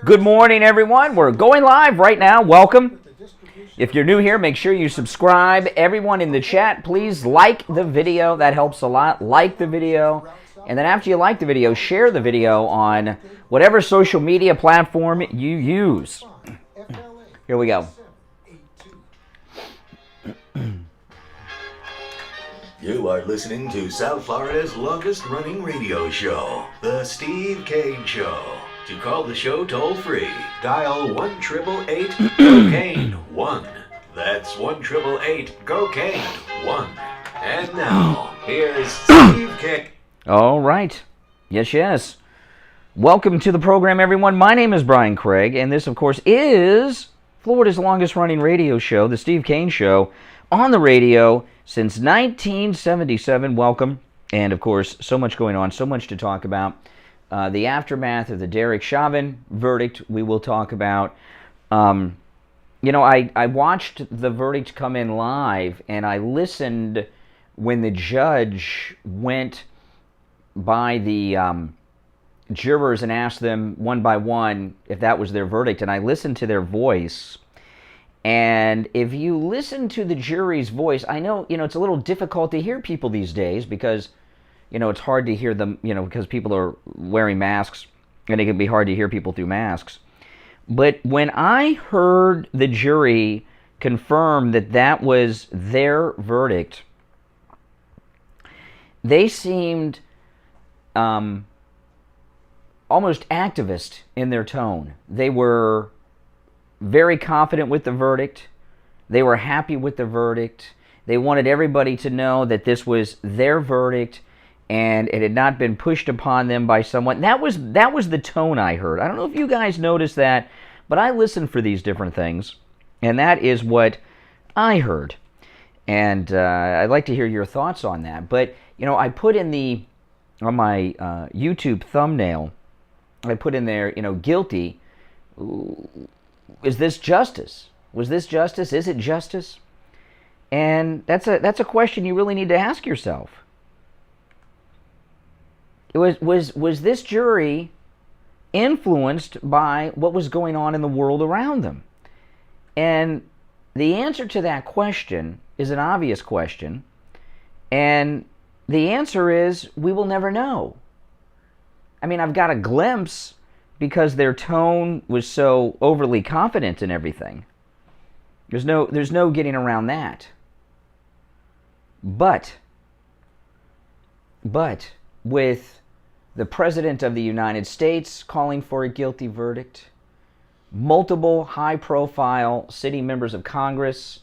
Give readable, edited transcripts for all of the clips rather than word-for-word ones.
Good morning, everyone. We're going live right now. Welcome. If you're new here, make sure you subscribe. Everyone in the chat, please like the video. That helps a lot. Like the video. And then after you like the video, share the video on whatever social media platform you use. Here we go. You are listening to South Florida's longest-running radio show, The Steve Kane Show. To call the show toll-free, dial 1-888-COCAINE-1. That's 1-888-COCAINE-1. And now, here's Steve Kane. All right. Yes. Welcome to the program, everyone. My name is Brian Craig, and this, of course, is Florida's longest-running radio show, The Steve Kane Show, on the radio since 1977. Welcome. And, of course, so much going on, so much to talk about. The aftermath of the Derek Chauvin verdict we will talk about. I watched the verdict come in live, and I listened when the judge went by the jurors and asked them one by one if that was their verdict, and I listened to their voice. And if you listen to the jury's voice, I know, it's a little difficult to hear people these days because, it's hard to hear them, because people are wearing masks, and it can be hard to hear people through masks. But when I heard the jury confirm that that was their verdict, they seemed almost activist in their tone. They were very confident with the verdict. They were happy with the verdict. They wanted everybody to know that this was their verdict and it had not been pushed upon them by someone. That was the tone I heard. I don't know if you guys noticed that, but I listen for these different things, and that is what I heard. And I'd like to hear your thoughts on that. But, I put on my YouTube thumbnail, I put in there, guilty. Is this justice? Was this justice? Is it justice? And that's a question you really need to ask yourself. Was this jury influenced by what was going on in the world around them? And the answer to that question is an obvious question. And the answer is we will never know. I mean, I've got a glimpse because their tone was so overly confident in everything. There's no getting around that. But with the President of the United States calling for a guilty verdict, multiple high-profile sitting members of Congress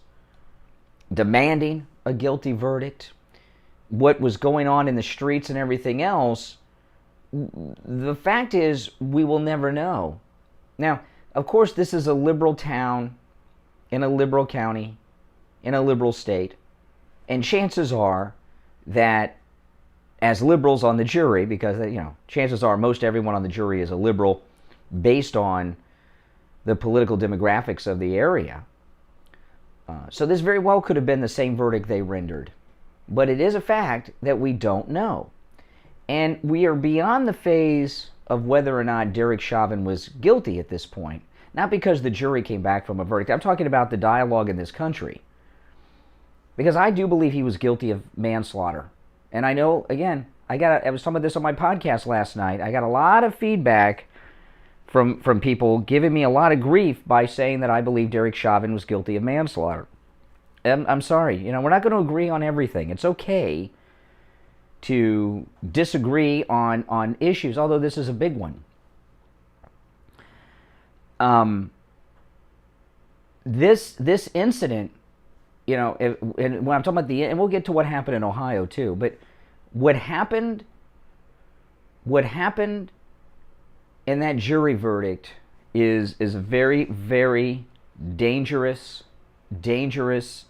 demanding a guilty verdict, what was going on in the streets and everything else, the fact is we will never know. Now, of course, this is a liberal town in a liberal county in a liberal state, and chances are that as liberals on the jury, because chances are most everyone on the jury is a liberal based on the political demographics of the area. So this very well could have been the same verdict they rendered. But it is a fact that we don't know. And we are beyond the phase of whether or not Derek Chauvin was guilty at this point. Not because the jury came back from a verdict. I'm talking about the dialogue in this country. Because I do believe he was guilty of manslaughter. And I know, again, I was talking about this on my podcast last night. I got a lot of feedback from people giving me a lot of grief by saying that I believe Derek Chauvin was guilty of manslaughter. I'm sorry. We're not going to agree on everything. It's okay to disagree on issues, although this is a big one. This incident, and when I'm talking about and we'll get to what happened in Ohio too, but what happened in that jury verdict is a very, very dangerous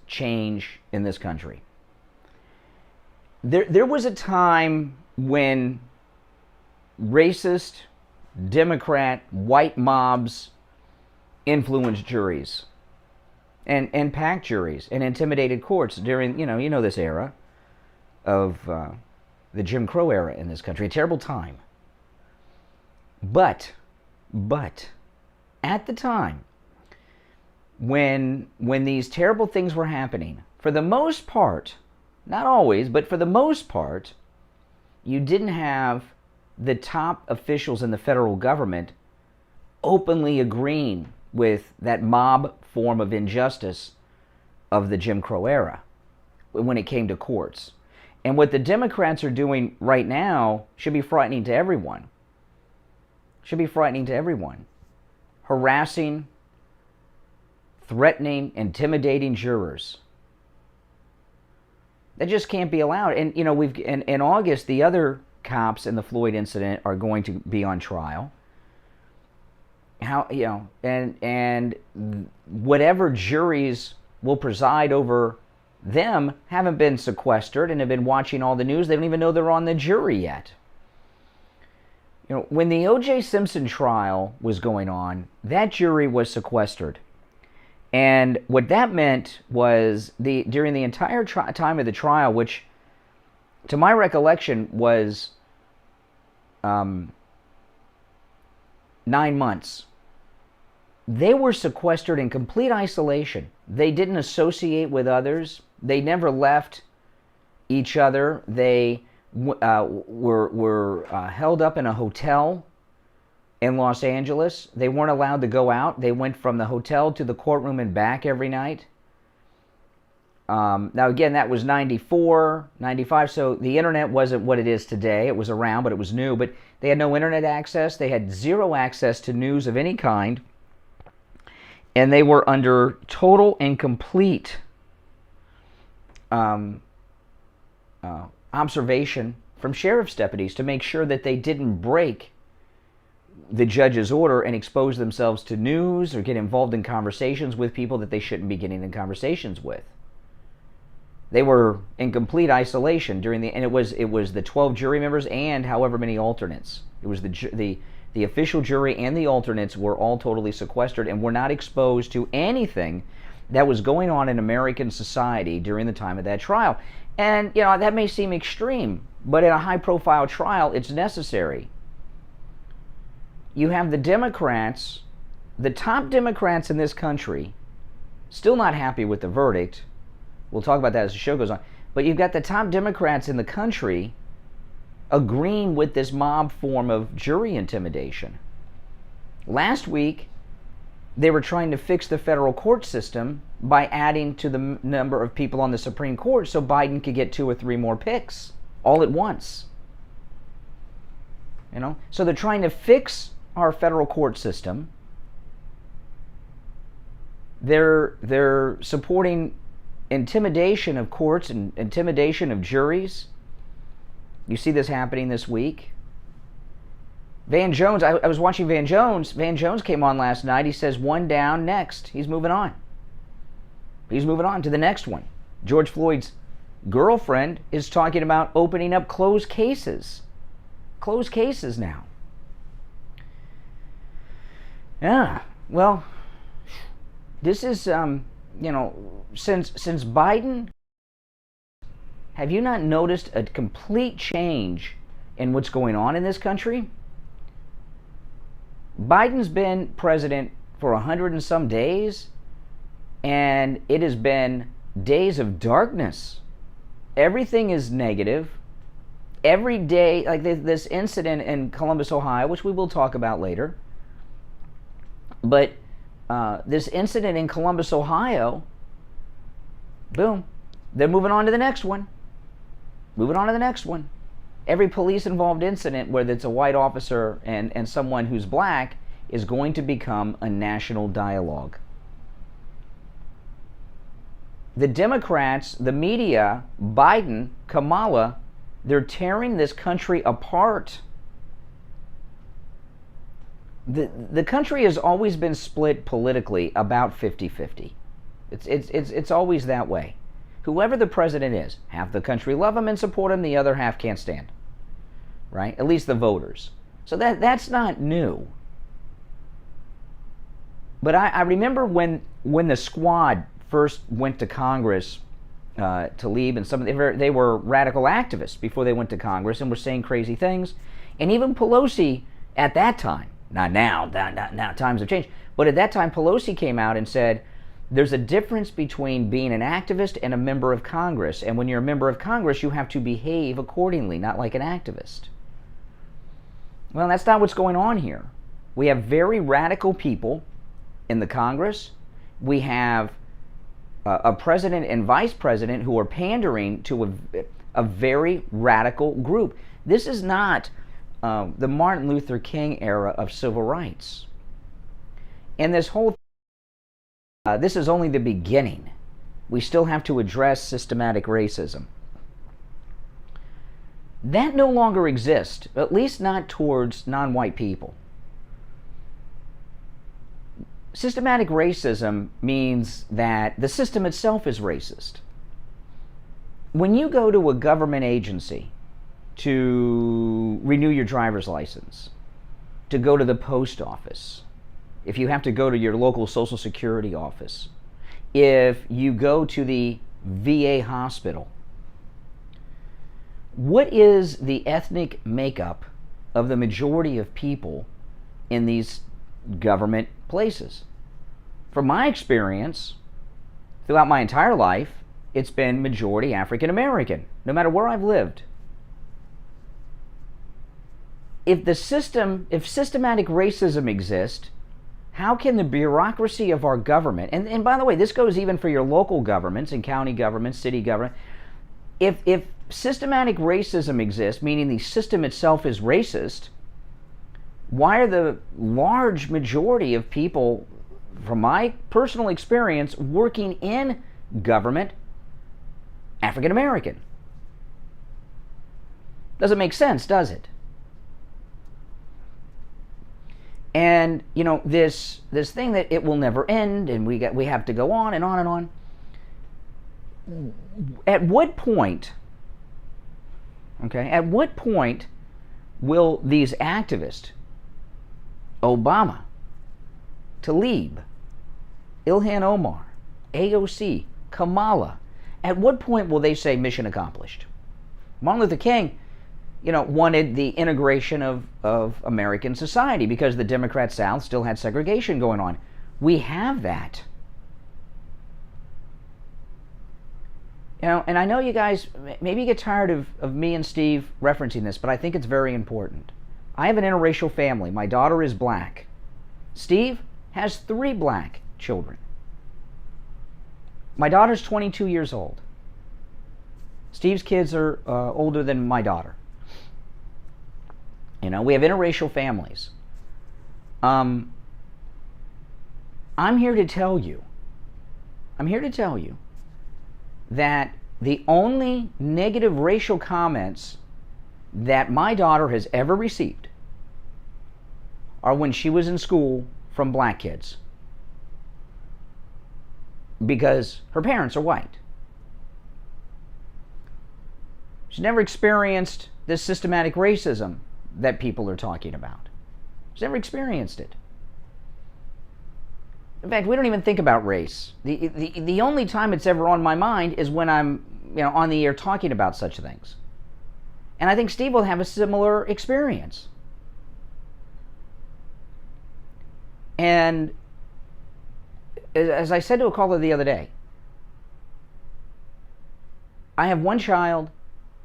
change in this country. There was a time when racist, Democrat, white mobs influenced juries and packed juries and intimidated courts during, this era of the Jim Crow era in this country. A terrible time. But at the time, when these terrible things were happening, for the most part, not always, but for the most part, you didn't have the top officials in the federal government openly agreeing with that mob form of injustice of the Jim Crow era when it came to courts. And what the Democrats are doing right now should be frightening to everyone. Should be frightening to everyone. Harassing, threatening, intimidating jurors. That just can't be allowed. And you know, in August, the other cops in the Floyd incident are going to be on trial. And whatever juries will preside over them haven't been sequestered and have been watching all the news. They don't even know they're on the jury yet. You know, when the O.J. Simpson trial was going on, that jury was sequestered. And what that meant was during the entire time of the trial, which to my recollection was 9 months, they were sequestered in complete isolation. They didn't associate with others. They never left each other. They were held up in a hotel in Los Angeles. They weren't allowed to go out. They went from the hotel to the courtroom and back every night. Now, again, that was 94, 95, so the internet wasn't what it is today. It was around, but it was new. But they had no internet access. They had zero access to news of any kind. And they were under total and complete observation from sheriff's deputies to make sure that they didn't break the judge's order and expose themselves to news or get involved in conversations with people that they shouldn't be getting in conversations with. They were in complete isolation and it was the 12 jury members and however many alternates. It was the official jury and the alternates were all totally sequestered and were not exposed to anything that was going on in American society during the time of that trial. And, you know, that may seem extreme, but in a high-profile trial, it's necessary. You have the Democrats, the top Democrats in this country, still not happy with the verdict. We'll talk about that as the show goes on. But you've got the top Democrats in the country agreeing with this mob form of jury intimidation. Last week, they were trying to fix the federal court system by adding to the number of people on the Supreme Court so Biden could get 2 or 3 more picks all at once. You know, so they're trying to fix our federal court system. They're supporting intimidation of courts and intimidation of juries. You see this happening this week. Van Jones, I was watching Van Jones. Van Jones came on last night. He says, 1 down, next. He's moving on. He's moving on to the next one. George Floyd's girlfriend is talking about opening up closed cases. Closed cases now. Yeah, well, this is, you know, since Biden, have you not noticed a complete change in what's going on in this country? Biden's been president for 100 and some days, and it has been days of darkness. Everything is negative. Every day, like this incident in Columbus, Ohio, which we will talk about later, but this incident in Columbus, Ohio, boom, they're moving on to the next one. Moving on to the next one. Every police-involved incident, whether it's a white officer and someone who's black, is going to become a national dialogue. The Democrats, the media, Biden, Kamala, they're tearing this country apart. The country has always been split politically about 50-50. It's always that way. Whoever the president is, half the country love him and support him, the other half can't stand. Right? At least the voters. So that's not new. But I remember when the squad first went to Congress, Tlaib and some they were radical activists before they went to Congress and were saying crazy things. And even Pelosi at that time Not now. Now times have changed. But at that time, Pelosi came out and said, there's a difference between being an activist and a member of Congress. And when you're a member of Congress, you have to behave accordingly, not like an activist. Well, that's not what's going on here. We have very radical people in the Congress. We have a president and vice president who are pandering to a very radical group. This is not the Martin Luther King era of civil rights. And this whole this is only the beginning. We still have to address systematic racism. That no longer exists, at least not towards non-white people. Systematic racism means that the system itself is racist. When you go to a government agency to renew your driver's license, to go to the post office, if you have to go to your local Social Security office, if you go to the VA hospital, what is the ethnic makeup of the majority of people in these government places? From my experience, throughout my entire life, it's been majority African American, no matter where I've lived. If systematic racism exists, how can the bureaucracy of our government, and by the way, this goes even for your local governments and county governments, city government, if systematic racism exists, meaning the system itself is racist, why are the large majority of people, from my personal experience, working in government African American? Doesn't make sense, does it? And you know, this thing that it will never end, and we have to go on and on and on. At what point, at what point will these activists, Obama, Tlaib, Ilhan Omar, AOC, Kamala, at what point will they say mission accomplished? Martin Luther King, wanted the integration of American society because the Democrat South still had segregation going on. We have that. And I know you guys maybe get tired of me and Steve referencing this, but I think it's very important. I have an interracial family. My daughter is black. Steve has 3 black children. My daughter's 22 years old. Steve's kids are older than my daughter. We have interracial families. I'm here to tell you that the only negative racial comments that my daughter has ever received are when she was in school from black kids, because her parents are white. She's never experienced this systematic racism that people are talking about. She's never experienced it. In fact, we don't even think about race. The only time it's ever on my mind is when I'm on the air talking about such things. And I think Steve will have a similar experience. And as I said to a caller the other day, I have one child,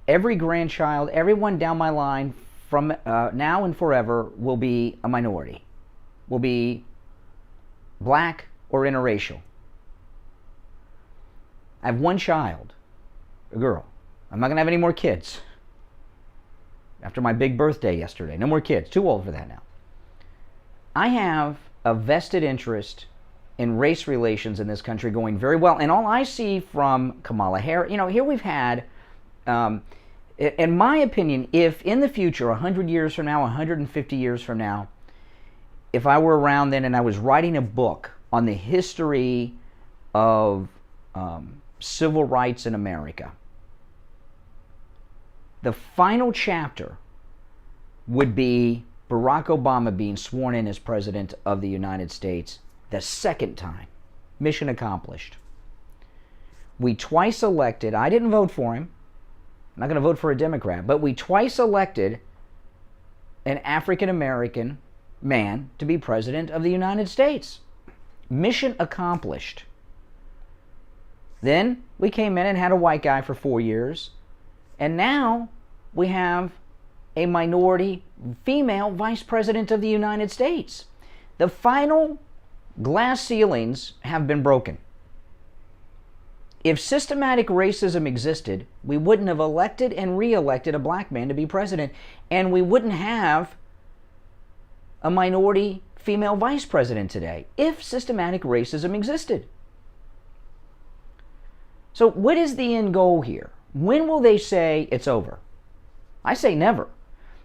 every grandchild, everyone down my line from now and forever will be a minority, will be black or interracial. I have one child, a girl. I'm not going to have any more kids. After my big birthday yesterday, no more kids. Too old for that now. I have a vested interest in race relations in this country going very well. And all I see from Kamala Harris, here we've had, in my opinion, if in the future, 100 years from now, 150 years from now, if I were around then and I was writing a book on the history of civil rights in America, the final chapter would be Barack Obama being sworn in as President of the United States the second time. Mission accomplished. We twice elected, I didn't vote for him, I'm not going to vote for a Democrat, but we twice elected an African American man to be president of the United States. Mission accomplished. Then we came in and had a white guy for 4 years, and now we have a minority female vice president of the United States. The final glass ceilings have been broken. If systematic racism existed, we wouldn't have elected and re-elected a black man to be president, and we wouldn't have a minority female vice president today if systematic racism existed. So what is the end goal here? When will they say it's over? I say never.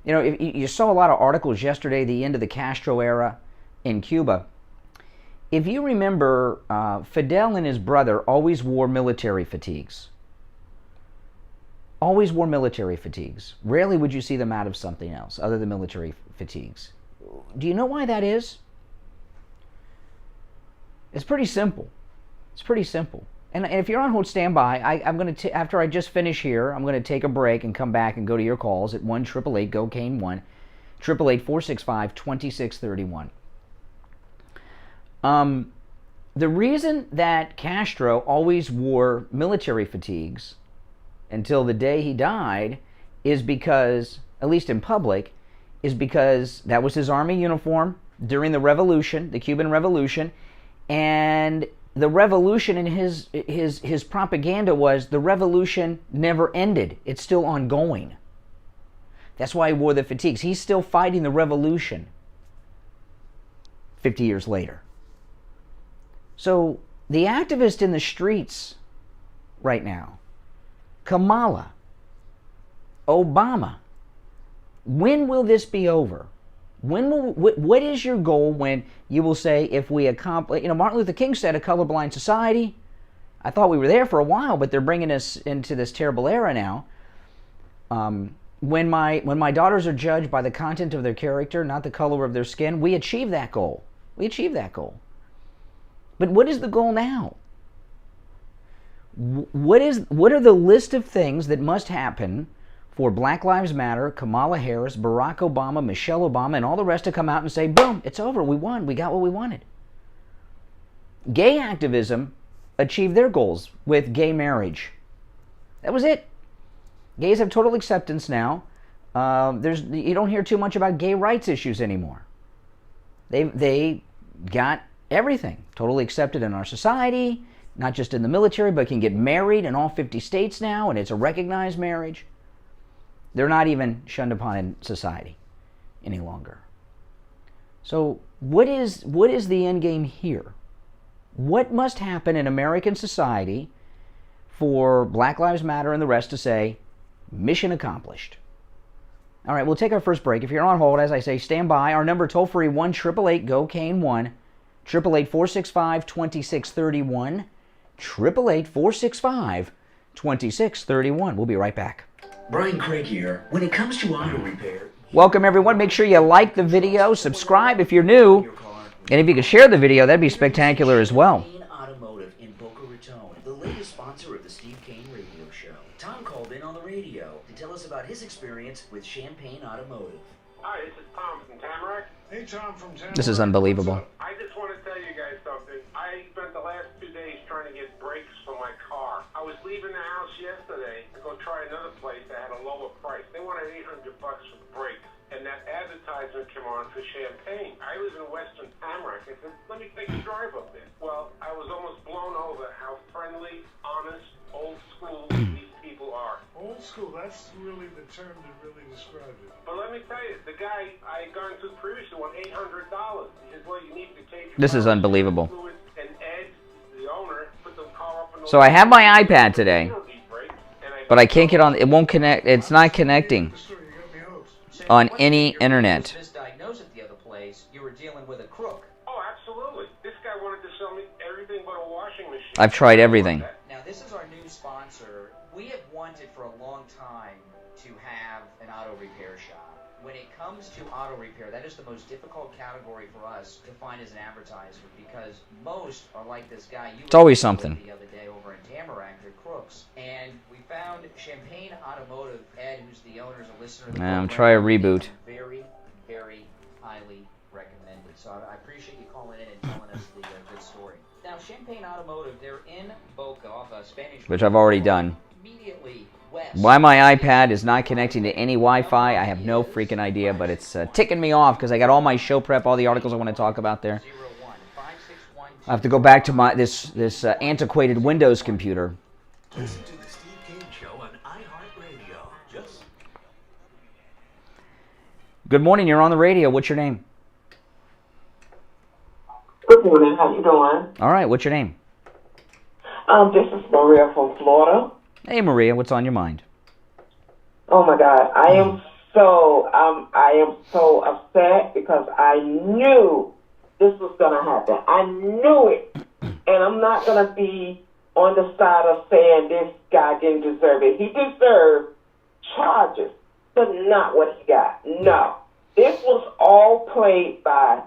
You know, you saw a lot of articles yesterday, the end of the Castro era in Cuba. If you remember, Fidel and his brother always wore military fatigues. Always wore military fatigues. Rarely would you see them out of something else other than military fatigues. Do you know why that is? It's pretty simple. It's pretty simple. And if you're on hold, stand by. I'm going to, after I just finish here, I'm going to take a break and come back and go to your calls at 1-888-GO-CANE-1, 888-465-2631. The reason that Castro always wore military fatigues until the day he died is because, at least in public, is because that was his army uniform during the revolution, the Cuban Revolution, and the revolution in his propaganda was the revolution never ended. It's still ongoing. That's why he wore the fatigues. He's still fighting the revolution 50 years later. So the activists in the streets right now, Kamala, Obama, when will this be over? What is your goal when you will say, if we accomplish, Martin Luther King said a colorblind society. I thought we were there for a while, but they're bringing us into this terrible era now. When my daughters are judged by the content of their character, not the color of their skin, we achieve that goal. We achieve that goal. But what is the goal now? What are the list of things that must happen for Black Lives Matter, Kamala Harris, Barack Obama, Michelle Obama, and all the rest to come out and say, boom, it's over, we won, we got what we wanted? Gay activism achieved their goals with gay marriage. That was it. Gays have total acceptance now. You don't hear too much about gay rights issues anymore. They got everything totally accepted in our society, not just in the military, but can get married in all 50 states now, and it's a recognized marriage. They're not even shunned upon in society any longer. So what is the end game here? What must happen in American society for Black Lives Matter and the rest to say, mission accomplished? All right, we'll take our first break. If you're on hold, as I say, stand by. Our number toll-free, 1-888-GO-CANE-1, 888-465-2631, 888-465-2631. We'll be right back. Brian Craig here. When it comes to auto repair... Welcome, everyone. Make sure you like the video, subscribe if you're new, and if you could share the video, that'd be spectacular as well. Automotive in Boca Raton, the latest sponsor of the Steve Kane Radio Show. Tom called in on the radio to tell us about his experience with Champaign Automotive. Hi, this is Tom from Tamarack. Hey, Tom from Tamarack. This is unbelievable. I just want to tell you guys something. I spent the last 2 days trying to get brakes for my car. I was leaving the house yesterday to go try another place that had a lower price. They wanted $800 for the brakes, and that advertisement came on for Champaign. I live in Western Tamarack. I said, let me take a drive up there. Well, I was almost blown over how friendly, honest, old school these people are. Old school, that's really the term that really describes it. But let me tell you, the guy I had gone to previously won $800. He says, well, you need to take your This is unbelievable. And Ed, the owner, put the car up in the So I have my iPad today, but I can't get on. It won't connect. It's not connecting on any internet. Misdiagnosed at the other place, you were dealing with a crook. Oh, absolutely. This guy wanted to sell me everything but a washing machine. I've tried everything. Now, this is our new sponsor. We have wanted for a long time to have an auto repair shop. When it comes to auto repair, that is the most difficult category for us to find as an advertiser, because most are like this guy you It's always something. the other day over in Tamarack. They're crooks. And we found Champaign Automotive. Ed, who's the owner, is a listener of the program. Try a reboot. Very, very highly recommended. So I appreciate you calling in and telling us the good story. Now, Champaign Automotive, they're in Boca off Spanish. Which I've already done. Immediately west. Why my iPad is not connecting to any Wi-Fi, I have no freaking idea, but it's ticking me off because I got all my show prep, all the articles I want to talk about there. I have to go back to my this antiquated Windows computer. Listen to the Steve Kane Show on iHeartRadio. Just Good morning, you're on the radio. What's your name? Good morning. How you doing? All right, what's your name? This is Maria from Florida. Hey, Maria, what's on your mind? Oh my God, I am so upset because I knew this was gonna happen. I knew it, and I'm not gonna be on the side of saying this guy didn't deserve it. He deserved charges, but not what he got. No, this was all played by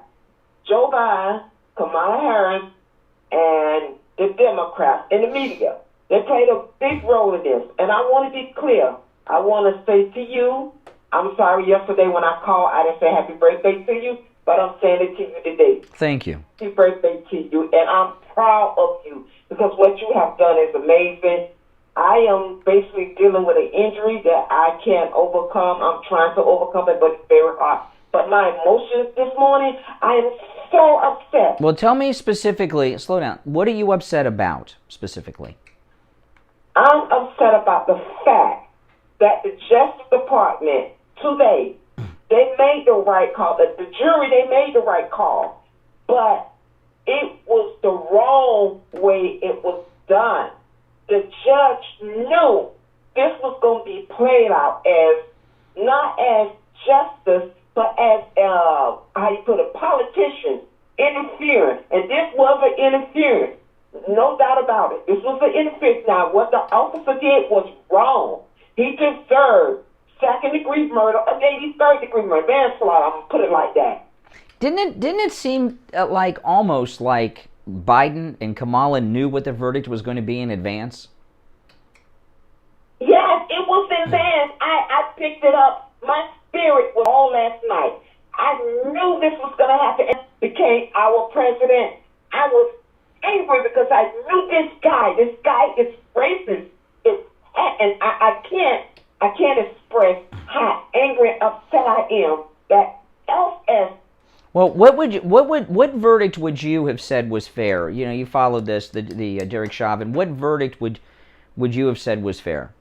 Joe Biden, Kamala Harris, and the Democrats and the media. They played a big role in this. And I want to be clear. I want to say to you, I'm sorry yesterday when I called, I didn't say happy birthday to you, but I'm saying it to you today. Thank you. Happy birthday to you. And I'm proud of you because what you have done is amazing. I am basically dealing with an injury that I can't overcome. I'm trying to overcome it, but it's very hard. But my emotions this morning, I am so upset. Well, tell me specifically, slow down, what are you upset about specifically? I'm upset about the fact that the Justice Department today, they made the right call. The jury, they made the right call. But it was the wrong way it was done. The judge knew this was going to be played out as, not as justice, but as, politicians interfering. And this was an interference. No doubt about it. This was an interference. Now, what the officer did was wrong. He deserved second-degree murder or maybe third-degree murder. Manslaughter, I'm going to put it like that. Didn't it seem almost like Biden and Kamala knew what the verdict was going to be in advance? Yes, it was in advance. I picked it up. My spirit was all last night. I knew this was going to happen and became our president. I was angry because I knew this guy is racist. And I can't express how angry and upset I am that LS. Well, what verdict would you have said was fair? You know, you followed this, the Derek Chauvin. What verdict would you have said was fair?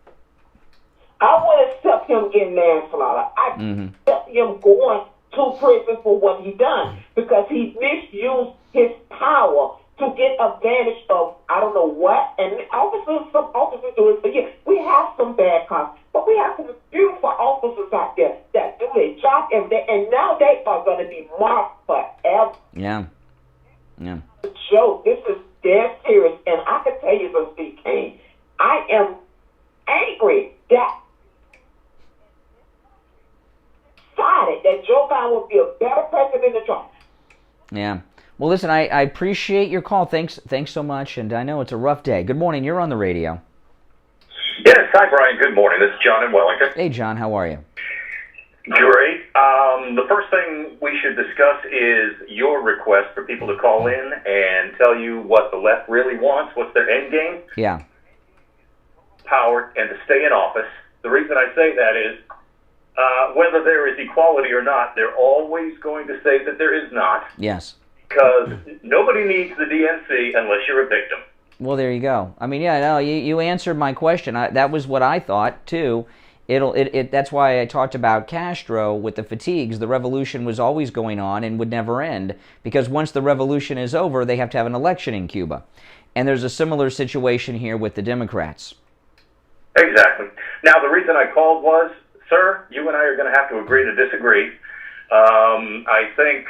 I would accept him getting manslaughter. I accept him going to prison for what he done because he misused his power to get advantage of I don't know what. And some officers do it. But yeah, we have some bad cops, but we have some beautiful officers out there that do their job every day, and now they are going to be marked forever. Yeah. Joe, this is dead serious, and I can tell you from Steve Kane, I am angry that Joe Biden would be a better president than Trump. Yeah. Well, listen, I appreciate your call. Thanks so much, and I know it's a rough day. Good morning. You're on the radio. Yes. Hi, Brian. Good morning. This is John in Wellington. Hey, John. How are you? Great. The first thing we should discuss is your request for people to call in and tell you what the left really wants, what's their end game. Yeah. Power and to stay in office. The reason I say that is whether there is equality or not, they're always going to say that there is not. Yes. Because nobody needs the DNC unless you're a victim. Well, there you go. I mean, yeah, no, you answered my question. That was what I thought too. That's why I talked about Castro with the fatigues. The revolution was always going on and would never end because once the revolution is over, they have to have an election in Cuba, and there's a similar situation here with the Democrats. Exactly. Now, the reason I called was, sir, you and I are going to have to agree to disagree. I think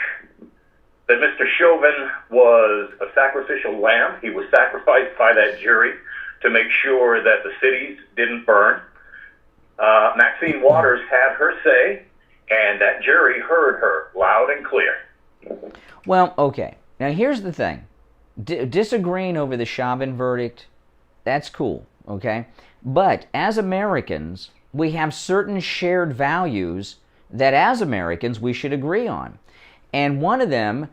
that Mr. Chauvin was a sacrificial lamb. He was sacrificed by that jury to make sure that the cities didn't burn. Maxine Waters had her say, and that jury heard her loud and clear. Well, okay. Now, here's the thing. Disagreeing over the Chauvin verdict, that's cool, okay? But as Americans, we have certain shared values that as Americans we should agree on. And one of them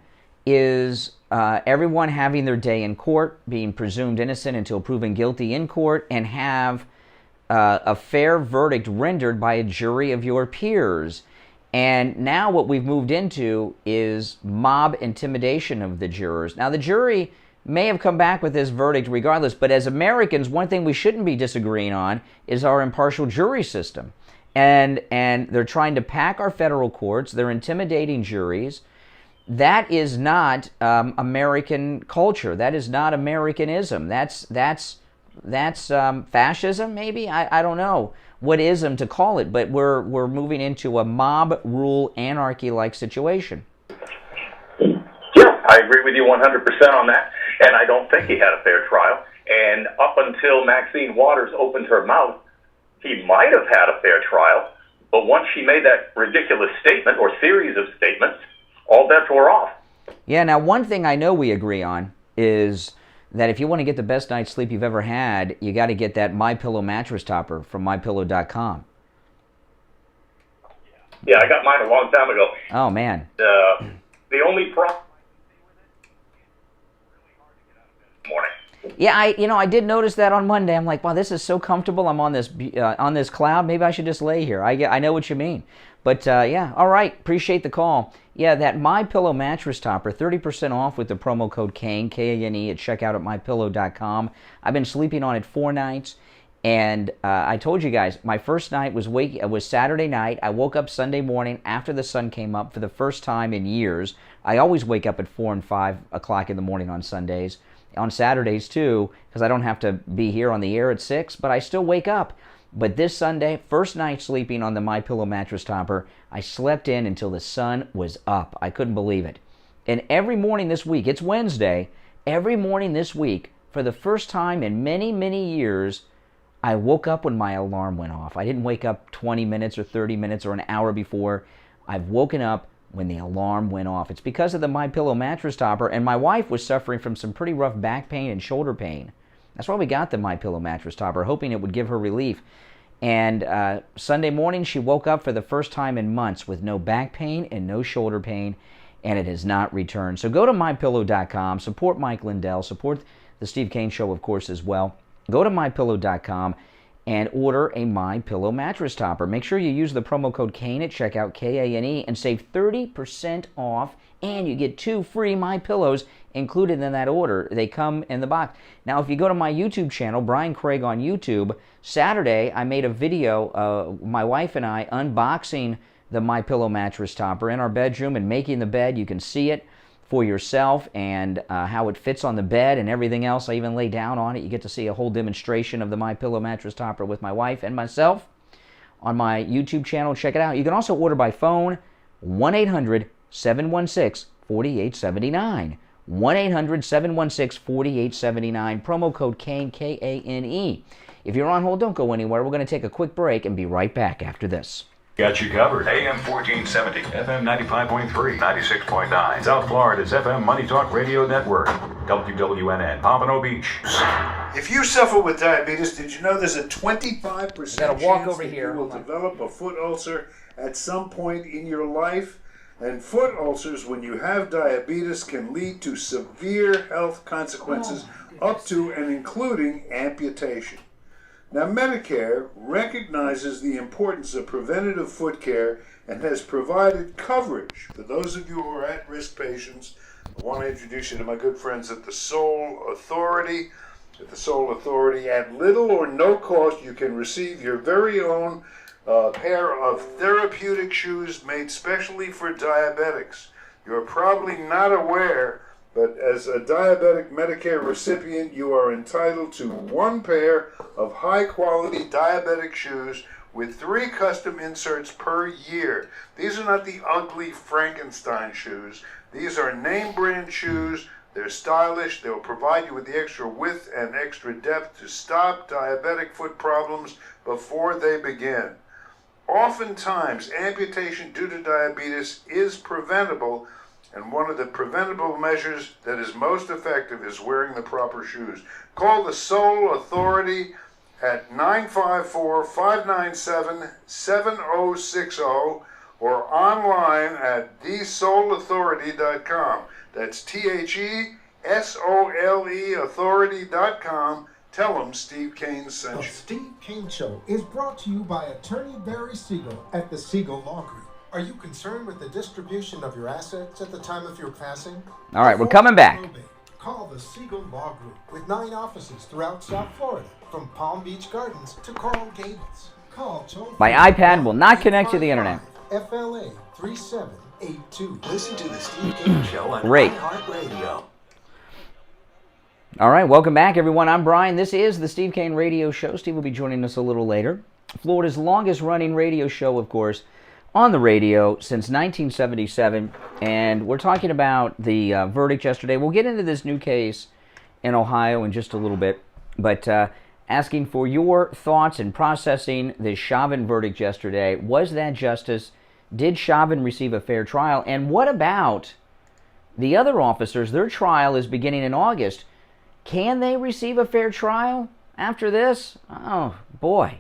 is everyone having their day in court, being presumed innocent until proven guilty in court, and have a fair verdict rendered by a jury of your peers. And now what we've moved into is mob intimidation of the jurors. Now, the jury may have come back with this verdict regardless, but as Americans, one thing we shouldn't be disagreeing on is our impartial jury system. And they're trying to pack our federal courts. They're intimidating juries. That is not American culture. That is not Americanism. That's fascism, maybe? I don't know what ism to call it, but we're moving into a mob rule anarchy-like situation. Yeah, I agree with you 100% on that, and I don't think he had a fair trial. And up until Maxine Waters opened her mouth, he might have had a fair trial, but once she made that ridiculous statement or series of statements, all bets were off. Yeah, now one thing I know we agree on is that if you want to get the best night's sleep you've ever had, you got to get that MyPillow mattress topper from MyPillow.com. Yeah, I got mine a long time ago. Oh, man. The only problem morning. Yeah, I did notice that on Monday. I'm like, wow, this is so comfortable. I'm on this cloud. Maybe I should just lay here. I know what you mean. But yeah, all right. Appreciate the call. Yeah, that MyPillow mattress topper, 30% off with the promo code KANE, K-A-N-E, at checkout at MyPillow.com. I've been sleeping on it 4 nights, and I told you guys, my first night was Saturday night. I woke up Sunday morning after the sun came up for the first time in years. I always wake up at 4 and 5 o'clock in the morning on Sundays. On Saturdays, too, because I don't have to be here on the air at 6, but I still wake up. But this Sunday, first night sleeping on the MyPillow mattress topper, I slept in until the sun was up. I couldn't believe it. And every morning this week, it's Wednesday, every morning this week, for the first time in many, many years, I woke up when my alarm went off. I didn't wake up 20 minutes or 30 minutes or an hour before. I've woken up when the alarm went off. It's because of the MyPillow mattress topper, and my wife was suffering from some pretty rough back pain and shoulder pain. That's why we got the MyPillow mattress topper, hoping it would give her relief. And Sunday morning, she woke up for the first time in months with no back pain and no shoulder pain, and it has not returned. So go to MyPillow.com, support Mike Lindell, support the Steve Kane Show, of course, as well. Go to MyPillow.com and order a MyPillow mattress topper. Make sure you use the promo code KANE at checkout, K-A-N-E, and save 30% off, and you get 2 free MyPillows included in that order. They come in the box. Now, if you go to my YouTube channel, Brian Craig on YouTube, Saturday I made a video, my wife and I, unboxing the MyPillow mattress topper in our bedroom and making the bed. You can see it for yourself and how it fits on the bed and everything else. I even lay down on it. You get to see a whole demonstration of the MyPillow mattress topper with my wife and myself on my YouTube channel. Check it out. You can also order by phone, 1-800-716-4879. 1-800-716-4879. Promo code KANE, K-A-N-E. If you're on hold, don't go anywhere. We're going to take a quick break and be right back after this. Got you covered. AM 1470, FM 95.3, 96.9. South Florida's FM Money Talk Radio Network. WWNN, Pompano Beach. If you suffer with diabetes, did you know there's a 25% gotta walk chance over that here. you will develop a foot ulcer at some point in your life? And foot ulcers, when you have diabetes, can lead to severe health consequences up to and including amputation. Now, Medicare recognizes the importance of preventative foot care and has provided coverage for those of you who are at-risk patients. I want to introduce you to my good friends at the Sole Authority. At the Sole Authority, at little or no cost, you can receive your very own pair of therapeutic shoes made specially for diabetics. You're probably not aware, but as a diabetic Medicare recipient, you are entitled to 1 pair of high-quality diabetic shoes with 3 custom inserts per year. These are not the ugly Frankenstein shoes. These are name-brand shoes. They're stylish. They'll provide you with the extra width and extra depth to stop diabetic foot problems before they begin. Oftentimes, amputation due to diabetes is preventable, and one of the preventable measures that is most effective is wearing the proper shoes. Call the Sole Authority at 954-597-7060 or online at thesoulauthority.com. That's THESOLE authority.com. Tell them Steve Kane sent The you. Steve Kane Show is brought to you by Attorney Barry Siegel at the Siegel Law Group. Are you concerned with the distribution of your assets at the time of your passing? All right, we're coming back. Call the Siegel Law Group with 9 offices throughout South Florida, from Palm Beach Gardens to Coral Gables. Call toll-free. My iPad will not connect to the internet. FLA 3782. Listen to the Steve Kane Show on Great. iHeartRadio. All right, welcome back, everyone. I'm Brian. This is the Steve Kane Radio Show. Steve will be joining us a little later. Florida's longest-running radio show, of course, on the radio since 1977, and we're talking about the verdict yesterday. We'll get into this new case in Ohio in just a little bit, but asking for your thoughts and processing the Chauvin verdict yesterday. Was that justice? Did Chauvin receive a fair trial? And what about the other officers? Their trial is beginning in August. Can they receive a fair trial after this? Oh, boy.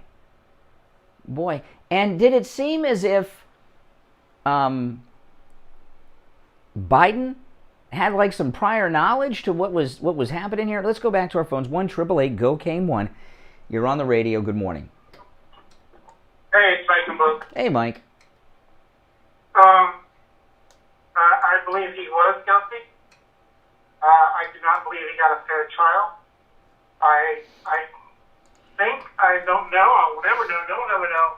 Boy. And did it seem as if Biden had like some prior knowledge to what was happening here? Let's go back to our phones. 1-888-GO-KANE-1. You're on the radio. Good morning. Hey, it's Mike and Luke. Hey, Mike. I believe he was guilty. I do not believe he got a fair trial. I think, I don't know, I will never know, no one ever know,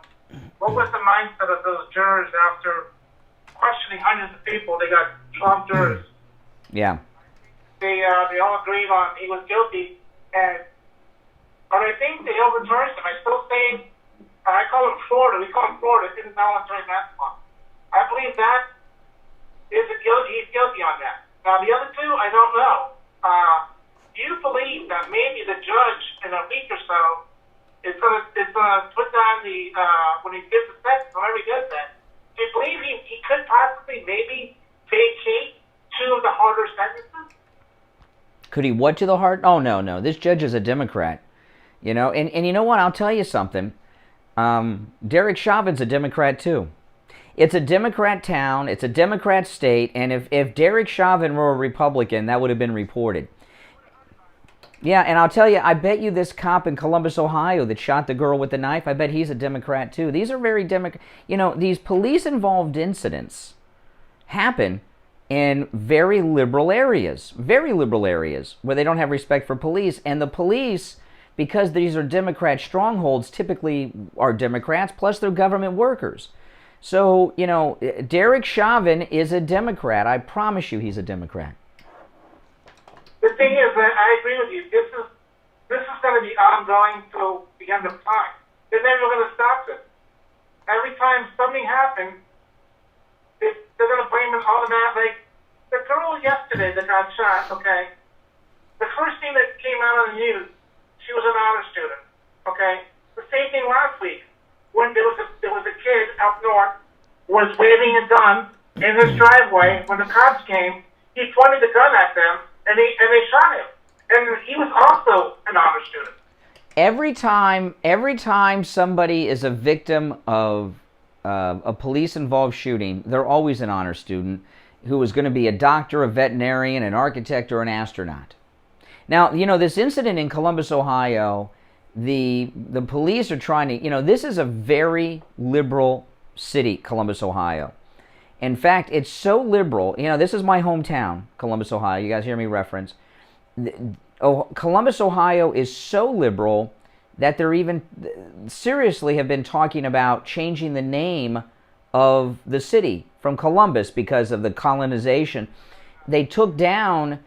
what was the mindset of those jurors after questioning hundreds of people? They got 12 jurors. Yeah. They all agreed on he was guilty, but I think they overturned him. I still say, I call him Florida, we call him Florida, it's involuntary manslaughter. I believe that is he's guilty on that. Now, the other two, I don't know. Do you believe that maybe the judge in a week or so is going to put down the, when he gives the sentence, whenever he does that, do you believe he could possibly maybe vacate 2 of the harder sentences? Could he what to the heart? Oh, no. This judge is a Democrat. You know, and you know what? I'll tell you something. Derek Chauvin's a Democrat, too. It's a Democrat town, it's a Democrat state, and if Derek Chauvin were a Republican, that would have been reported. Yeah, and I'll tell you, I bet you this cop in Columbus, Ohio that shot the girl with the knife, I bet he's a Democrat too. These are very you know, these police-involved incidents happen in very liberal areas where they don't have respect for police, and the police, because these are Democrat strongholds, typically are Democrats, plus they're government workers. So, you know, Derek Chauvin is a Democrat. I promise you he's a Democrat. The thing is that I agree with you. This is going to be ongoing till the end of time. They're never going to stop this. Every time something happens, they're going to blame it automatically. The girl yesterday that got shot, okay, the first thing that came out on the news, she was an honor student, okay? The same thing last week. When there was a kid up north was waving a gun in his driveway. When the cops came, he pointed the gun at them, and they shot him. And he was also an honor student. Every time somebody is a victim of a police-involved shooting, they're always an honor student who is going to be a doctor, a veterinarian, an architect, or an astronaut. Now, you know, this incident in Columbus, Ohio, the police are trying to, you know, this is a very liberal city, Columbus, Ohio. In fact, it's so liberal, you know, this is my hometown, Columbus, Ohio. You guys hear me reference. Columbus, Ohio is so liberal that they're even seriously have been talking about changing the name of the city from Columbus because of the colonization. They took down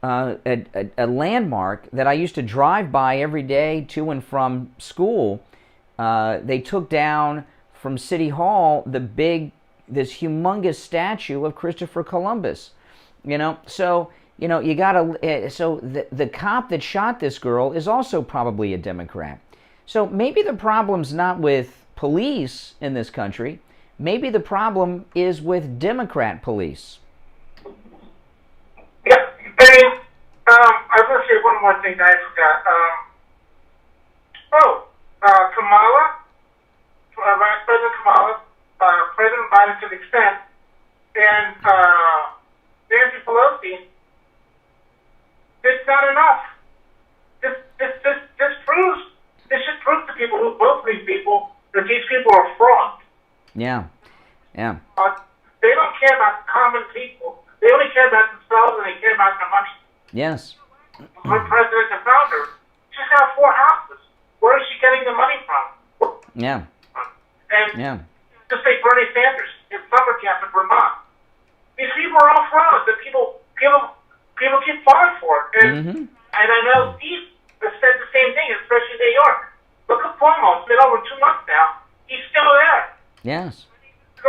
a landmark that I used to drive by every day to and from school. They took down from City Hall this humongous statue of Christopher Columbus. You know, so you know you gotta. So the cop that shot this girl is also probably a Democrat. So maybe the problem's not with police in this country. Maybe the problem is with Democrat police. Yeah. Hey, I was going to say one more thing that I forgot. Kamala, Vice President Kamala, President to an extent. And Nancy Pelosi, it's not enough. This should prove to people who vote for these people that these people are frauds. Yeah. Yeah. They don't care about common people. They only care about themselves, and they care about their money. Yes. My president and founder, she's got 4 houses. Where is she getting the money from? Yeah. And just like Bernie Sanders in summer camp in Vermont. These people are all frauds, and people keep falling for it. And I know Steve has said the same thing, especially in New York. Look at Cuomo. It's been over 2 months now. He's still there. Yes. It's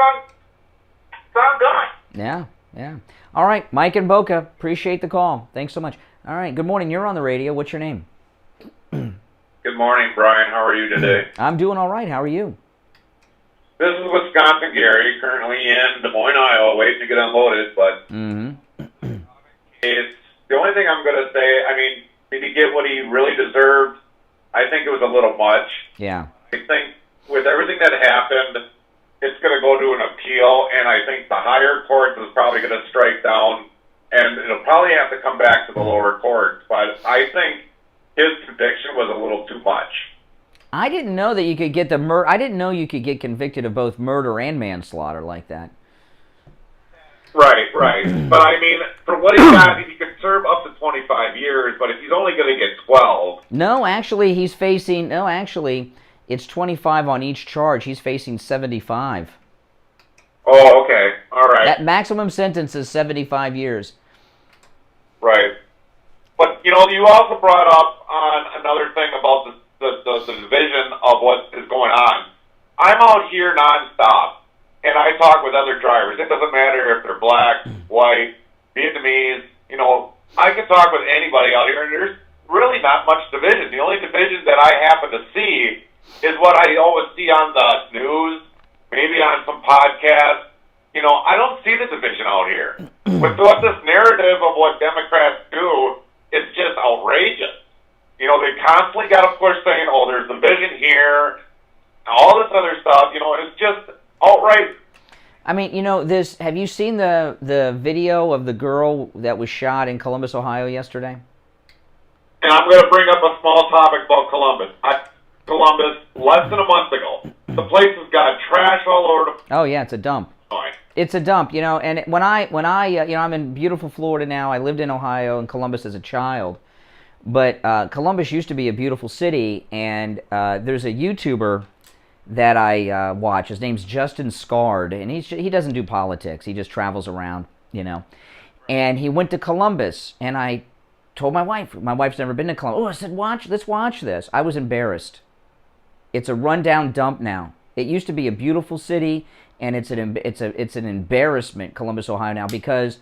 ongoing. Yeah. Yeah. All right, Mike and Boca, appreciate the call. Thanks so much. All right, good morning. You're on the radio. What's your name? Good morning, Brian. How are you today? I'm doing all right. How are you? This is Wisconsin Gary, currently in Des Moines, Iowa, waiting to get unloaded. But it's the only thing I'm going to say. I mean, did he get what he really deserved? I think it was a little much. Yeah. I think with everything that happened, it's going to go to an appeal, and I think the higher courts is probably going to strike down, and it'll probably have to come back to the lower courts. But I think his conviction was a little too much. I didn't know that you could get I didn't know you could get convicted of both murder and manslaughter like that. Right. But I mean, for what he got, he could serve up to 25 years, but if he's only going to get 12... No, actually, he's facing... No, actually, it's 25 on each charge. He's facing 75. Oh, okay. All right. That maximum sentence is 75 years. Right. But, you know, you also brought up on another thing about the division of what is going on. I'm out here nonstop, and I talk with other drivers. It doesn't matter if they're black, white, Vietnamese. You know, I can talk with anybody out here, and there's really not much division. The only division that I happen to see is what I always see on the news, maybe on some podcasts. You know, I don't see the division out here. With what this narrative of what Democrats do, it's just outrageous. You know, they constantly got to push saying, oh, there's division here, all this other stuff. You know, it's just outright. I mean, you know, have you seen the video of the girl that was shot in Columbus, Ohio yesterday? And I'm going to bring up a small topic about Columbus. Columbus, less than a month ago. The place has got trash all over the... Oh, yeah, it's a dump. It's a dump, you know, and when I you know, I'm in beautiful Florida now. I lived in Ohio and Columbus as a child. But Columbus used to be a beautiful city, and there's a YouTuber that I watch. His name's Justin Scard, and he doesn't do politics. He just travels around, you know. And he went to Columbus, and I told my wife. My wife's never been to Columbus. Oh, I said, let's watch this. I was embarrassed. It's a rundown dump now. It used to be a beautiful city, and it's an embarrassment, Columbus, Ohio, now, because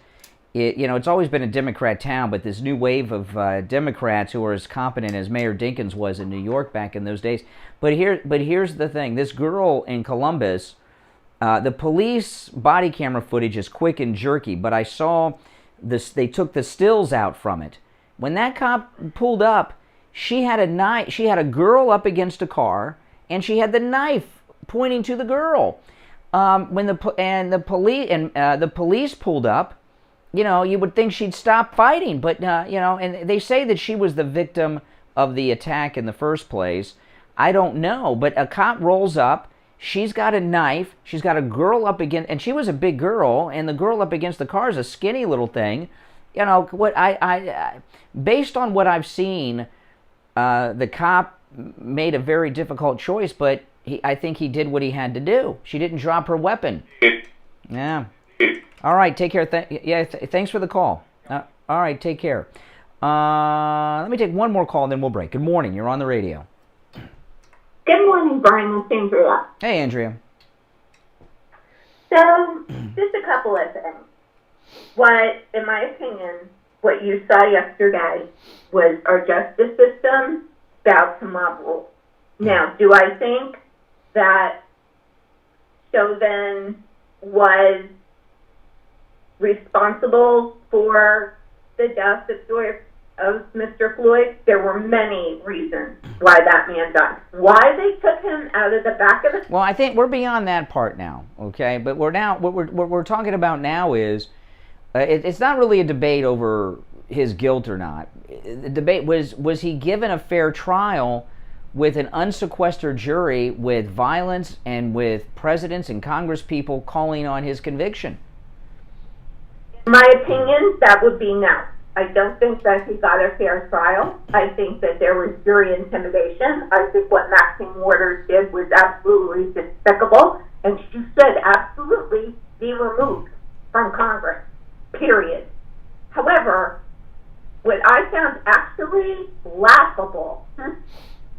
it's always been a Democrat town, but this new wave of Democrats who are as competent as Mayor Dinkins was in New York back in those days. But here's the thing: this girl in Columbus, the police body camera footage is quick and jerky, but I saw this. They took the stills out from it. When that cop pulled up, she had a knife. She had a girl up against a car, and she had the knife pointing to the girl. When the police pulled up, you know, you would think she'd stop fighting, but you know, and they say that she was the victim of the attack in the first place. I don't know, but a cop rolls up. She's got a knife. She's got a girl up against, and she was a big girl, and the girl up against the car is a skinny little thing. You know what? I based on what I've seen, the cop made a very difficult choice, but I think he did what he had to do. She didn't drop her weapon. Yeah. All right, take care. Thanks for the call. All right, take care. Let me take one more call, and then we'll break. Good morning. You're on the radio. Good morning, Brian. It's Andrea. Hey, Andrea. So, just a couple of things. What, in my opinion, what you saw yesterday was our justice system bowed to mob rule. Now, do I think that Chauvin was responsible for the death of Mr. Floyd, there were many reasons why that man died. Why they took him out of the back of the... Well, I think we're beyond that part now, okay? But what we're talking about now is, it's not really a debate over his guilt or not. The debate was he given a fair trial with an unsequestered jury, with violence and with presidents and Congress people calling on his conviction? In my opinion, that would be no. I don't think that he got a fair trial. I think that there was jury intimidation. I think what Maxine Waters did was absolutely despicable, and she should absolutely be removed from Congress, period. However, what I found actually laughable,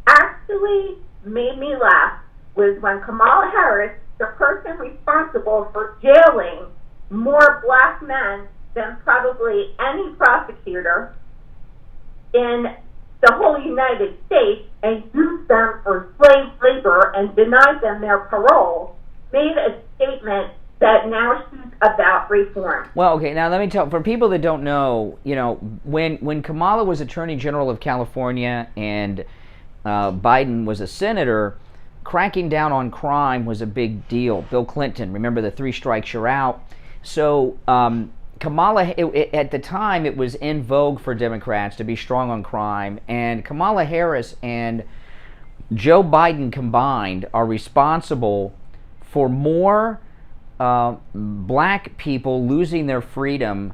actually made me laugh, was when Kamala Harris, the person responsible for jailing more black men than probably any prosecutor in the whole United States, and used them for slave labor and denied them their parole, made a statement that now she's about reform. Well, okay, now let me tell, for people that don't know, you know, when Kamala was Attorney General of California and Biden was a senator, cracking down on crime was a big deal. Bill Clinton, remember the 3 strikes you're out. So Kamala, at the time, it was in vogue for Democrats to be strong on crime, and Kamala Harris and Joe Biden combined are responsible for more black people losing their freedom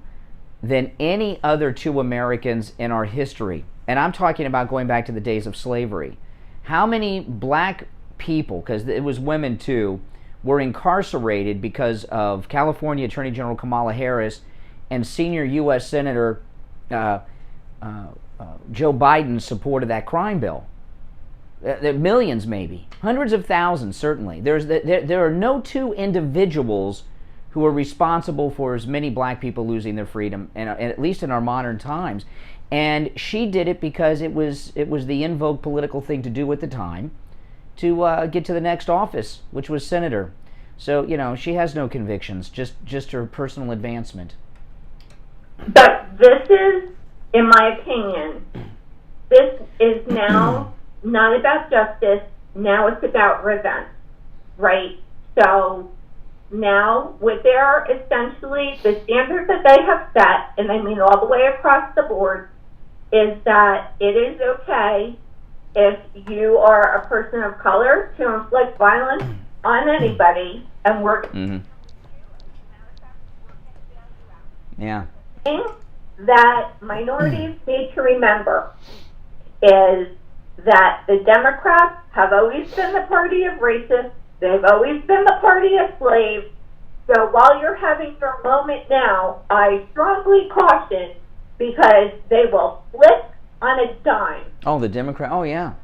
than any other 2 Americans in our history. And I'm talking about going back to the days of slavery. How many black people, because it was women too, were incarcerated because of California Attorney General Kamala Harris and senior U.S. Senator Joe Biden supported that crime bill? Millions, maybe. Hundreds of thousands, certainly. There are no 2 individuals who are responsible for as many black people losing their freedom, and at least in our modern times. And she did it because it was the in vogue political thing to do at the time, to get to the next office, which was senator. So, you know, she has no convictions, just her personal advancement. But this is, in my opinion, this is now not about justice. Now it's about revenge, right? So now what they're essentially, the standards that they have set, and I mean all the way across the board, is that it is okay if you are a person of color to inflict violence on anybody and work. Yeah. That minorities need to remember is that the Democrats have always been the party of racists. They've always been the party of slaves. So while you're having your moment now, I strongly caution, because they will flip on a dime. Oh, the Democrat. Oh, yeah.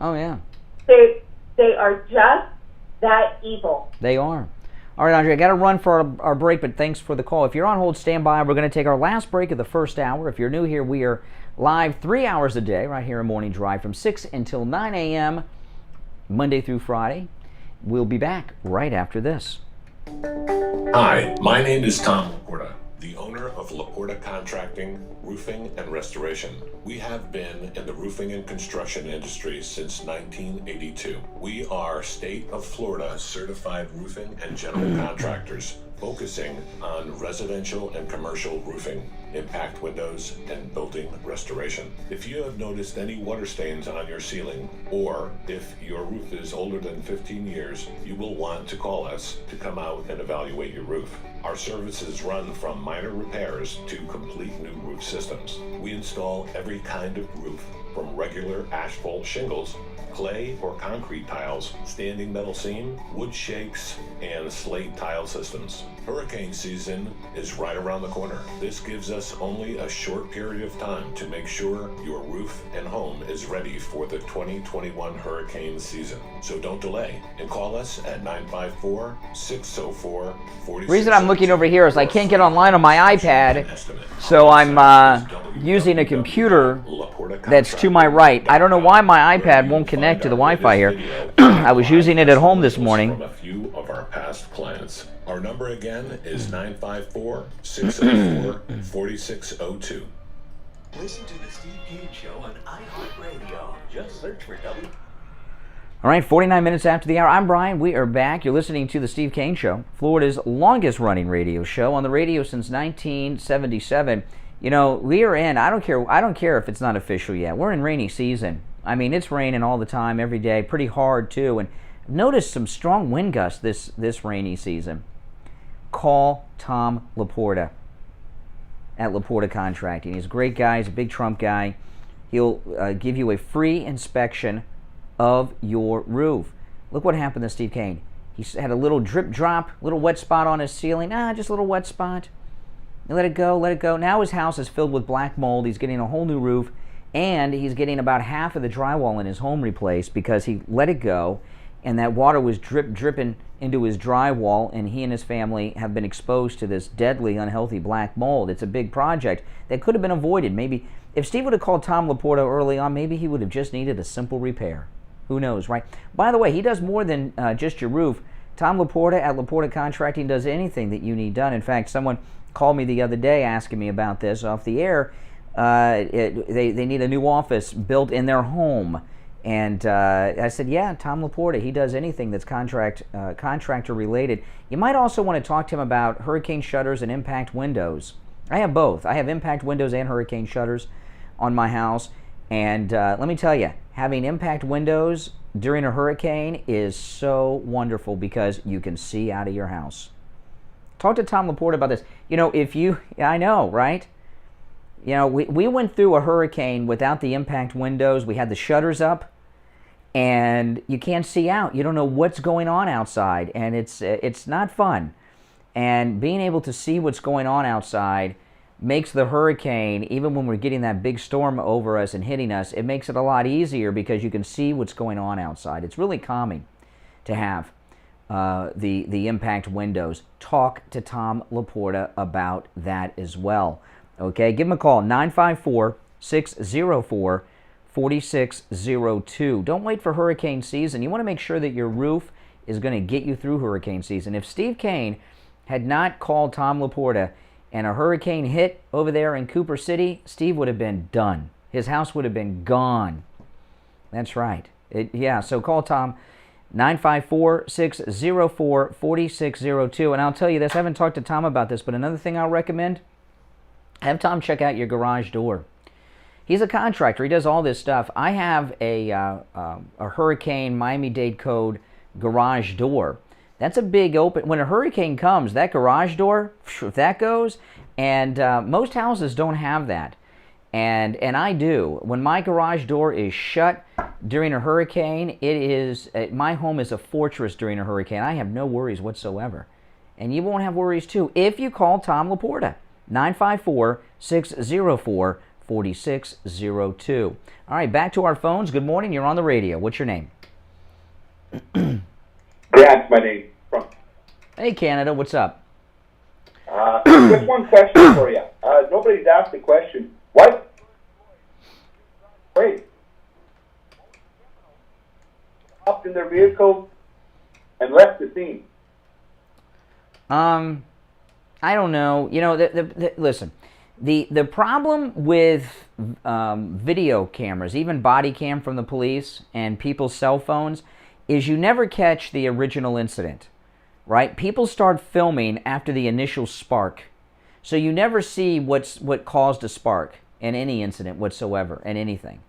Oh, yeah. They are just that evil. They are. All right, Andre, I got to run for our break, but thanks for the call. If you're on hold, stand by. We're going to take our last break of the first hour. If you're new here, we are live 3 hours a day right here in Morning Drive from 6 until 9 a.m., Monday through Friday. We'll be back right after this. Hi, my name is Tom Laporta, the owner of Laporta Contracting, Roofing, and Restoration. We have been in the roofing and construction industry since 1982. We are State of Florida certified roofing and general contractors, focusing on residential and commercial roofing, impact windows, and building restoration. If you have noticed any water stains on your ceiling, or if your roof is older than 15 years, you will want to call us to come out and evaluate your roof. Our services run from minor repairs to complete new roof systems. We install every kind of roof, from regular asphalt shingles, clay or concrete tiles, standing metal seam, wood shakes, and slate tile systems. Hurricane season is right around the corner. This gives us only a short period of time to make sure your roof and home is ready for the 2021 hurricane season. So don't delay and call us at 954-604-4602. The reason I'm looking over here is I can't get online on my iPad, so I'm using a computer that's to my right. I don't know why my iPad won't connect to the Wi-Fi here. I was using it at home this morning. From a few of our past clients. Our number again is 954-604-4602. Listen to the Steve Kane Show on iHeartRadio. Just search for W. All right, 49 minutes after the hour. I'm Brian. We are back. You're listening to the Steve Kane Show, Florida's longest-running radio show, on the radio since 1977. You know, we are in. I don't care if it's not official yet. We're in rainy season. I mean, it's raining all the time, every day, pretty hard too. And I've noticed some strong wind gusts this rainy season. Call Tom Laporta at Laporta Contracting. He's a great guy. He's a big Trump guy. He'll give you a free inspection of your roof. Look what happened to Steve Kane. He had a little drip drop, little wet spot on his ceiling. Just a little wet spot. Let it go, let it go. Now his house is filled with black mold. He's getting a whole new roof, and he's getting about half of the drywall in his home replaced because he let it go, and that water was dripping into his drywall, and he and his family have been exposed to this deadly, unhealthy black mold. It's a big project that could have been avoided. Maybe if Steve would have called Tom Laporta early on, maybe he would have just needed a simple repair. Who knows, right? By the way, he does more than just your roof. Tom Laporta at Laporta Contracting does anything that you need done. In fact, someone called me the other day asking me about this off the air. They need a new office built in their home. And I said, yeah, Tom Laporta, he does anything that's contractor related. You might also want to talk to him about hurricane shutters and impact windows. I have both. I have impact windows and hurricane shutters on my house. And let me tell you, having impact windows during a hurricane is so wonderful because you can see out of your house. Talk to Tom Laporta about this. You know, I know, right? You know, we went through a hurricane without the impact windows. We had the shutters up, and you can't see out. You don't know what's going on outside, and it's not fun. And being able to see what's going on outside makes the hurricane, even when we're getting that big storm over us and hitting us, it makes it a lot easier because you can see what's going on outside. It's really calming to have the impact windows. Talk to Tom Laporta about that as well. Okay, give him a call, 954-604-4602. Don't wait for hurricane season. You want to make sure that your roof is going to get you through hurricane season. If Steve Kane had not called Tom Laporta and a hurricane hit over there in Cooper City, Steve would have been done. His house would have been gone. That's right. So call Tom, 954-604-4602. And I'll tell you this, I haven't talked to Tom about this, but another thing I'll recommend, have Tom check out your garage door. He's a contractor. He does all this stuff. I have a Hurricane Miami-Dade Code garage door. That's a big open. When a hurricane comes, that garage door, if that goes, and most houses don't have that. And I do. When my garage door is shut during a hurricane, my home is a fortress during a hurricane. I have no worries whatsoever. And you won't have worries too if you call Tom Laporta, 954-604-4602. All right, back to our phones. Good morning. You're on the radio. What's your name? Grant's my name. Hey, Canada. What's up? Just one question for you. Nobody's asked the question. What? Wait. Up in their vehicle and left the scene. I don't know. You know, listen. The problem with video cameras, even body cam from the police and people's cell phones, is you never catch the original incident, right? People start filming after the initial spark. So you never see what caused a spark in any incident whatsoever, in anything.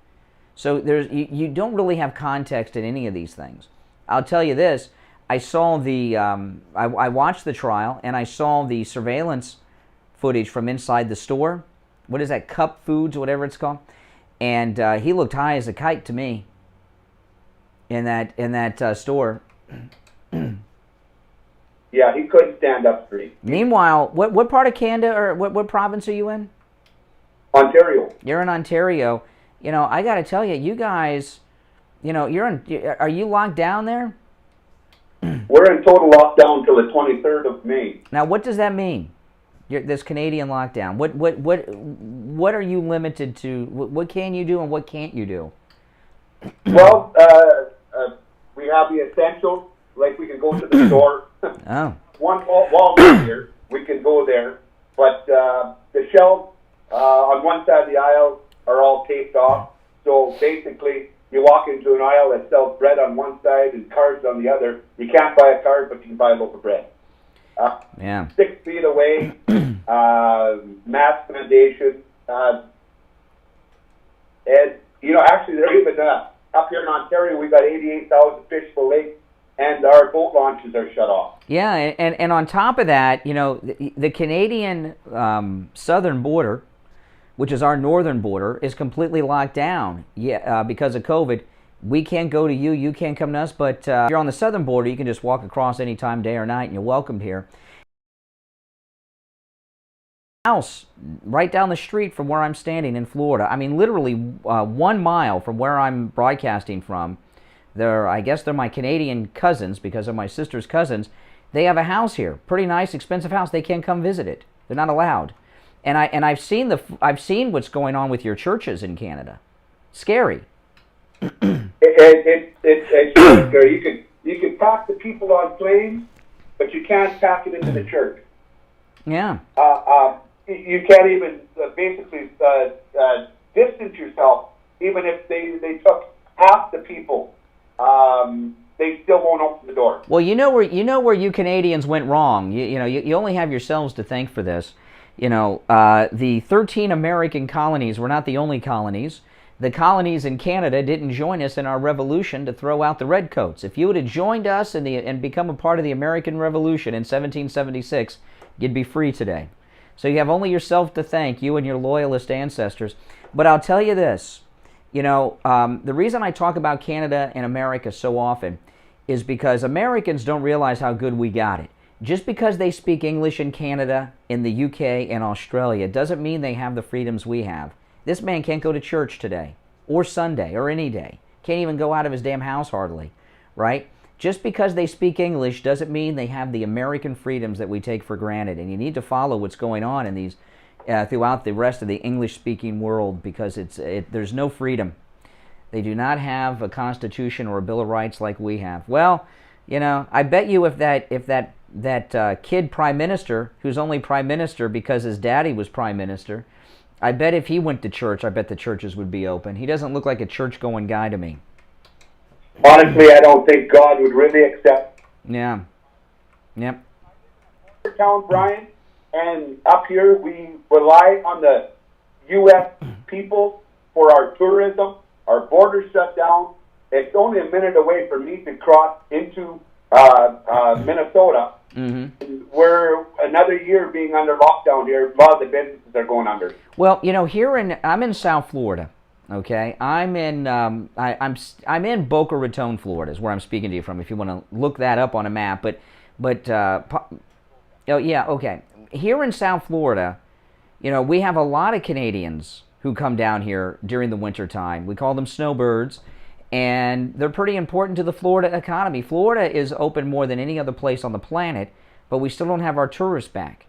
So you don't really have context in any of these things. I'll tell you this. I saw I watched the trial, and I saw the surveillance footage from inside the store. What is that, Cup Foods, whatever it's called? And he looked high as a kite to me in that store. Yeah, he couldn't stand up straight. Meanwhile, what part of Canada, or what province are you in? Ontario. You're in Ontario. You know, I got to tell you, you guys, you know, are you locked down there? We're in total lockdown till the 23rd of May. Now, what does that mean? This Canadian lockdown. What are you limited to? What can you do and what can't you do? Well, we have the essentials, like we can go to the store. Oh. One Walmart here, we can go there, but the shelves on one side of the aisle are all taped off. So basically, you walk into an aisle that sells bread on one side and cards on the other. You can't buy a card, but you can buy a loaf of bread. 6 feet away, mask mandation. And, actually, they're even up here in Ontario, we've got 88,000 fish fillets, and our boat launches are shut off. Yeah, and on top of that, the Canadian southern border, which is our northern border, is completely locked down because of COVID. We can't go to you, you can't come to us, but if you're on the southern border, you can just walk across anytime, day or night, and you're welcomed here. House right down the street from where I'm standing in Florida. I mean, literally 1 mile from where I'm broadcasting from. I guess they're my Canadian cousins because of my sister's cousins. They have a house here, pretty nice, expensive house. They can't come visit it. They're not allowed. And I've seen what's going on with your churches in Canada. Scary. It's scary. You can pack the people on planes, but you can't pack it into the church. Yeah. You can't even basically distance yourself. Even if they took half the people, they still won't open the door. Well, you know where you Canadians went wrong. You only have yourselves to thank for this. The 13 American colonies were not the only colonies. The colonies in Canada didn't join us in our revolution to throw out the redcoats. If you would have joined us and become a part of the American Revolution in 1776, you'd be free today. So you have only yourself to thank, you and your loyalist ancestors. But I'll tell you this, the reason I talk about Canada and America so often is because Americans don't realize how good we got it. Just because they speak English in Canada, in the UK, and Australia doesn't mean they have the freedoms we have. This man can't go to church today, or Sunday, or any day. Can't even go out of his damn house hardly, right? Just because they speak English doesn't mean they have the American freedoms that we take for granted. And you need to follow what's going on in these throughout the rest of the English-speaking world because there's no freedom. They do not have a constitution or a Bill of Rights like we have. Well, I bet you if that kid prime minister, who's only prime minister because his daddy was prime minister, I bet if he went to church, I bet the churches would be open. He doesn't look like a church-going guy to me. Honestly, I don't think God would really accept. Yeah. Yep. Town, Brian, and up here we rely on the U.S. people for our tourism. Our borders shut down. It's only a minute away for me to cross into Minnesota. Mm-hmm. We're another year being under lockdown here. A lot of the businesses are going under. Well, I'm in South Florida. Okay, I'm in Boca Raton, Florida, is where I'm speaking to you from. If you want to look that up on a map, okay. Here in South Florida, we have a lot of Canadians who come down here during the winter time. We call them snowbirds, and they're pretty important to the Florida economy. Florida is open more than any other place on the planet, but we still don't have our tourists back.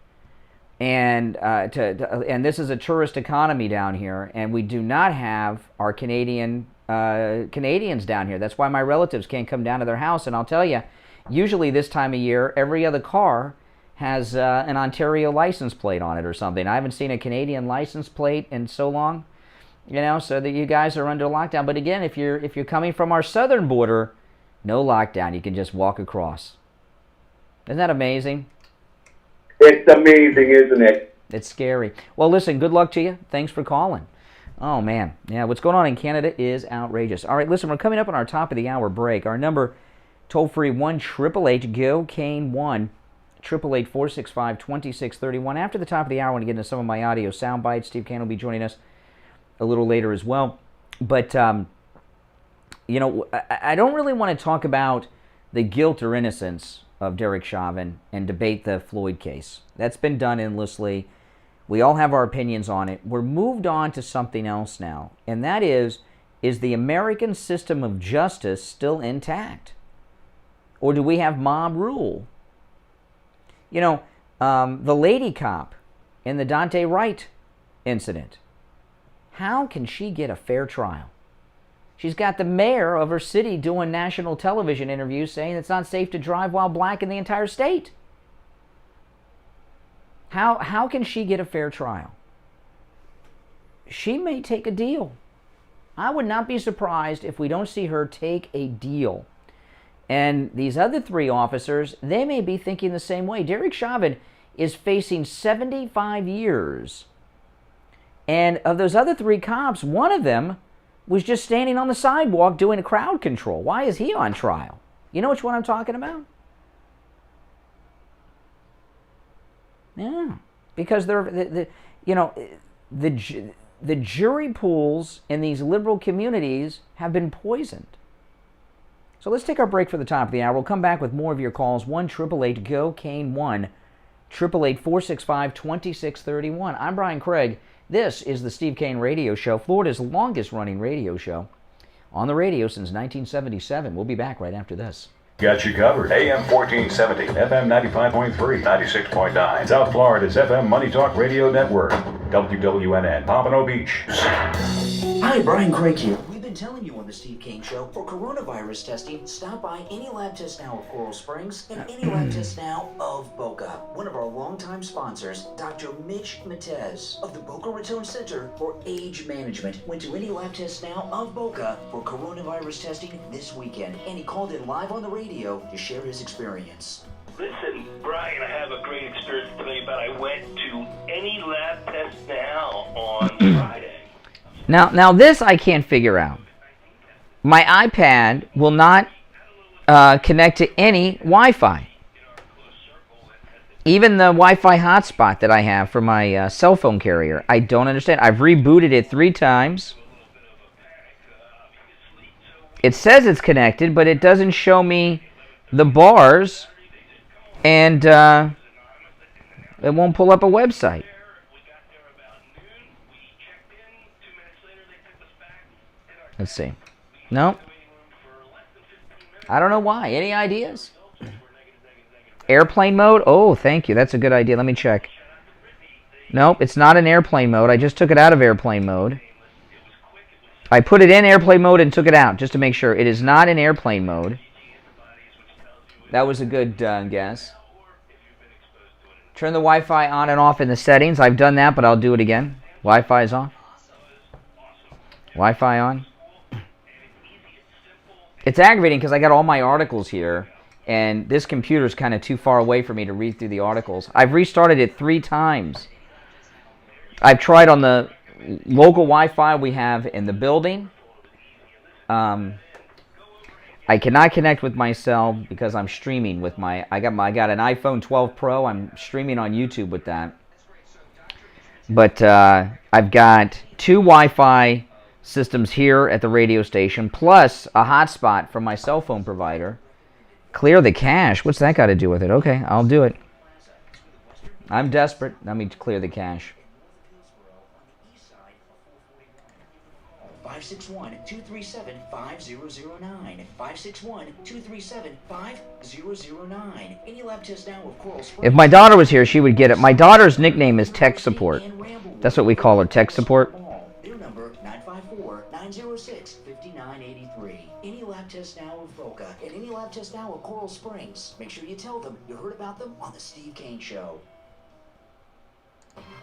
And this is a tourist economy down here, and we do not have our Canadians down here. That's why my relatives can't come down to their house. And I'll tell you, usually this time of year, every other car has an Ontario license plate on it or something. I haven't seen a Canadian license plate in so long, so that you guys are under lockdown. But again, if you're coming from our southern border, no lockdown. You can just walk across. Isn't that amazing? It's amazing, isn't it? It's scary. Well, listen, good luck to you. Thanks for calling. Oh, man. Yeah, what's going on in Canada is outrageous. All right, listen, we're coming up on our top of the hour break. Our number, toll-free, 1-888-GO-CANE 1-888-465-2631. After the top of the hour, I want to get into some of my audio sound bites. Steve Kane will be joining us a little later as well. But, I don't really want to talk about the guilt or innocence of Derek Chauvin and debate the Floyd case. That's been done endlessly. We all have our opinions on it. We're moved on to something else now, and that is the American system of justice still intact? Or do we have mob rule? The lady cop in the Dante Wright incident, how can she get a fair trial? She's got the mayor of her city doing national television interviews saying it's not safe to drive while black in the entire state. How can she get a fair trial? she may take a deal. I would not be surprised if we don't see her take a deal. And these other 3 officers, they may be thinking the same way. Derek Chauvin is facing 75 years. And of those other 3 cops, one of them was just standing on the sidewalk doing a crowd control. Why is he on trial? You know which one I'm talking about? Yeah, because they're, the jury pools in these liberal communities have been poisoned. So let's take our break for the top of the hour. We'll come back with more of your calls. 1-888-GO-KANE 1-888-465-2631. I'm Brian Craig. This is the Steve Kane Radio Show, Florida's longest-running radio show on the radio since 1977. We'll be back right after this. Got you covered. AM 1470, FM 95.3, 96.9. South Florida's FM Money Talk Radio Network. WWNN, Pompano Beach. Hi, Brian Craig here. We've been telling you on the Steve Kane Show, for coronavirus testing, stop by any lab test now of Coral Springs and any lab test now of Boca. One of our longtime sponsors, Dr. Mitch Matez of the Boca Raton Center for Age Management, went to any lab test now of Boca for coronavirus testing this weekend, and he called in live on the radio to share his experience. Listen, Brian, I have a great experience to tell you about. I went to any lab test now on Friday. Now this I can't figure out. My iPad will not connect to any Wi-Fi. Even the Wi-Fi hotspot that I have for my cell phone carrier, I don't understand. I've rebooted it 3 times. It says it's connected, but it doesn't show me the bars, and it won't pull up a website. Let's see. No. I don't know why. Any ideas? Airplane mode? Oh, thank you. That's a good idea. Let me check. Nope, it's not in airplane mode. I just took it out of airplane mode. I put it in airplane mode and took it out just to make sure. It is not in airplane mode. That was a good guess. Turn the Wi-Fi on and off in the settings. I've done that, but I'll do it again. Wi-Fi is on. Wi-Fi on. It's aggravating because I got all my articles here, and this computer's kind of too far away for me to read through the articles. I've restarted it 3 times. I've tried on the local Wi-Fi we have in the building. I cannot connect with my cell because I'm streaming with my. I got an iPhone 12 Pro. I'm streaming on YouTube with that. But I've got 2 Wi-Fi systems here at the radio station, plus a hotspot from my cell phone provider. Clear the cache. What's that got to do with it? Okay, I'll do it. I'm desperate. Let me clear the cache. 561-237-5009. 561-237-5009. Any lab test now of Coral Springs. If my daughter was here, she would get it. My daughter's nickname is Tech Support. That's what we call her, Tech Support. Their number, 954-906-5983. Any lab test now of Boca and any lab test now of Coral Springs. Make sure you tell them you heard about them on the Steve Kane Show.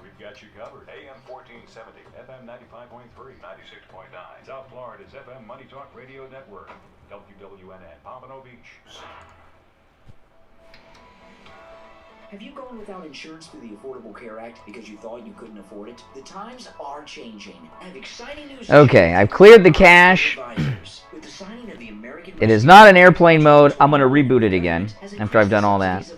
We've got you covered. AM 1470, FM 95.3, 96.9. South Florida's FM Money Talk Radio Network. WWNN, Pompano Beach. Have you gone without insurance through the Affordable Care Act because you thought you couldn't afford it? The times are changing. I have exciting news. Okay, I've cleared the cache. With the signing of the American It is not in airplane mode. I'm going to reboot it again after I've done all that.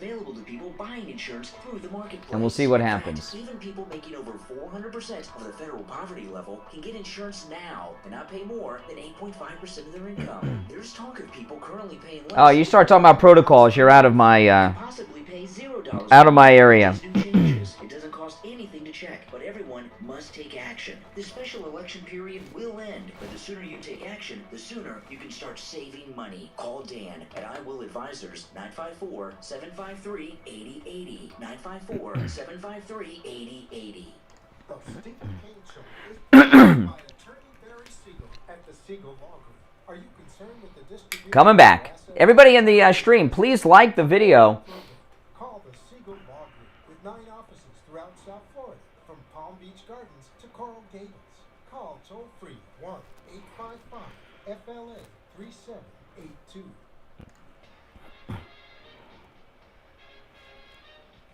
And we'll see what happens. Even people making over 400% of the federal poverty level can get insurance now and not pay more than 8.5% of their income. There's talk of people currently paying less. Oh, you start talking about protocols, you're out of my possibly pay $0 out of my area. It doesn't cost anything to check, but everyone must take action. This special election period will end, but the sooner you take action, the sooner you can start saving money. Call Dan at I Will Advisors, 954-753-8080. 954-753-8080. The Steve Kane Show is brought to you by Attorney Barry Siegel at the Siegel Law Group. Are you concerned with the distribution? Coming back. Everybody in the stream, please like the video. Call the Siegel Law Group with 9 offices throughout South Florida, from Palm Beach Gardens to Coral cables. Call toll-free 1-855-FLA-3782.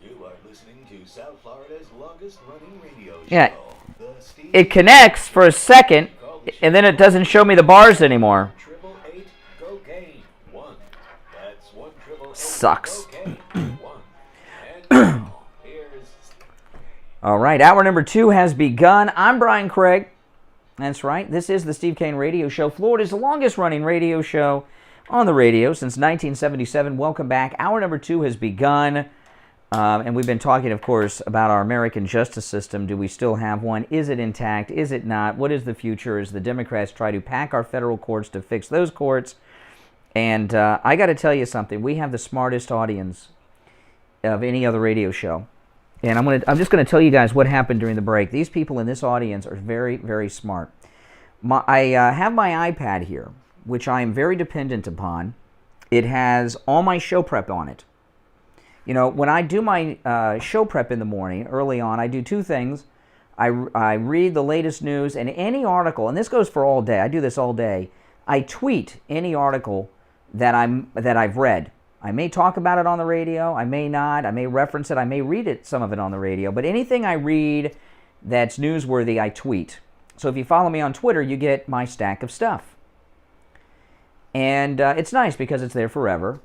You are listening to South Florida's longest-running radio show. Yeah, The Steve it connects for a second, and then it doesn't show me the bars anymore. 888-COCAINE 1. That's 1-888-COCAINE Sucks. 1. And now, here's... All right, hour number 2 has begun. I'm Brian Craig. That's right. This is the Steve Kane Radio Show, Florida's longest-running radio show on the radio since 1977. Welcome back. Hour number 2 has begun. And we've been talking, of course, about our American justice system. Do we still have one? Is it intact? Is it not? What is the future as the Democrats try to pack our federal courts to fix those courts? And I got to tell you something. We have the smartest audience of any other radio show. And I'm just going to tell you guys what happened during the break. These people in this audience are very, very smart. I have my iPad here, which I am very dependent upon. It has all my show prep on it. You know, when I do my show prep in the morning, early on, I do 2 things. I read the latest news and any article, and this goes for all day. I do this all day. I tweet any article that I've read. I may talk about it on the radio. I may not. I may reference it. I may read some of it on the radio. But anything I read that's newsworthy, I tweet. So if you follow me on Twitter, you get my stack of stuff. And it's nice because it's there forever.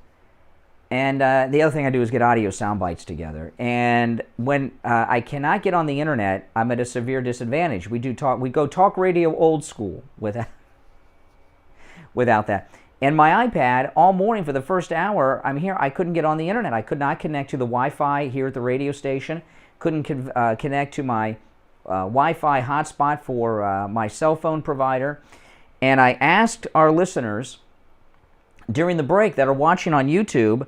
And the other thing I do is get audio sound bites together. And when I cannot get on the internet, I'm at a severe disadvantage. We go talk radio old school without that. And my iPad, all morning for the first hour, I'm here. I couldn't get on the internet. I could not connect to the Wi-Fi here at the radio station. Couldn't connect to my Wi-Fi hotspot for my cell phone provider. And I asked our listeners during the break that are watching on YouTube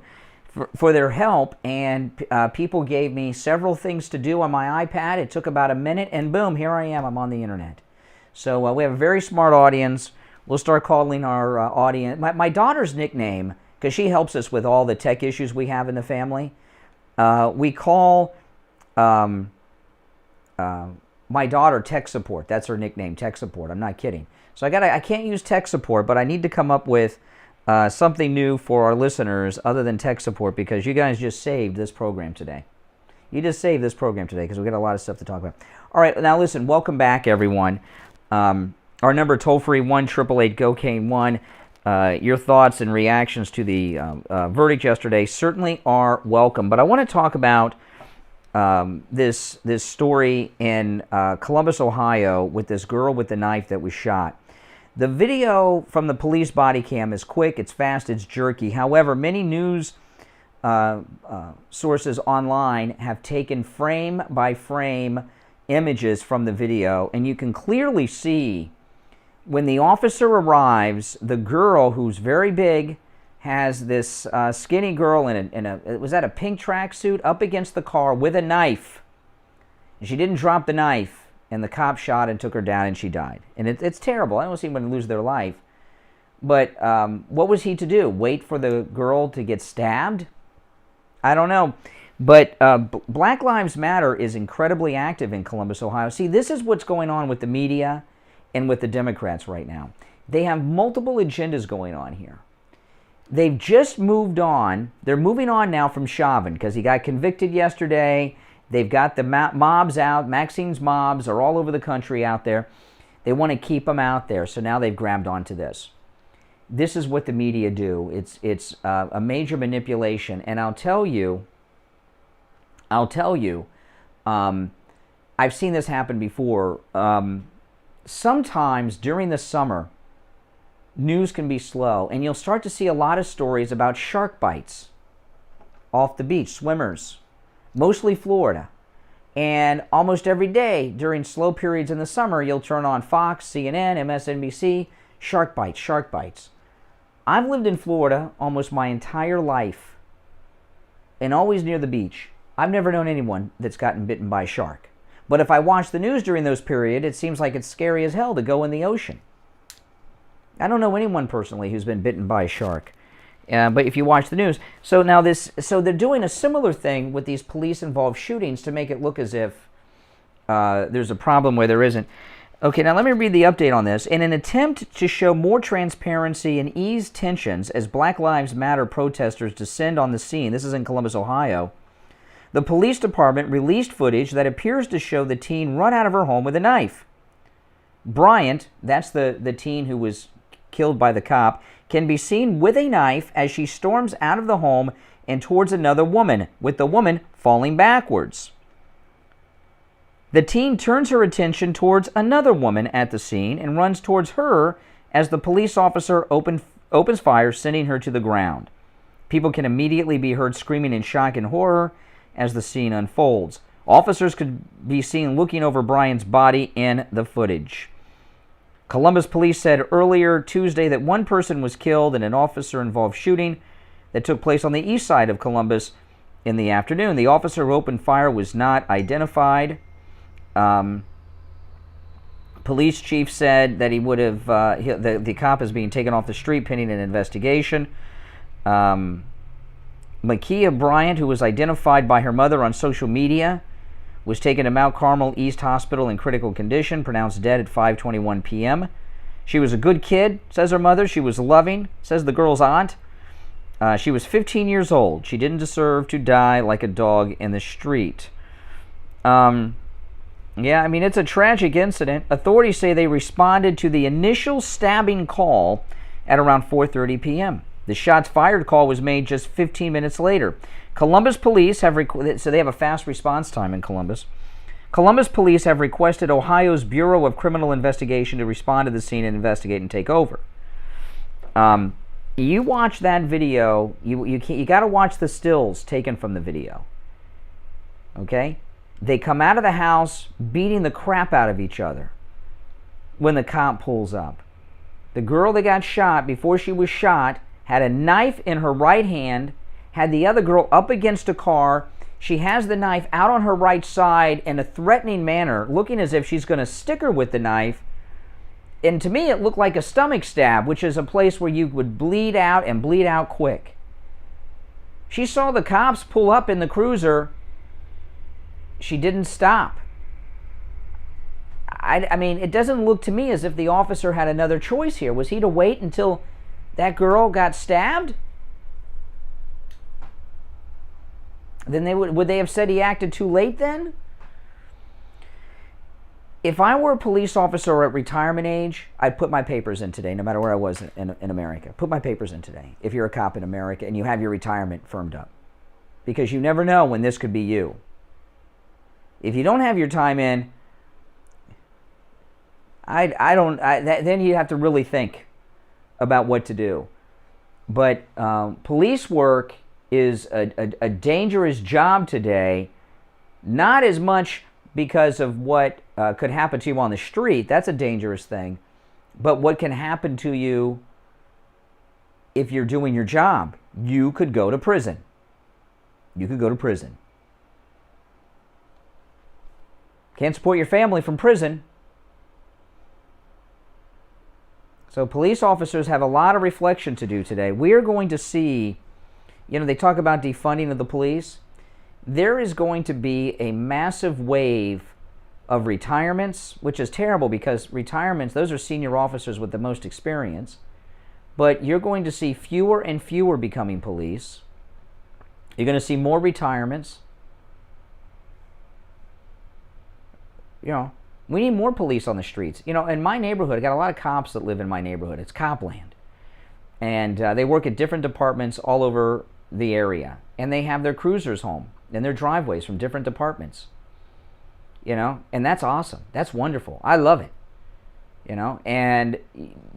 for their help, and people gave me several things to do on my iPad. It took about a minute, and boom, here I am. I'm on the internet. So we have a very smart audience. We'll start calling our audience. My daughter's nickname, because she helps us with all the tech issues we have in the family, we call my daughter Tech Support. That's her nickname, Tech Support. I'm not kidding. So I can't use Tech Support, but I need to come up with something new for our listeners other than Tech Support, because you guys just saved this program today. You just saved this program today because we got a lot of stuff to talk about. All right, now listen, welcome back, everyone. Our number toll-free, 1-888-COCAINE-1. Your thoughts and reactions to the verdict yesterday certainly are welcome. But I want to talk about this story in Columbus, Ohio, with this girl with the knife that was shot. The video from the police body cam is quick, it's fast, it's jerky. However, many news sources online have taken frame-by-frame images from the video, and you can clearly see when the officer arrives, the girl, who's very big, has this skinny girl in a was that a pink tracksuit, up against the car with a knife. She didn't drop the knife. And the cop shot and took her down, and she died. And it's terrible. I don't see anyone lose their life. But what was he to do? Wait for the girl to get stabbed? I don't know. But Black Lives Matter is incredibly active in Columbus, Ohio. See, this is what's going on with the media and with the Democrats right now. They have multiple agendas going on here. They've just moved on. They're moving on now from Chauvin because he got convicted yesterday. They've got the mobs out. Maxine's mobs are all over the country out there. They want to keep them out there, so now they've grabbed onto this. This is what the media do. It's a major manipulation, and I'll tell you, I've seen this happen before. Sometimes during the summer, news can be slow, and you'll start to see a lot of stories about shark bites off the beach, swimmers. Mostly Florida. And almost every day during slow periods in the summer, you'll turn on Fox, CNN, MSNBC, shark bites, shark bites. I've lived in Florida almost my entire life and always near the beach. I've never known anyone that's gotten bitten by a shark. But if I watch the news during those periods, it seems like it's scary as hell to go in the ocean. I don't know anyone personally who's been bitten by a shark. But if you watch the news, so they're doing a similar thing with these police-involved shootings to make it look as if there's a problem where there isn't. Okay, now let me read the update on this. In an attempt to show more transparency and ease tensions as Black Lives Matter protesters descend on the scene, this is in Columbus, Ohio, the police department released footage that appears to show the teen run out of her home with a knife. Bryant, that's the teen who was killed by the cop, can be seen with a knife as she storms out of the home and towards another woman, with the woman falling backwards. The teen turns her attention towards another woman at the scene and runs towards her as the police officer opens fire, sending her to the ground. People can immediately be heard screaming in shock and horror as the scene unfolds. Officers could be seen looking over Bryant's body in the footage. Columbus police said earlier Tuesday that one person was killed in an officer-involved shooting that took place on the east side of Columbus in the afternoon. The officer who opened fire was not identified. Police chief said that he would have, the cop is being taken off the street pending an investigation. Makia Bryant, who was identified by her mother on social media, was taken to Mount Carmel East Hospital in critical condition, pronounced dead at 5:21 p.m. She was a good kid, says her mother. She was loving, says the girl's aunt. She was 15 years old. She didn't deserve to die like a dog in the street. Yeah, I mean, it's a tragic incident. Authorities say they responded to the initial stabbing call at around 4:30 p.m. The shots fired call was made just 15 minutes later. Columbus police have so they have a fast response time in Columbus. Columbus police have requested Ohio's Bureau of Criminal Investigation to respond to the scene and investigate and take over. You watch that video, you got to watch the stills taken from the video. Okay? They come out of the house beating the crap out of each other when the cop pulls up. The girl that got shot, before she was shot, had a knife in her right hand, had the other girl up against a car. She has the knife out on her right side in a threatening manner, looking as if she's going to stick her with the knife. And to me, it looked like a stomach stab, which is a place where you would bleed out and bleed out quick. She saw the cops pull up in the cruiser. She didn't stop. I mean, it doesn't look to me as if the officer had another choice here. Was he to wait until that girl got stabbed? Then would they have said he acted too late then? If I were a police officer at retirement age, I'd put my papers in today, no matter where I was in America. Put my papers in today, if you're a cop in America and you have your retirement firmed up. Because you never know when this could be you. If you don't have your time in, then you have to really think about what to do. But police work is a dangerous job today, not as much because of what could happen to you on the street. That's a dangerous thing. But what can happen to you if you're doing your job? You could go to prison. You could go to prison. Can't support your family from prison. So police officers have a lot of reflection to do today. We are going to see, they talk about defunding of the police. There is going to be a massive wave of retirements, which is terrible because retirements, those are senior officers with the most experience. But you're going to see fewer and fewer becoming police. You're going to see more retirements. We need more police on the streets. In my neighborhood, I got a lot of cops that live in my neighborhood. It's Copland. And they work at different departments all over the area. And they have their cruisers home and their driveways from different departments. And that's awesome. That's wonderful. I love it. And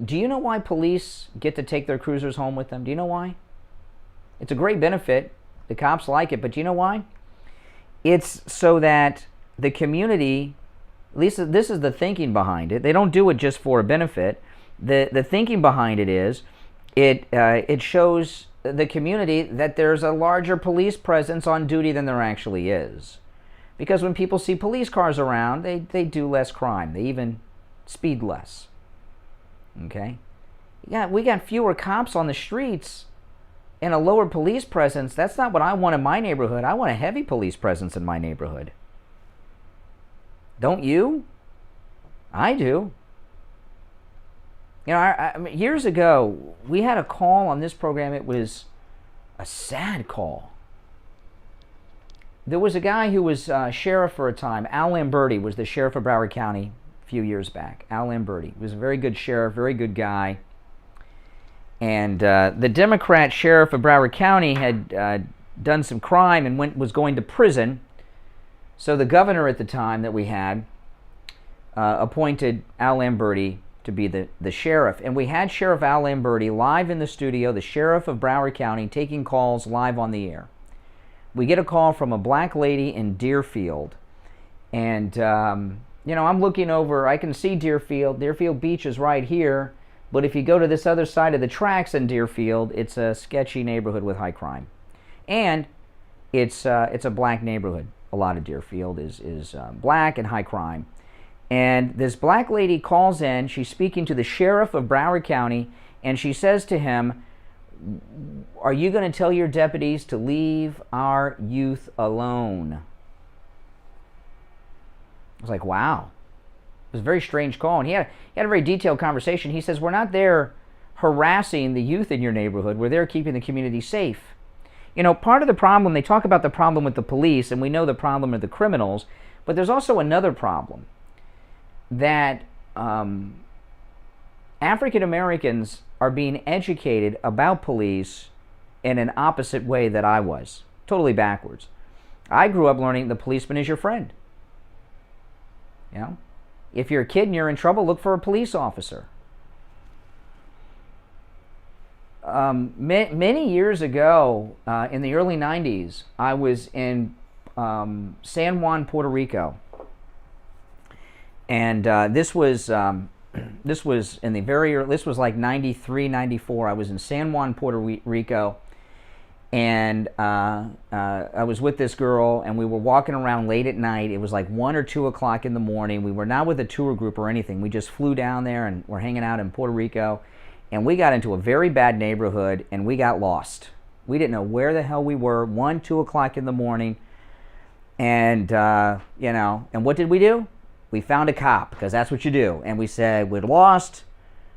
do you know why police get to take their cruisers home with them? Do you know why? It's a great benefit. The cops like it, but do you know why? It's so that the community, at least this is the thinking behind it. They don't do it just for a benefit. The thinking behind it is it shows the community that there's a larger police presence on duty than there actually is. Because when people see police cars around, they do less crime. They even speed less. Okay? Yeah, we got fewer cops on the streets and a lower police presence. That's not what I want in my neighborhood. I want a heavy police presence in my neighborhood. Don't you? I do. You know, I mean, years ago, we had a call on this program. It was a sad call. There was a guy who was sheriff for a time. Al Lamberti was the sheriff of Broward County a few years back. Al Lamberti was a very good sheriff, very good guy. And the Democrat sheriff of Broward County had done some crime and was going to prison. So the governor at the time that we had appointed Al Lamberti to be the sheriff. And we had Sheriff Al Lamberti live in the studio, the sheriff of Broward County, taking calls live on the air. We get a call from a black lady in Deerfield. And, you know, I'm looking over, I can see Deerfield. Deerfield Beach is right here. But if you go to this other side of the tracks in Deerfield, it's a sketchy neighborhood with high crime. And it's a black neighborhood. A lot of Deerfield is black and high crime. And this black lady calls in. She's speaking to the sheriff of Broward County, and she says to him, "Are you going to tell your deputies to leave our youth alone?" I was like, wow. It was a very strange call. And he had a very detailed conversation. He says, "We're not there harassing the youth in your neighborhood. We're there keeping the community safe." You know, part of the problem, they talk about the problem with the police, and we know the problem are the criminals, but there's also another problem. That African Americans are being educated about police in an opposite way that I was. Totally backwards. I grew up learning the policeman is your friend. You know? If you're a kid and you're in trouble, look for a police officer. Many years ago, in the early 90s, I was in San Juan, Puerto Rico. And this was in the very early, this was like 93, 94. I was in San Juan, Puerto Rico, and I was with this girl, and we were walking around late at night. It was like 1 or 2 o'clock in the morning. We were not with a tour group or anything. We just flew down there, and we're hanging out in Puerto Rico, and we got into a very bad neighborhood, and we got lost. We didn't know where the hell we were. 1, 2 o'clock in the morning, and you know, and what did we do? We found a cop, because that's what you do. And we said, we're lost,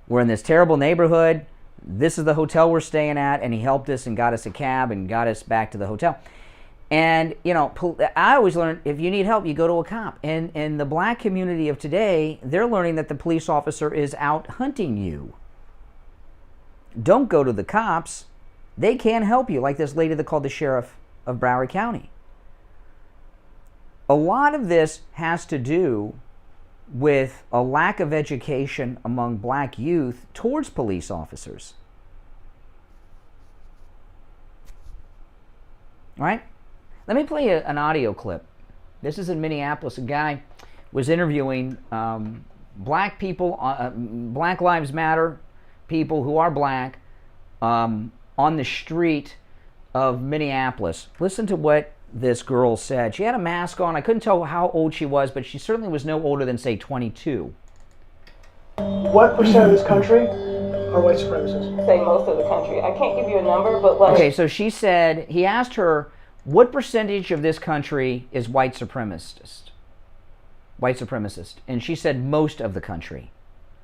we're in this terrible neighborhood, this is the hotel we're staying at, and he helped us and got us a cab and got us back to the hotel. And, you know, I always learned, if you need help, you go to a cop. And in the black community of today, they're learning that the police officer is out hunting you. Don't go to the cops. They can't help you, like this lady that called the sheriff of Broward County. A lot of this has to do with a lack of education among black youth towards police officers. All right? Let me play an audio clip. This is in Minneapolis. A guy was interviewing black people, Black Lives Matter people who are black on the street of Minneapolis. Listen to what this girl said. She had a mask on. I couldn't tell how old she was, but she certainly was no older than, say, 22. What percent of this country are white supremacists? Say most of the country. I can't give you a number, but like... Okay, so she said, he asked her, what percentage of this country is white supremacist? White supremacist. And she said most of the country.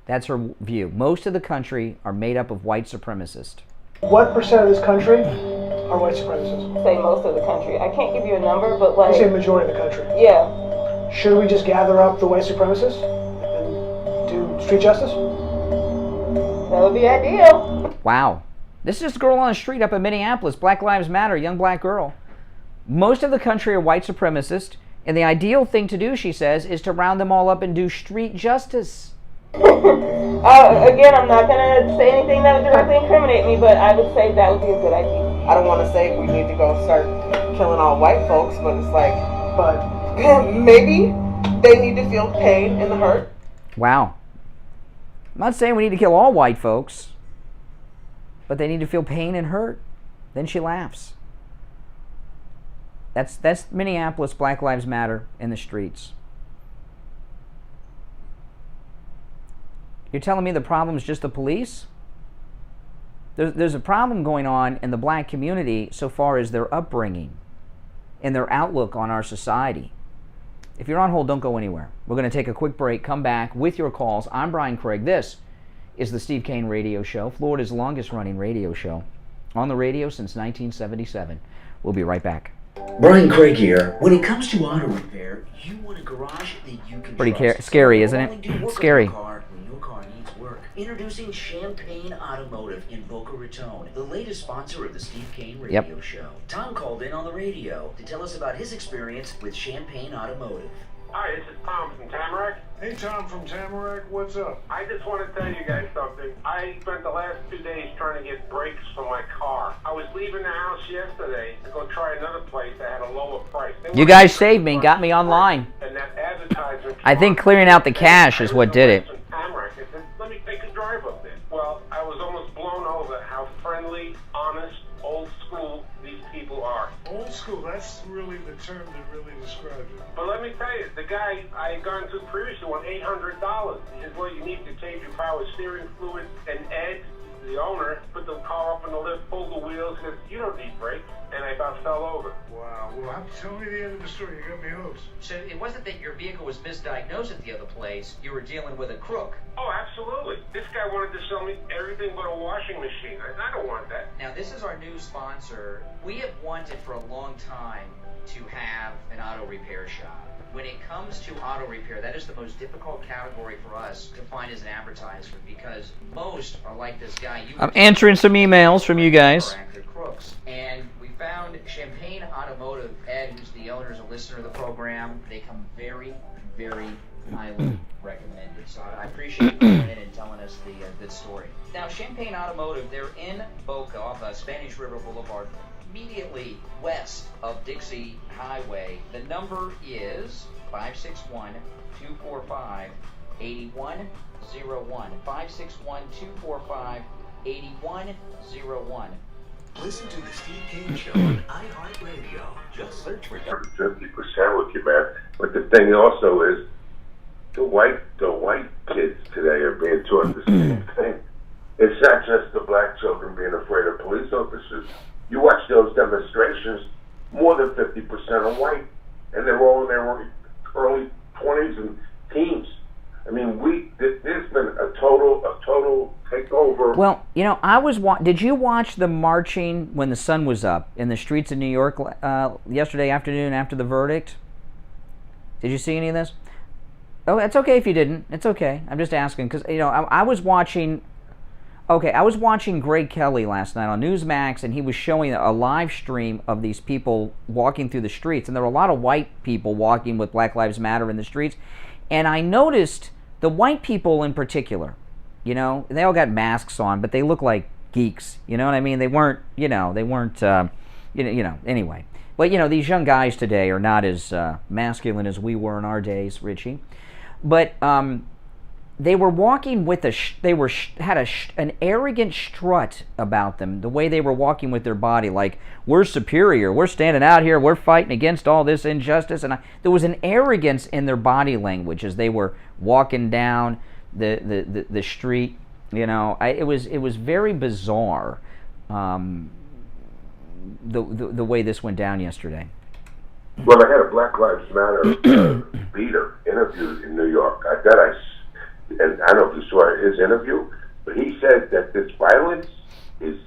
That's her view. Most of the country are made up of white supremacists. What percent of this country are white supremacists? Say most of the country. I can't give you a number, but like... You say majority of the country? Yeah. Should we just gather up the white supremacists and do street justice? That would be ideal. Wow. This is just a girl on the street up in Minneapolis. Black Lives Matter, young black girl. Most of the country are white supremacists, and the ideal thing to do, she says, is to round them all up and do street justice. Again, I'm not going to say anything that would directly incriminate me, but I would say that would be a good idea. I don't want to say we need to go start killing all white folks, but it's like, but maybe they need to feel pain and the hurt. Wow. I'm not saying we need to kill all white folks, but they need to feel pain and hurt. Then she laughs. That's Minneapolis Black Lives Matter in the streets. You're telling me the problem is just the police? There's a problem going on in the black community so far as their upbringing and their outlook on our society. If you're on hold, don't go anywhere. We're going to take a quick break, come back with your calls. I'm Brian Craig. This is the Steve Kane Radio Show, Florida's longest-running radio show. On the radio since 1977. We'll be right back. Brian Craig here. When it comes to auto repair, you want a garage that you can Pretty trust. scary, isn't it? Scary. When your car needs work. Introducing Champagne Automotive in Boca Raton, the latest sponsor of the Steve Kane Radio Show. Tom called in on the radio to tell us about his experience with Champagne Automotive. Hi, this is Tom from Tamarack. Hey, Tom from Tamarack, what's up? I just want to tell you guys something. I spent the last 2 days trying to get brakes for my car. I was leaving the house yesterday to go try another place that had a lower price. You guys saved me, got me online. And that advertisement. I think clearing out the cache is what did it. Tamarack. I said, let me take a drive up there. Well, I was almost blown over how friendly, honest, old school these people are. Old school, that's really the term that really describes it. But let me tell you, the guy I had gone to previously won $800. He said, well, you need to change your power steering fluid. And Ed, the owner, put the car up in the lift, pulled the wheels, said, you don't need brakes. And I about fell over. Wow, well, tell me the end of the story. You got me hooked. So it wasn't that your vehicle was misdiagnosed at the other place. You were dealing with a crook. Oh, absolutely. This guy wanted to sell me everything but a washing machine. I don't want that. Now, this is our new sponsor. We have wanted for a long time to have an auto repair shop. When it comes to auto repair, that is the most difficult category for us to find as an advertisement because most are like this guy. I'm answering some emails from you guys. Crooks. And we found Champagne Automotive. Ed, who's the owner, is a listener of the program. They come very, very highly recommended. So I appreciate you coming in and telling us the good story. Now, Champagne Automotive, they're in Boca off Spanish River Boulevard, immediately west of Dixie Highway. The number is 561-245-8101. 561-245-8101. Listen to the Steve Kane Show on iHeartRadio. Just search for 50% with you, man. But the thing also is, the white kids today are being taught the same thing. It's not just the black children being afraid of police officers. You watch those demonstrations, more than 50% are white, and they're all in their early 20s and teens. I mean, there's been a total takeover. Well, you know, did you watch the marching when the sun was up in the streets of New York yesterday afternoon after the verdict? Did you see any of this? Oh, it's okay if you didn't. It's okay. I'm just asking because, you know, I was watching Greg Kelly last night on Newsmax, and he was showing a live stream of these people walking through the streets, and there were a lot of white people walking with Black Lives Matter in the streets, and I noticed the white people in particular, you know, they all got masks on, but they look like geeks, you know what I mean? They weren't, anyway. But, you know, these young guys today are not as masculine as we were in our days, Richie. But they were walking with an arrogant strut about them, the way they were walking with their body, like, we're superior, we're standing out here, we're fighting against all this injustice. And there was an arrogance in their body language as they were walking down the street. You know, it was very bizarre, the way this went down yesterday. Well, I had a Black Lives Matter leader interviewed in New York. And I don't know if you saw his interview, but he said that this violence it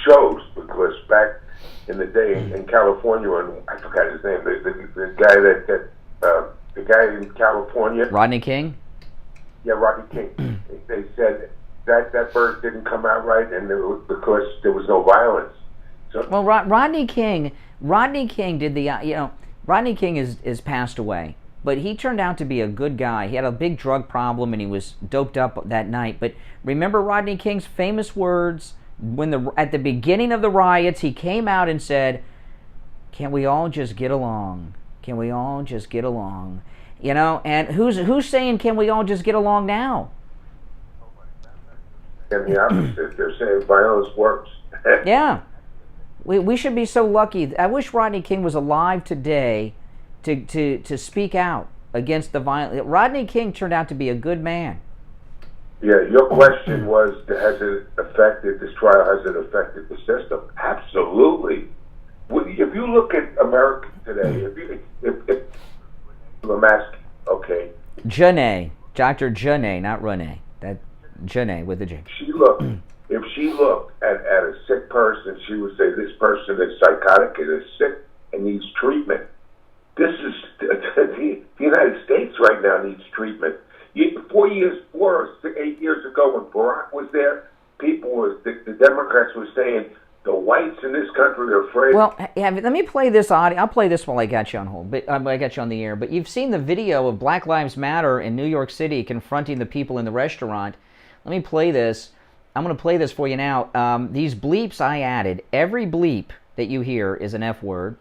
shows because back in the day in California, and I forgot his name, the guy in California, Rodney King. Yeah, Rodney King. They said that verdict didn't come out right, and it was because there was no violence. So, well, Rodney King did Rodney King is passed away. But he turned out to be a good guy. He had a big drug problem and he was doped up that night. But remember Rodney King's famous words at the beginning of the riots, he came out and said, "Can't we all just get along? Can we all just get along?" You know, and who's saying can we all just get along now? And the opposite. They're saying violence works. Yeah. We should be so lucky. I wish Rodney King was alive today to speak out against the violence. Rodney King turned out to be a good man. Yeah, your question was, has it affected this trial? Has it affected the system? Absolutely. If you look at America today, Lemask. Okay. Janae, Dr. Janae, not Renee. That Janae with the J. If she looked at a sick person, she would say, this person is psychotic, is sick, and needs treatment. This is, the United States right now needs treatment. 4 or 8 years ago when Barack was there, the Democrats were saying, the whites in this country are afraid. Well, let me play this audio. I'll play this while I got you on hold. But I got you on the air. But you've seen the video of Black Lives Matter in New York City confronting the people in the restaurant. Let me play this. I'm going to play this for you now. These bleeps I added. Every bleep that you hear is an F word.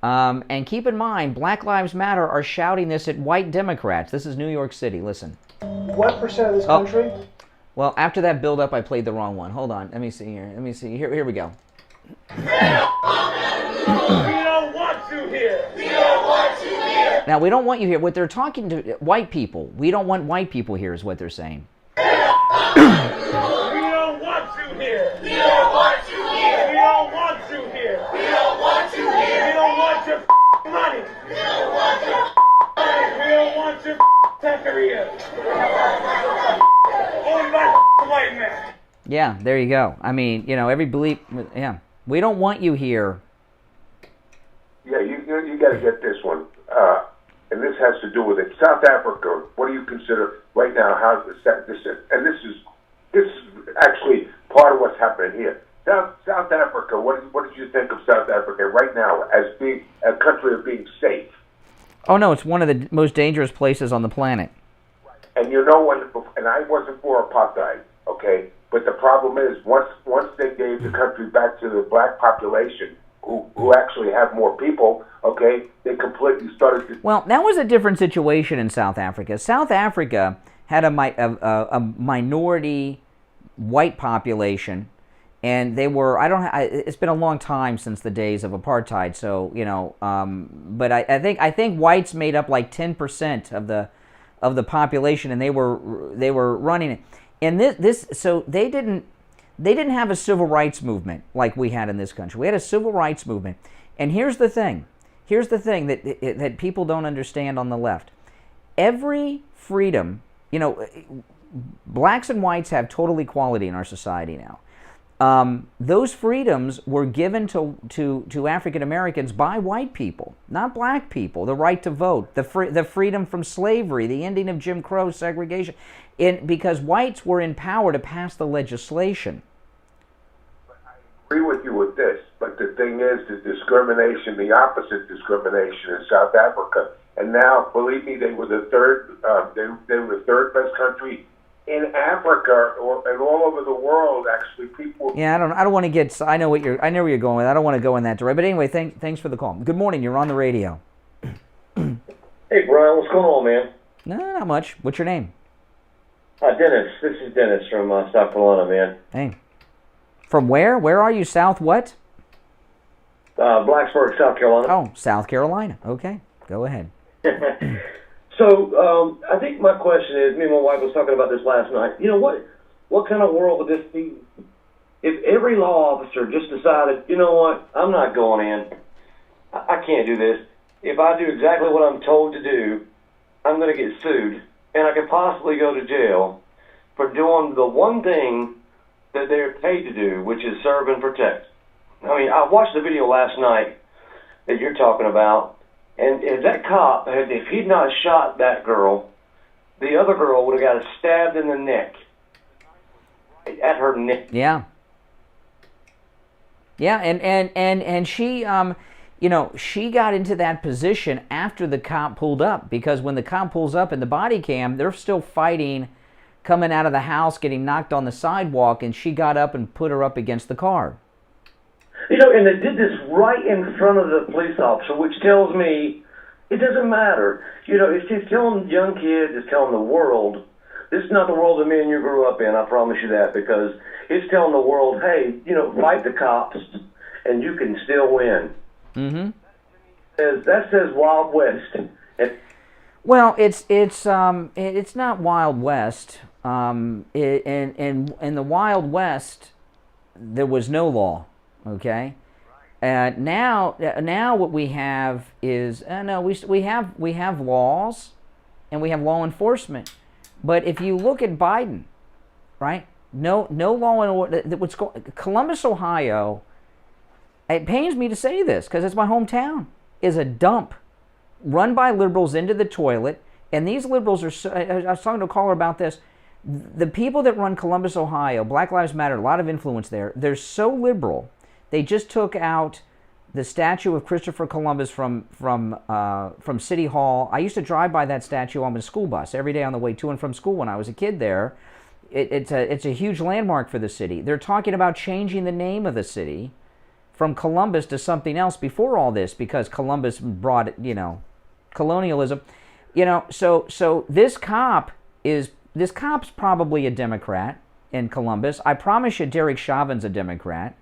And keep in mind, Black Lives Matter are shouting this at white Democrats. This is New York City. Listen. What percent of this country? Well, after that build-up, I played the wrong one. Hold on. Let me see here. Here we go. We don't want you here. We don't want you here. Now, we don't want you here. What they're talking to white people. We don't want white people here is what they're saying. We don't want you here. We don't want you here. We don't want you here. We don't want you here. We don't want your money. We don't want your money. We don't want your taqueria. Owned by white man. Yeah, there you go. I mean, every bleep. Yeah, we don't want you here. Yeah, you got to get this one, and this has to do with it. South Africa. What do you consider right now? How's this? And this is actually part of what's happening here. South Africa. What did you think of South Africa right now as being a country of being safe? Oh no, it's one of the most dangerous places on the planet. And and I wasn't for apartheid, okay? But the problem is, once they gave the country back to the black population, who actually have more people, okay, they completely started to... Well, that was a different situation in South Africa. South Africa had a minority white population, and they were, it's been a long time since the days of apartheid, so, but I think whites made up like 10% of the population, and they were running it. And so they didn't have a civil rights movement like we had in this country. We had a civil rights movement. And here's the thing that people don't understand on the left. Every freedom, blacks and whites have total equality in our society now. Those freedoms were given to African Americans by white people, not black people. The right to vote, the freedom from slavery, the ending of Jim Crow segregation, because whites were in power to pass the legislation. I agree with you with this, but the thing is, the discrimination, the opposite discrimination in South Africa, and now, believe me, they were the third. They were the third best country in Africa and all over the world. Actually, people. Yeah, I don't want to get. I know where you're going with. I don't want to go in that direction. But anyway, thanks for the call. Good morning. You're on the radio. Hey, Brian, what's going on, man? No, not much. What's your name? Dennis. This is Dennis from South Carolina, man. Hey. From where? Where are you? South what? Blacksburg, South Carolina. Oh, South Carolina. Okay, go ahead. So, I think my question is, me and my wife was talking about this last night. What kind of world would this be if every law officer just decided, you know what, I'm not going in. I can't do this. If I do exactly what I'm told to do, I'm going to get sued, and I could possibly go to jail for doing the one thing that they're paid to do, which is serve and protect. I mean, I watched the video last night that you're talking about, and if that cop, if he'd not shot that girl, the other girl would have got stabbed in the neck, at her neck. Yeah. Yeah, and she, she got into that position after the cop pulled up, because when the cop pulls up in the body cam, they're still fighting, coming out of the house, getting knocked on the sidewalk, and she got up and put her up against the car. And they did this right in front of the police officer, which tells me it doesn't matter. It's telling young kids, it's telling the world, this is not the world that me and you grew up in, I promise you that, because it's telling the world, hey, fight the cops, and you can still win. Mm-hmm. That says Wild West. Well, it's not Wild West. In the Wild West, there was no law. Okay, Now what we have is we have laws, and we have law enforcement, but if you look at Biden, right? No law and order. Columbus, Ohio. It pains me to say this because it's my hometown. Is a dump run by liberals into the toilet, and these liberals are. I was talking to a caller about this. The people that run Columbus, Ohio, Black Lives Matter, a lot of influence there. They're so liberal. They just took out the statue of Christopher Columbus from City Hall. I used to drive by that statue on a school bus every day on the way to and from school when I was a kid there. It's a huge landmark for the city. They're talking about changing the name of the city from Columbus to something else before all this because Columbus brought, colonialism. So this cop's probably a Democrat in Columbus. I promise you Derek Chauvin's a Democrat,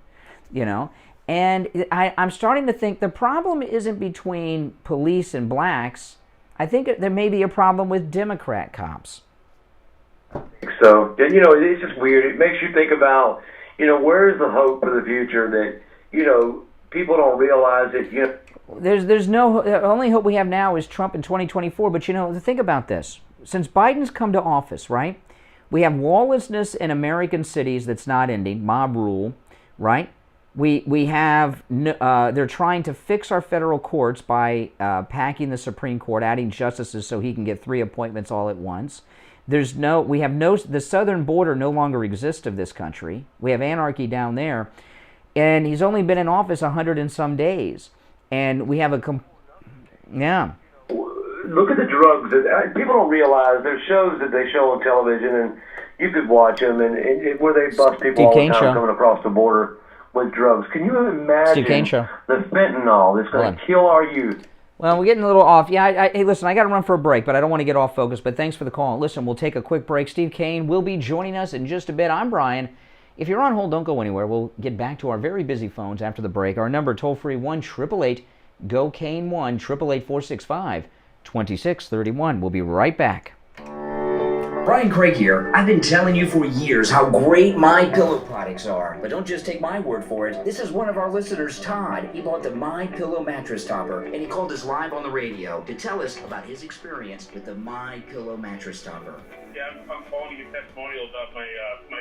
And I'm starting to think the problem isn't between police and blacks. I think there may be a problem with Democrat cops. So, it's just weird. It makes you think about, where's the hope for the future that, people don't realize that, There's no, the only hope we have now is Trump in 2024. But, think about this. Since Biden's come to office, right, we have lawlessness in American cities that's not ending, mob rule, right? We have, they're trying to fix our federal courts by packing the Supreme Court, adding justices so he can get 3 appointments all at once. The southern border no longer exists of this country. We have anarchy down there. And he's only been in office 100 and some days. And we have yeah. Look at the drugs. People don't realize there's shows that they show on television, and you could watch them, and where they bust people all the time coming across the border with drugs. Can you imagine the fentanyl that's going to kill our youth? Well, we're getting a little off. Yeah, hey, listen, I got to run for a break, but I don't want to get off focus. But thanks for the call. Listen, we'll take a quick break. Steve Kane will be joining us in just a bit. I'm Brian. If you're on hold, don't go anywhere. We'll get back to our very busy phones after the break. Our number, toll-free, 1-888-GO-KANE, 1-888-465-2631. We'll be right back. Brian Craig here. I've been telling you for years how great MyPillow products are. But don't just take my word for it. This is one of our listeners, Todd. He bought the MyPillow mattress topper, and he called us live on the radio to tell us about his experience with the MyPillow mattress topper. Yeah, I'm calling to get testimonials about my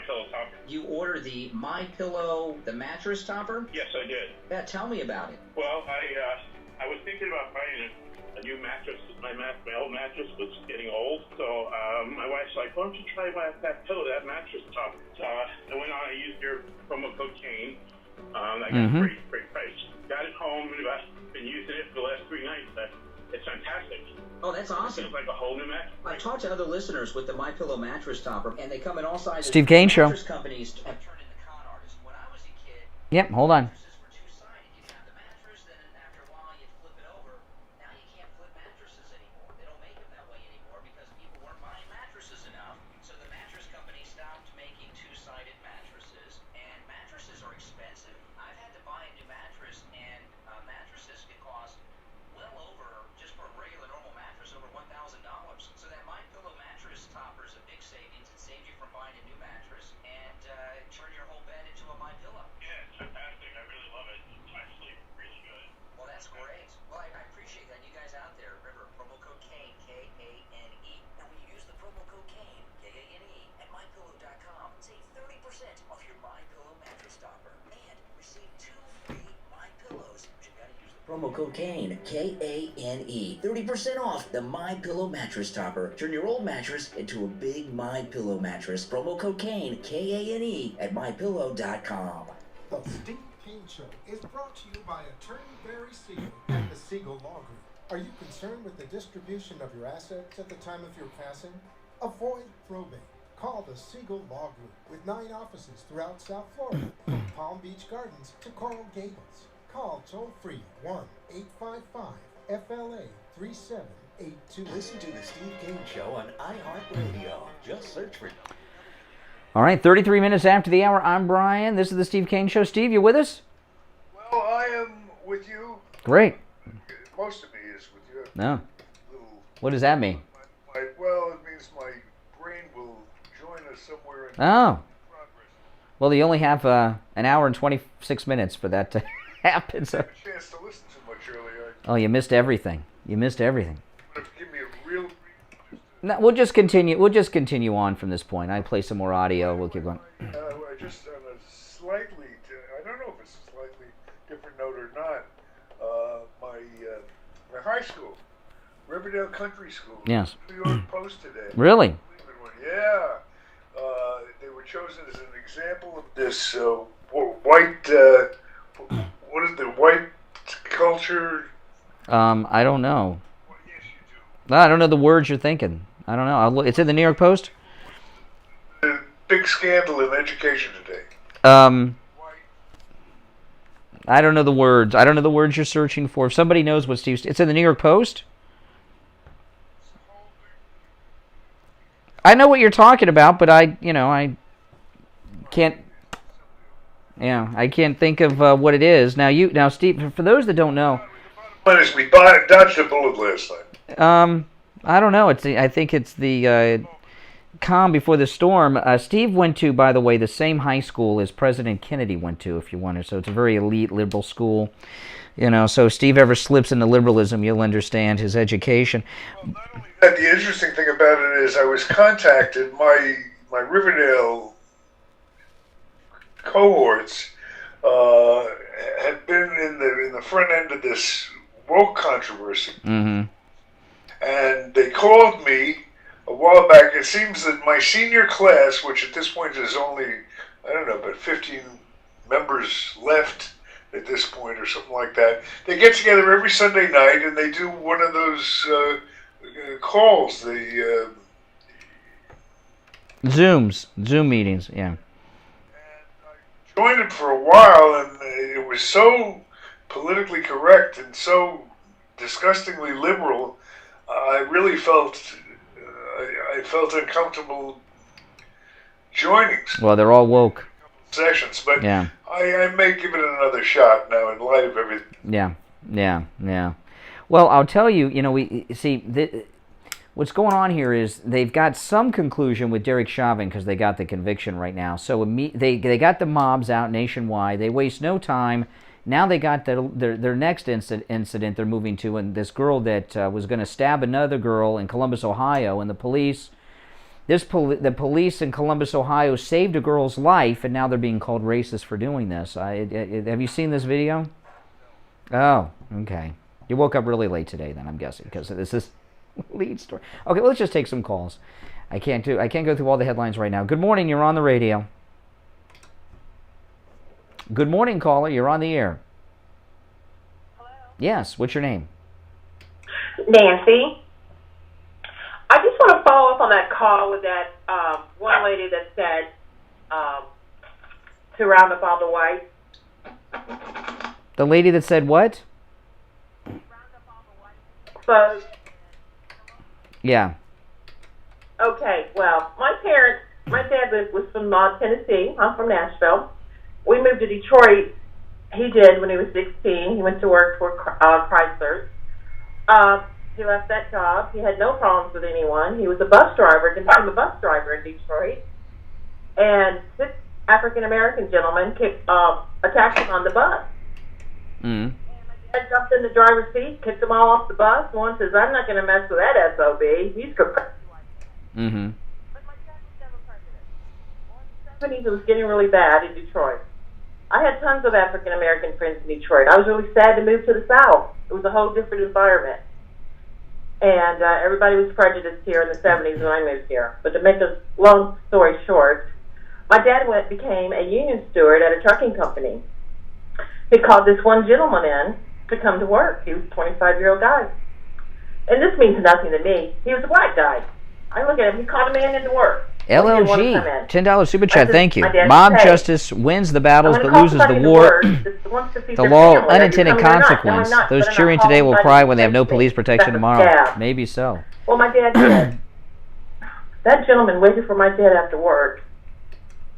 pillow topper. You ordered the MyPillow, the mattress topper? Yes, I did. Yeah, tell me about it. Well, I was thinking about buying a new mattress. My old mattress was getting old, so my wife's like, why don't you try that pillow, that mattress topper? So I went on, I used your promo code KANE. I got a great price. Got it home, and I've been using it for the last 3 nights. It's fantastic. Oh, that's awesome. It's like a whole new mattress. I talked to other listeners with the MyPillow mattress topper, and they come in all sizes. Steve Kane Show. Mattress companies have turned into con artists. When I was a kid, yep, hold on. mattresses were two-sided. You have the mattress, then after a while you'd flip it over. Now you can't flip mattresses anymore. They don't make them that way anymore because people weren't buying mattresses enough. So the mattress company stopped making two-sided mattresses, and mattresses are expensive. I've had to buy a new mattress, and mattresses can cost well over, just for a regular normal mattress, over $1,000. So that MyPillow mattress topper is a big savings. It saves you from buying a new mattress and turn your whole bed into a MyPillow. Yeah, it's fantastic. I really love it. I sleep really good. Well, that's great. Well, I appreciate that. You guys out there, remember, promo code KANE, K-A-N-E. And when you use the promo code KANE, K-A-N-E, at MyPillow.com, save 30% off your MyPillow mattress topper and receive 2 free MyPillows. But you gotta use the promo code KANE, K-A-N-E. 30% off the MyPillow mattress topper. Turn your old mattress into a big MyPillow mattress. Promo code KANE, K-A-N-E, at MyPillow.com. The Steve Kane Show is brought to you by Attorney Barry Siegel at the Siegel Law Group. Are you concerned with the distribution of your assets at the time of your passing? Avoid probate. Call the Siegel Law Group with 9 offices throughout South Florida, from Palm Beach Gardens to Coral Gables. Call toll-free 1-855-FLA-3782. Listen to the Steve Kane Show on iHeartRadio. Just search for... All right, 33 minutes after the hour, I'm Brian. This is the Steve Kane Show. Steve, you with us? Well, I am with you. Great. Most of me is with you. No. What does that mean? Well, it means my brain will join us somewhere in Oh. Well, you only have an hour and 26 minutes for that. happens. I didn't have a chance to listen too much earlier. Oh, you missed everything. You missed everything. Give me a real. No, we'll just continue. We'll just continue on from this point. I play some more audio. We'll keep going. I just on a slightly, I don't know if it's a slightly different note or not. My high school, Riverdale Country School. Yes. New York Post today. Really? Yeah. They were chosen as an example of this white. What is the white culture? I don't know. No, I don't know the words you're thinking. I don't know. It's in the New York Post? The big scandal in education today. I don't know the words. I don't know the words you're searching for. If somebody knows what Steve's... It's in the New York Post? I know what you're talking about, but I can't... Yeah, I can't think of what it is. Now, Steve, for those that don't know... We dodged a bullet last night. I don't know. I think it's the calm before the storm. Steve went to, by the way, the same high school as President Kennedy went to, if you wonder. So it's a very elite liberal school. So if Steve ever slips into liberalism, you'll understand his education. The interesting thing about it is I was contacted, my Riverdale cohorts had been in the front end of this woke controversy. Mm-hmm. And they called me a while back. It seems that my senior class, which at this point is only, I don't know, but 15 members left at this point or something like that, they get together every Sunday night and they do one of those calls, the Zoom meetings, yeah. Joined it for a while, and it was so politically correct and so disgustingly liberal. I really felt I felt uncomfortable joining. Well, they're all woke Sessions, but yeah. I may give it another shot now in light of everything. Yeah. Well, I'll tell you, we see what's going on here is they've got some conclusion with Derek Chauvin because they got the conviction right now. So they got the mobs out nationwide. They waste no time. Now they got their next incident they're moving to, and this girl that was going to stab another girl in Columbus, Ohio, and the police in Columbus, Ohio saved a girl's life, and now they're being called racist for doing this. Have you seen this video? Oh, okay. You woke up really late today, then I'm guessing, because this is lead story. Okay, let's just take some calls. I can't go through all the headlines right now. Good morning. You're on the radio. Good morning, caller. You're on the air. Hello? Yes. What's your name? Nancy. I just want to follow up on that call with that one lady that said to round up all the whites. The lady that said what? So, yeah. okay, well, my dad was from Tennessee. I'm from Nashville. We moved to Detroit. He did when he was 16. He went to work for Chrysler. He left that job. He had no problems with anyone. He was a bus driver, became a bus driver in Detroit. And 6 African-American gentlemen attacked him on the bus. Mm. I jumped in the driver's seat, kicked them all off the bus. One says, I'm not going to mess with that SOB. He's crazy. Mm-hmm. It was getting really bad in Detroit. I had tons of African-American friends in Detroit. I was really sad to move to the South. It was a whole different environment. And everybody was prejudiced here in the 70s when I moved here. But to make a long story short, my dad became a union steward at a trucking company. He called this one gentleman in to come to work. He was a 25-year-old guy. And this means nothing to me. He was a black guy. I look at him. He called a man into work. LLG, $10 super chat. Thank you. my Mob dad's justice wins the battles but loses the war. The law, unintended consequence. Those cheering today will cry when they have no police protection tomorrow. Yeah. Maybe so. Well, my dad said, that gentleman waited for my dad after work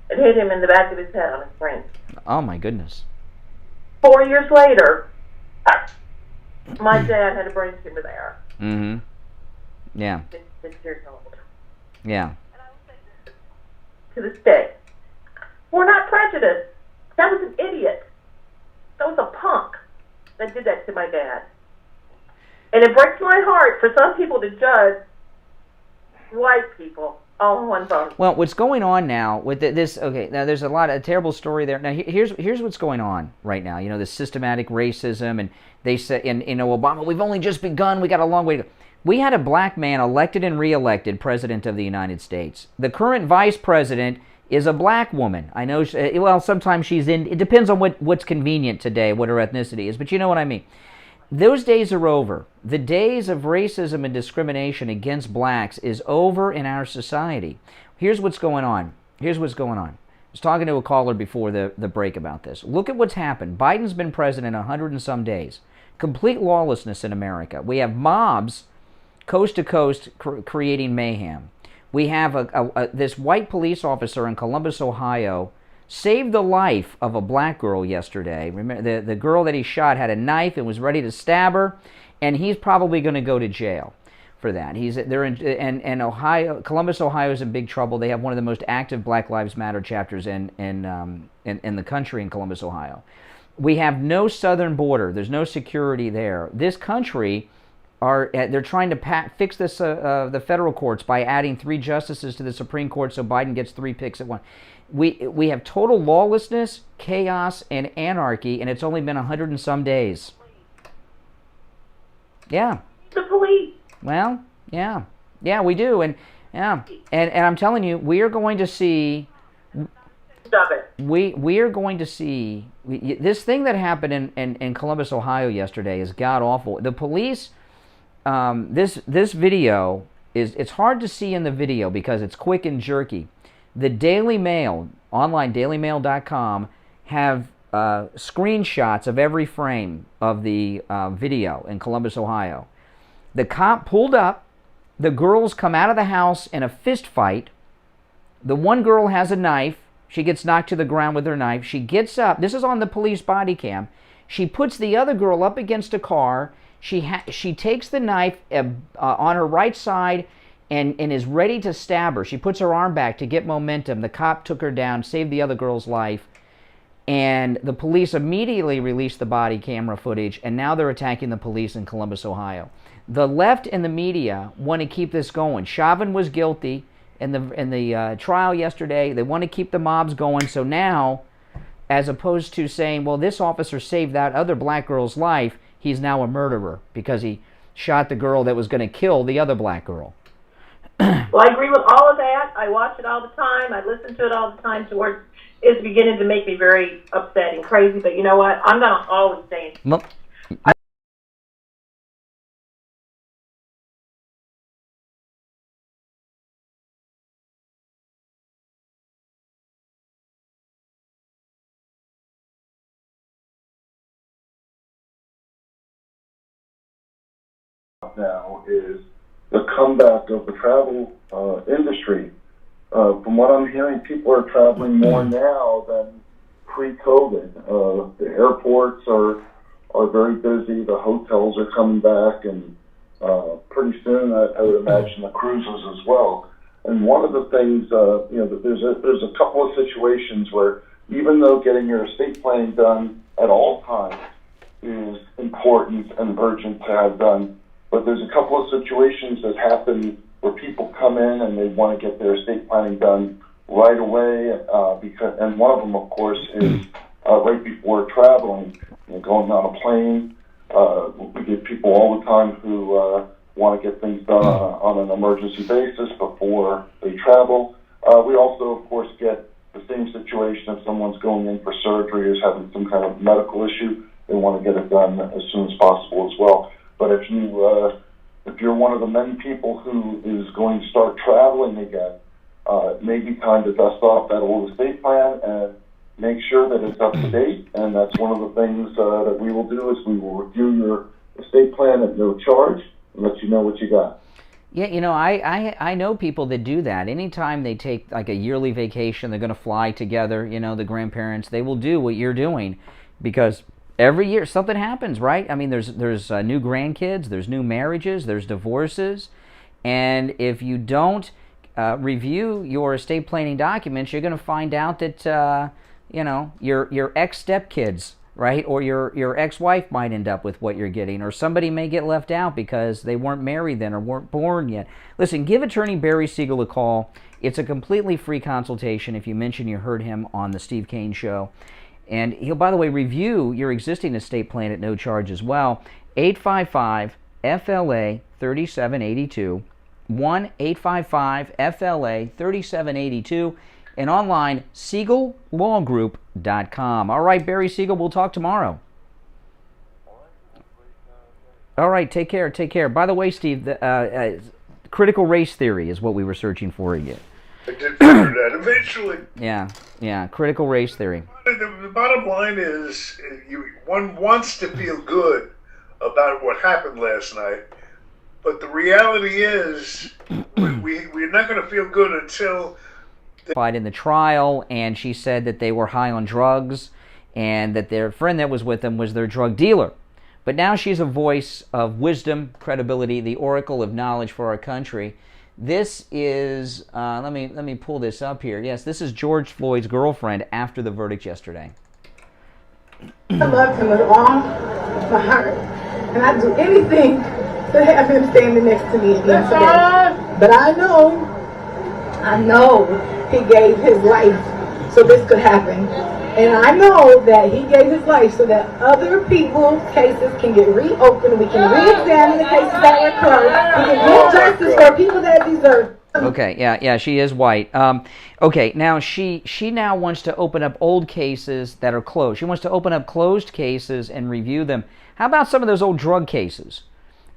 and hit him in the back of his head on his brain. Oh, my goodness. 4 years later, my dad had a brain tumor there. Mm-hmm. Yeah. 6 years old. Yeah. To this day. We're not prejudiced. That was an idiot. That was a punk that did that to my dad. And it breaks my heart for some people to judge white people on one vote. Well, what's going on now with this? Okay, now there's a terrible story there. Now here's what's going on right now. You know, the systematic racism, and they say, and you know, Obama, we've only just begun. We got a long way to go. We had a black man elected and reelected president of the United States. The current vice president is a black woman. I know. Well, sometimes she's in. It depends on what's convenient today, what her ethnicity is. But you know what I mean. Those days are over. The days of racism and discrimination against blacks is over in our society. Here's what's going on. I was talking to a caller before the break about this. Look at what's happened. Biden's been president 100 and some days. Complete lawlessness in America. We have mobs coast to coast creating mayhem. We have this white police officer in Columbus, Ohio, saved the life of a black girl yesterday. Remember, the girl that he shot had a knife and was ready to stab her, and he's probably going to go to jail for that. And Ohio, Columbus, Ohio is in big trouble. They have one of the most active Black Lives Matter chapters in the country in Columbus, Ohio. We have no southern border. There's no security there. This country they're trying to fix this the federal courts by adding 3 justices to the Supreme Court so Biden gets 3 picks at once. We have total lawlessness, chaos, and anarchy, and it's only been 100 and some days. Yeah. The police. Well, yeah, we do, and I'm telling you, we are going to see. Stop it. We are going to see this thing that happened in Columbus, Ohio yesterday is god awful. The police. This video it's hard to see in the video because it's quick and jerky. The Daily Mail, online dailymail.com, have screenshots of every frame of the video in Columbus, Ohio. The cop pulled up. The girls come out of the house in a fist fight. The one girl has a knife. She gets knocked to the ground with her knife. She gets up. This is on the police body cam. She puts the other girl up against a car. She takes the knife on her right side and is ready to stab her. She puts her arm back to get momentum. The cop took her down, saved the other girl's life, and the police immediately released the body camera footage, and now they're attacking the police in Columbus, Ohio. The left and the media want to keep this going. Chauvin was guilty in the trial yesterday. They want to keep the mobs going, so now, as opposed to saying, well, this officer saved that other black girl's life, he's now a murderer because he shot the girl that was going to kill the other black girl. Well, I agree with all of that. I watch it all the time. I listen to it all the time. Towards it's beginning to make me very upset and crazy. But you know what? I'm going to always stay. Now is the comeback of the travel industry. From what I'm hearing, people are traveling more now than pre-COVID. The airports are very busy. The hotels are coming back, and pretty soon I would imagine the cruises as well. And one of the things, there's a couple of situations where even though getting your estate planning done at all times is important and urgent to have done, but there's a couple of situations that happen where people come in and they want to get their estate planning done right away, and one of them, of course, is right before traveling, going on a plane. We get people all the time who want to get things done on an emergency basis before they travel. We also, of course, get the same situation if someone's going in for surgery or is having some kind of medical issue. They want to get it done as soon as possible as well. But if you're one of the many people who is going to start traveling again, it may be time to dust off that old estate plan and make sure that it's up to date. And that's one of the things that we will do is we will review your estate plan at no charge and let you know what you got. Yeah, I know people that do that. Anytime they take like a yearly vacation, they're going to fly together, the grandparents, they will do what you're doing because every year something happens, right? I mean, there's new grandkids, there's new marriages, there's divorces, and if you don't review your estate planning documents, you're going to find out that your ex-stepkids right? Or your ex-wife might end up with what you're getting, or somebody may get left out because they weren't married then or weren't born yet. Listen, give attorney Barry Siegel a call. It's a completely free consultation if you mention you heard him on the Steve Kane Show. And he'll, by the way, review your existing estate plan at no charge as well. 855-FLA-3782, 1-855-FLA-3782, and online, SiegelLawGroup.com. All right, Barry Siegel, we'll talk tomorrow. All right, take care, take care. By the way, Steve, critical race theory is what we were searching for again. I did figure that eventually. Yeah, critical race theory. The bottom line is, one wants to feel good about what happened last night, but the reality is, we're not going to feel good until... In the trial, and she said that they were high on drugs and that their friend that was with them was their drug dealer. But now she's a voice of wisdom, credibility, the oracle of knowledge for our country. This is, let me pull this up here. Yes, this is George Floyd's girlfriend after the verdict yesterday. I loved him with all my heart, and I'd do anything to have him standing next to me again today. But I know he gave his life so this could happen. And I know that he gave his life so that other people's cases can get reopened. We can re-examine the cases that were closed. We can get justice for people that deserve. Okay, yeah, she is white. Okay, now she now wants to open up old cases that are closed. She wants to open up closed cases and review them. How about some of those old drug cases?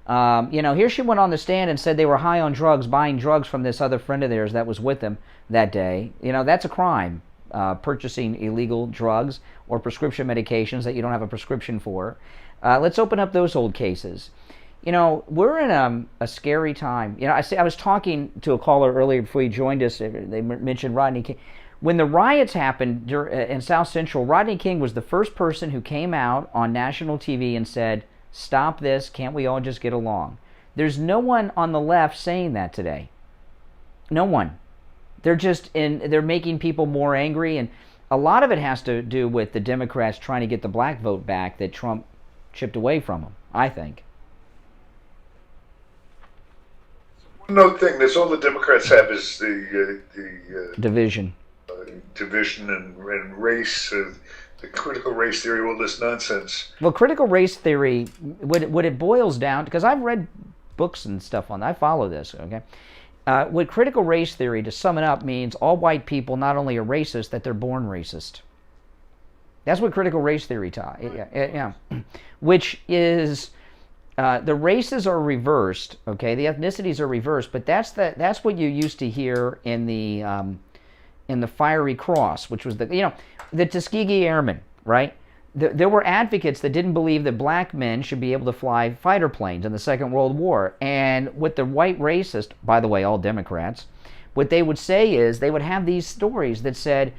Here she went on the stand and said they were high on drugs, buying drugs from this other friend of theirs that was with them that day. That's a crime, purchasing illegal drugs or prescription medications that you don't have a prescription for. Let's open up those old cases. We're in a scary time. I was talking to a caller earlier before you joined us. They mentioned Rodney King. When the riots happened in South Central, Rodney King was the first person who came out on national TV and said, "Stop this, can't we all just get along?" There's no one on the left saying that today. No one. They're making people more angry, and a lot of it has to do with the Democrats trying to get the black vote back that Trump chipped away from them, I think. One thing, that's all the Democrats have is the division. Division and race, the critical race theory, all this nonsense. Well, critical race theory, what it boils down, because I've read books and stuff on that, I follow this, okay? What critical race theory, to sum it up, means all white people not only are racist, that they're born racist. That's what critical race theory taught. Yeah. Which is, the races are reversed, okay? The ethnicities are reversed, but that's what you used to hear in the Fiery Cross, which was the Tuskegee Airmen, right? There were advocates that didn't believe that black men should be able to fly fighter planes in the Second World War. And what the white racist, by the way, all Democrats, what they would say is they would have these stories that said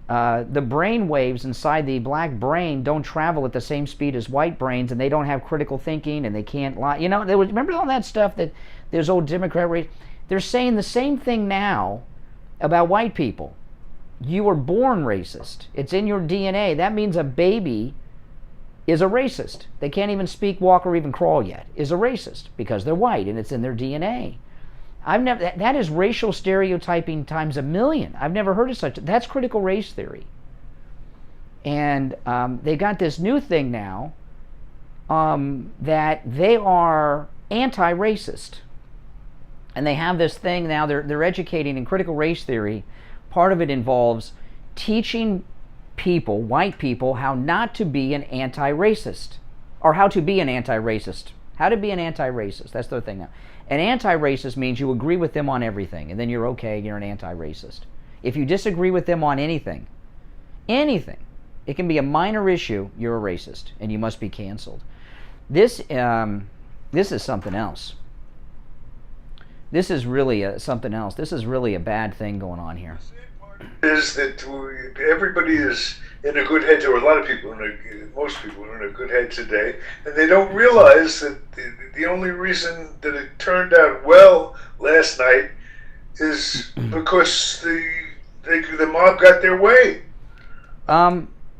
the brain waves inside the black brain don't travel at the same speed as white brains, and they don't have critical thinking, and they can't lie. Remember all that stuff that there's old Democrat race? They're saying the same thing now about white people. You were born racist. It's in your DNA. That means a baby is a racist. They can't even speak, walk, or even crawl yet. Is a racist because they're white and it's in their DNA. That is racial stereotyping times a million. I've never heard of such. That's critical race theory. And they got this new thing now that they are anti-racist. And they have this thing now. They're educating in critical race theory. Part of it involves teaching people, white people, how not to be an anti-racist. Or how to be an anti-racist. How to be an anti-racist. That's the thing now. An anti-racist means you agree with them on everything, and then you're okay, you're an anti-racist. If you disagree with them on anything, it can be a minor issue, you're a racist, and you must be canceled. This is something else. This is really something else. This is really a bad thing going on here. Is that everybody is in a good head, or a lot of people, most people are in a good head today, and they don't realize that the only reason that it turned out well last night is because the mob got their way.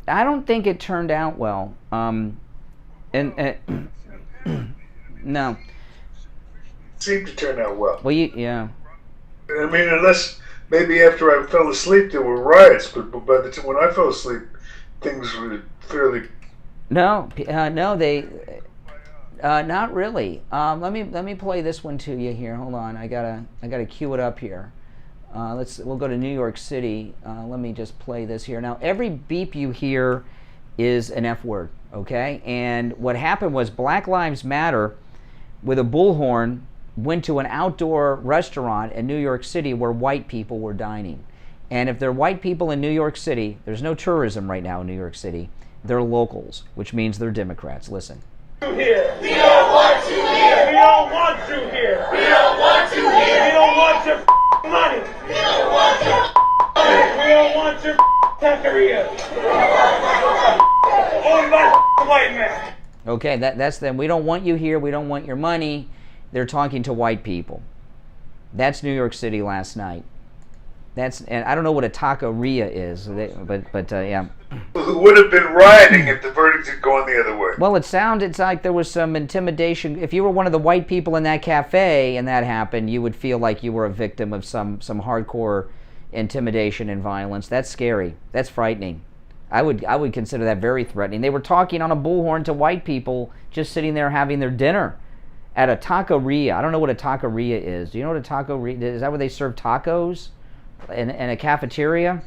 I don't think it turned out well. No. Seemed to turn out well. Well, yeah. I mean, unless maybe after I fell asleep there were riots, but by the time when I fell asleep, things were fairly. No, they, not really. Let me play this one to you here. Hold on, I gotta cue it up here. We'll go to New York City. Let me just play this here. Now, every beep you hear is an F word, okay? And what happened was Black Lives Matter, with a bullhorn, went to an outdoor restaurant in New York City where white people were dining. And if they're white people in New York City, there's no tourism right now in New York City. They're locals, which means they're Democrats. Listen. Here. We don't want you here. We don't want you here. We don't want you here. We don't want your money. We don't want your money. We don't want your taqueria. Owned by white man. Okay, that's them. We don't want you here. We don't want your money. They're talking to white people. That's New York City last night. And I don't know what a taqueria is, but yeah. Who would have been rioting if the verdict had gone the other way? Well, it's like there was some intimidation. If you were one of the white people in that cafe and that happened, you would feel like you were a victim of some hardcore intimidation and violence. That's scary. That's frightening. I would consider that very threatening. They were talking on a bullhorn to white people just sitting there having their dinner at a taqueria. I don't know what a taqueria is. Do you know what a taqueria is? That where they serve tacos in a cafeteria?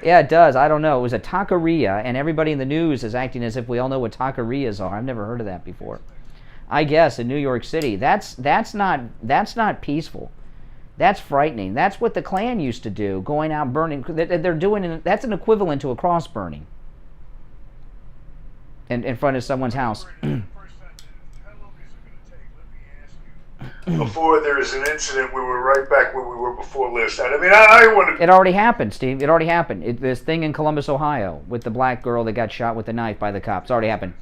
Yeah, it does. I don't know. It was a taqueria, and everybody in the news is acting as if we all know what taquerias are. I've never heard of that before. I guess in New York City, that's not peaceful. That's frightening. That's what the Klan used to do, going out burning. They're doing. That's an equivalent to a cross burning in front of someone's house. Before there is an incident, we were right back where we were before last night. I mean, I want to... It already happened, Steve. It already happened. This thing in Columbus, Ohio, with the black girl that got shot with a knife by the cops. It's already happened.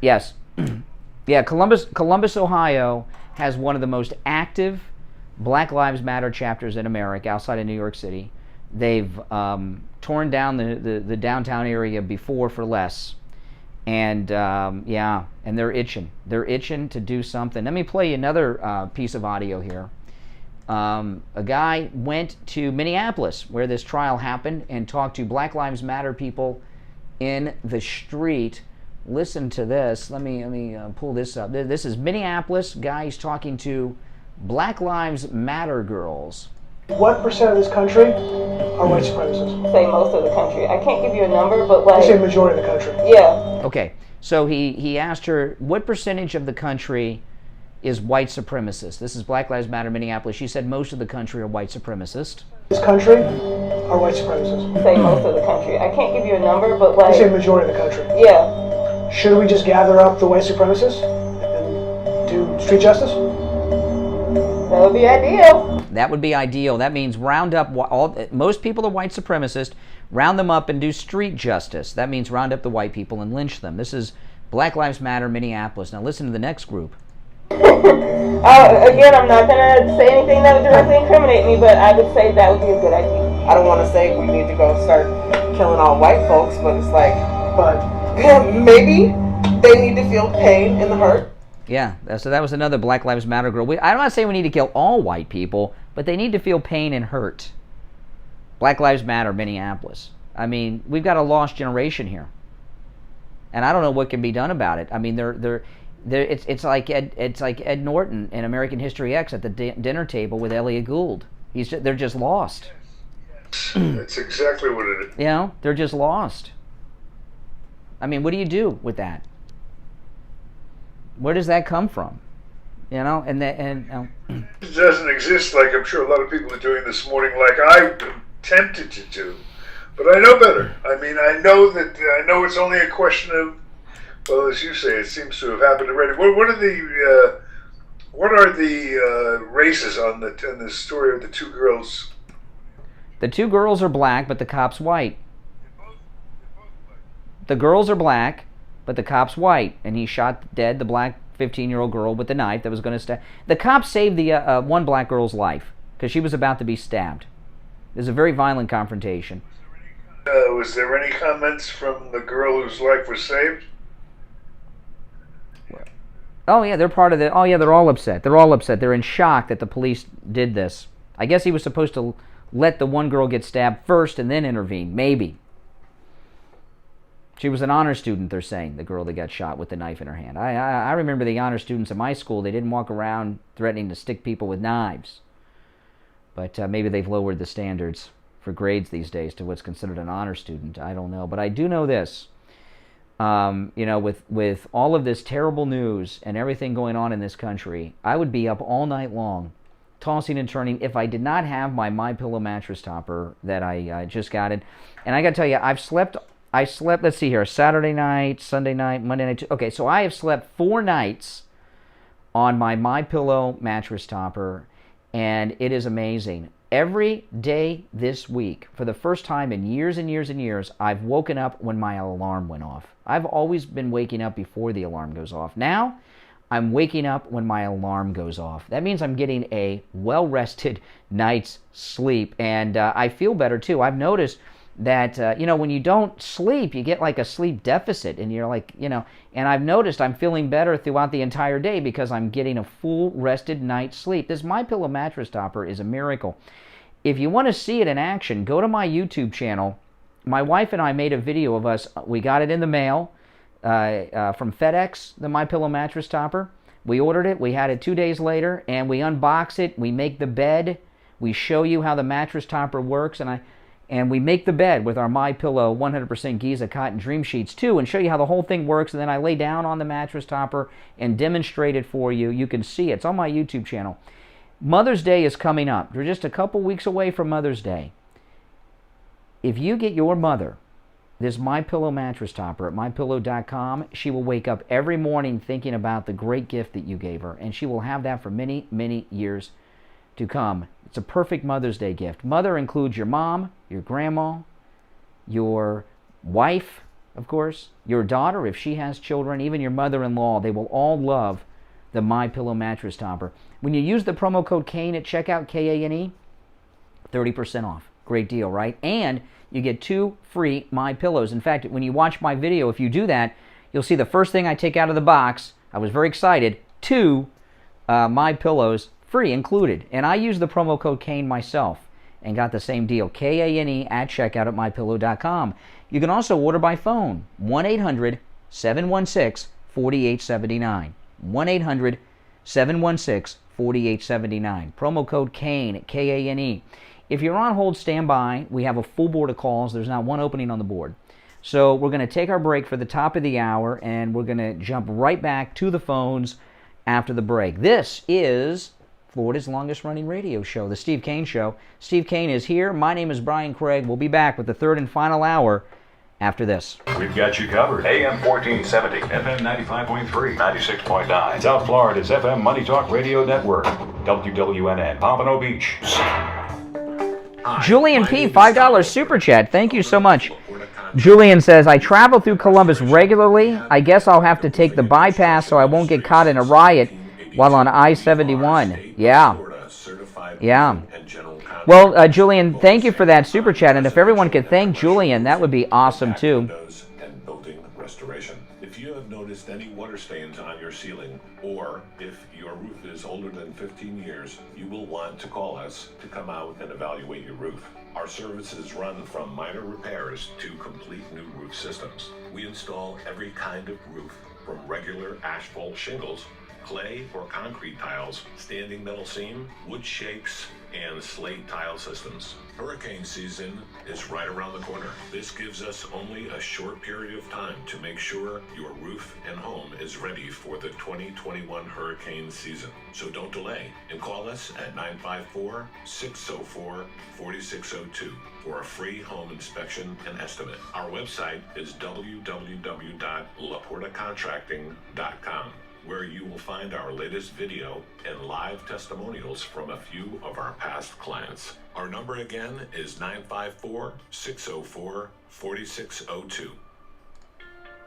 Yes. Yeah, Columbus, Ohio has one of the most active Black Lives Matter chapters in America, outside of New York City. They've torn down the downtown area before for less. And yeah, and they're itching. They're itching to do something. Let me play you another piece of audio here. A guy went to Minneapolis, where this trial happened, and talked to Black Lives Matter people in the street. Listen to this. Let me pull this up. This is Minneapolis. Guys talking to Black Lives Matter girls. What percent of this country are white supremacists? Say most of the country. I can't give you a number, but like... You say majority of the country. Yeah. Okay, so he asked her, what percentage of the country is white supremacist? This is Black Lives Matter Minneapolis. She said most of the country are white supremacist. This country are white supremacists. Say most of the country. I can't give you a number, but like... You say majority of the country. Yeah. Should we just gather up the white supremacists and do street justice? That would be ideal. That would be ideal. That means round up most people are white supremacists, round them up and do street justice. That means round up the white people and lynch them. This is Black Lives Matter Minneapolis. Now listen to the next group. Again, I'm not going to say anything that would directly incriminate me, but I would say that would be a good idea. I don't want to say we need to go start killing all white folks, but it's like, but maybe they need to feel pain and the hurt. Yeah, so that was another Black Lives Matter girl. I'm not saying we need to kill all white people, but they need to feel pain and hurt. Black Lives Matter, Minneapolis. I mean, we've got a lost generation here, and I don't know what can be done about it. I mean, it's like Ed Norton in American History X at the dinner table with Elliot Gould. They're just lost. That's exactly what it is. You know, they're just lost. I mean, what do you do with that? Where does that come from? You know, and it doesn't exist like I'm sure a lot of people are doing this morning, like I've been tempted to do. But I know better. I mean, I know it's only a question of, well, as you say, it seems to have happened already. What are the races on the story of the two girls? The two girls are black, but the cop's white. The girls are black, but the cop's white, and he shot dead the black 15-year-old girl with the knife that was going to stab. The cop saved the one black girl's life because she was about to be stabbed. It was a very violent confrontation. Was there any comments from the girl whose life was saved? Oh yeah, they're part of the. Oh yeah, they're all upset. They're all upset. They're in shock that the police did this. I guess he was supposed to let the one girl get stabbed first and then intervene. Maybe. She was an honor student, they're saying, the girl that got shot with the knife in her hand. I remember the honor students in my school. They didn't walk around threatening to stick people with knives. But maybe they've lowered the standards for grades these days to what's considered an honor student. I don't know. But I do know this. With all of this terrible news and everything going on in this country, I would be up all night long, tossing and turning, if I did not have my MyPillow mattress topper that I just got it. And I got to tell you, I slept, let's see here, Saturday night, Sunday night, Monday night. Okay, so I have slept 4 nights on my MyPillow mattress topper, and it is amazing. Every day this week, for the first time in years and years and years, I've woken up when my alarm went off. I've always been waking up before the alarm goes off. Now, I'm waking up when my alarm goes off. That means I'm getting a well-rested night's sleep, and I feel better too. I've noticed that, when you don't sleep, you get like a sleep deficit, and you're like, and I've noticed I'm feeling better throughout the entire day because I'm getting a full rested night's sleep. This MyPillow mattress topper is a miracle. If you want to see it in action, go to my YouTube channel. My wife and I made a video of us. We got it in the mail from FedEx, the MyPillow mattress topper. We ordered it. We had it 2 days later, and we unbox it. We make the bed. We show you how the mattress topper works, and we make the bed with our MyPillow 100% Giza cotton dream sheets too, and show you how the whole thing works. And then I lay down on the mattress topper and demonstrate it for you. You can see it. It's on my YouTube channel. Mother's Day is coming up. We're just a couple weeks away from Mother's Day. If you get your mother this MyPillow mattress topper at MyPillow.com, she will wake up every morning thinking about the great gift that you gave her, and she will have that for many, many years to come. It's a perfect Mother's Day gift. Mother includes your mom, your grandma, your wife, of course, your daughter if she has children, even your mother-in-law. They will all love the MyPillow mattress topper. When you use the promo code KANE at checkout, K-A-N-E, 30% off. Great deal, right? And you get 2 free MyPillows. In fact, when you watch my video, if you do that, you'll see the first thing I take out of the box. I was very excited. 2 MyPillows free included. And I used the promo code KANE myself and got the same deal. K-A-N-E at checkout at MyPillow.com. You can also order by phone. 1-800-716-4879. 1-800-716-4879. Promo code KANE, K-A-N-E. If you're on hold, stand by. We have a full board of calls. There's not one opening on the board. So we're going to take our break for the top of the hour, and we're going to jump right back to the phones after the break. This is Florida's longest-running radio show, The Steve Kane Show. Steve Kane is here. My name is Brian Craig. We'll be back with the third and final hour after this. We've got you covered. AM 1470, FM 95.3, 96.9. South Florida's FM Money Talk Radio Network. WWNN, Pompano Beach. Julian P., $5 super chat. Thank you so much. Julian says, I travel through Columbus regularly. I guess I'll have to take the bypass so I won't get caught in a riot while on I-71. Yeah. Well, Julian, thank you for that super chat. And if everyone could thank Julian, that would be awesome, too. And building restoration. If you have noticed any water stains on your ceiling, or if your roof is older than 15 years, you will want to call us to come out and evaluate your roof. Our services run from minor repairs to complete new roof systems. We install every kind of roof, from regular asphalt shingles, clay or concrete tiles, standing metal seam, wood shakes, and slate tile systems. Hurricane season is right around the corner. This gives us only a short period of time to make sure your roof and home is ready for the 2021 hurricane season. So don't delay and call us at 954-604-4602 for a free home inspection and estimate. Our website is www.laportacontracting.com, where you will find our latest video and live testimonials from a few of our past clients. Our number again is 954-604-4602.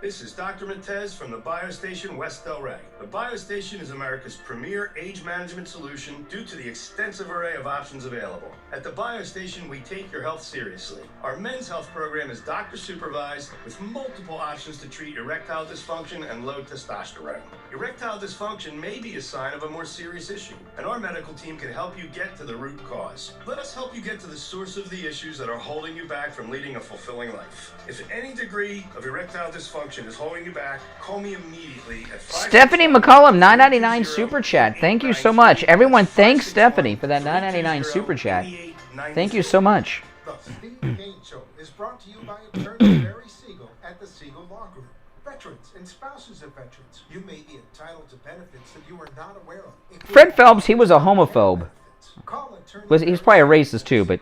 This is Dr. Montez from the BioStation West Delray. The BioStation is America's premier age management solution due to the extensive array of options available. At the BioStation, we take your health seriously. Our men's health program is doctor supervised with multiple options to treat erectile dysfunction and low testosterone. Erectile dysfunction may be a sign of a more serious issue, and our medical team can help you get to the root cause. Let us help you get to the source of the issues that are holding you back from leading a fulfilling life. If any degree of erectile dysfunction is holding you back, call me immediately at 5... Stephanie McCullum, $9.99 super chat. Thank you so much. Everyone, thanks Stephanie for that $9.99 super chat. Thank you so much. The Steve Kane Show is brought to you by attorney Barry Siegel at the Siegel Law Group. Veterans and spouses of veterans, you may be entitled to benefits that you are not aware of. Fred Phelps, he was a homophobe. He's probably a racist too, but...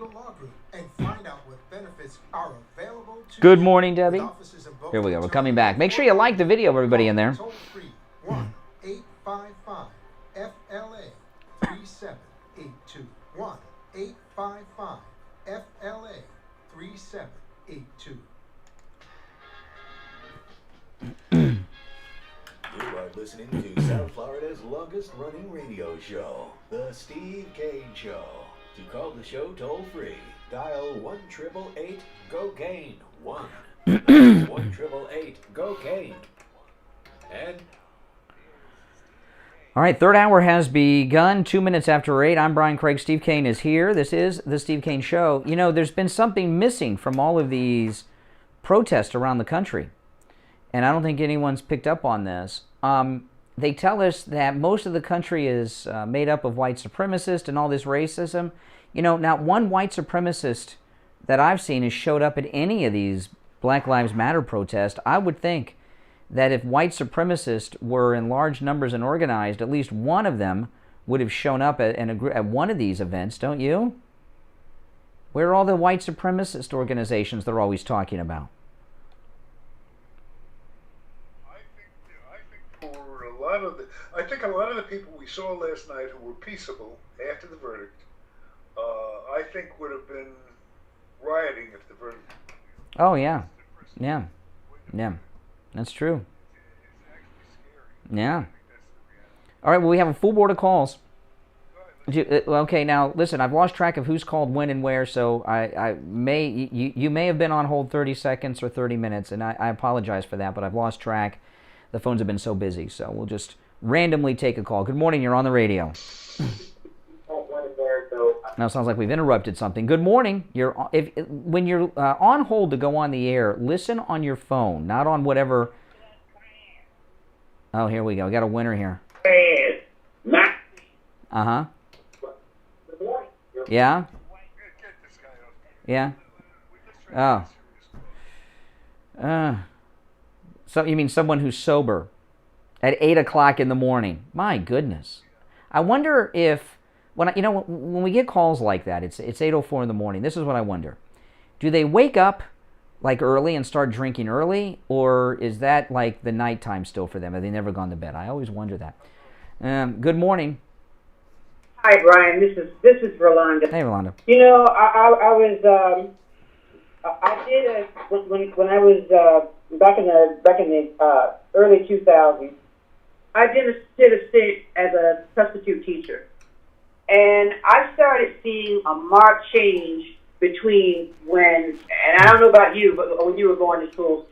Good morning, Debbie. Here we go. We're coming back. Make sure you like the video, everybody in there. 1-855-FLA-3782. 1-855-FLA-3782. You are listening to South Florida's longest-running radio show, The Steve Kane Show. To call the show toll-free, dial 1-888-GO-KANE. 1-888-GO-KANE. And... All right, third hour has begun, 2 minutes after 8. I'm Brian Craig. Steve Kane is here. This is The Steve Kane Show. You know, there's been something missing from all of these protests around the country, and I don't think anyone's picked up on this. They tell us that most of the country is made up of white supremacists and all this racism. You know, not one white supremacist that I've seen has showed up at any of these Black Lives Matter protests. I would think that if white supremacists were in large numbers and organized, at least one of them would have shown up at one of these events, don't you? Where are all the white supremacist organizations they're always talking about? I think a lot of the people we saw last night who were peaceable after the verdict, I think would have been rioting if the verdict. Oh yeah, yeah, yeah. That's true. Yeah. All right. Well, we have a full board of calls. Okay. Now, listen. I've lost track of who's called when and where, so you may have been on hold 30 seconds or 30 minutes, and I apologize for that, but I've lost track. The phones have been so busy, so we'll just randomly take a call. Good morning. You're on the radio. Now it sounds like we've interrupted something. Good morning. When you're on hold to go on the air, listen on your phone, not on whatever. Oh, here we go. We got a winner here. Uh-huh. Yeah? Yeah? Oh. So you mean someone who's sober at 8 o'clock in the morning? My goodness. I wonder if... When we get calls like that, it's 8:04 in the morning. This is what I wonder: do they wake up like early and start drinking early, or is that like the nighttime still for them? Have they never gone to bed? I always wonder that. Good morning. Hi, Brian. This is Rolanda. Hey, Rolanda. You know, I was when I was back in the early 2000s. I did a stint as a substitute teacher. And I started seeing a marked change between and I don't know about you, but when you were going to school,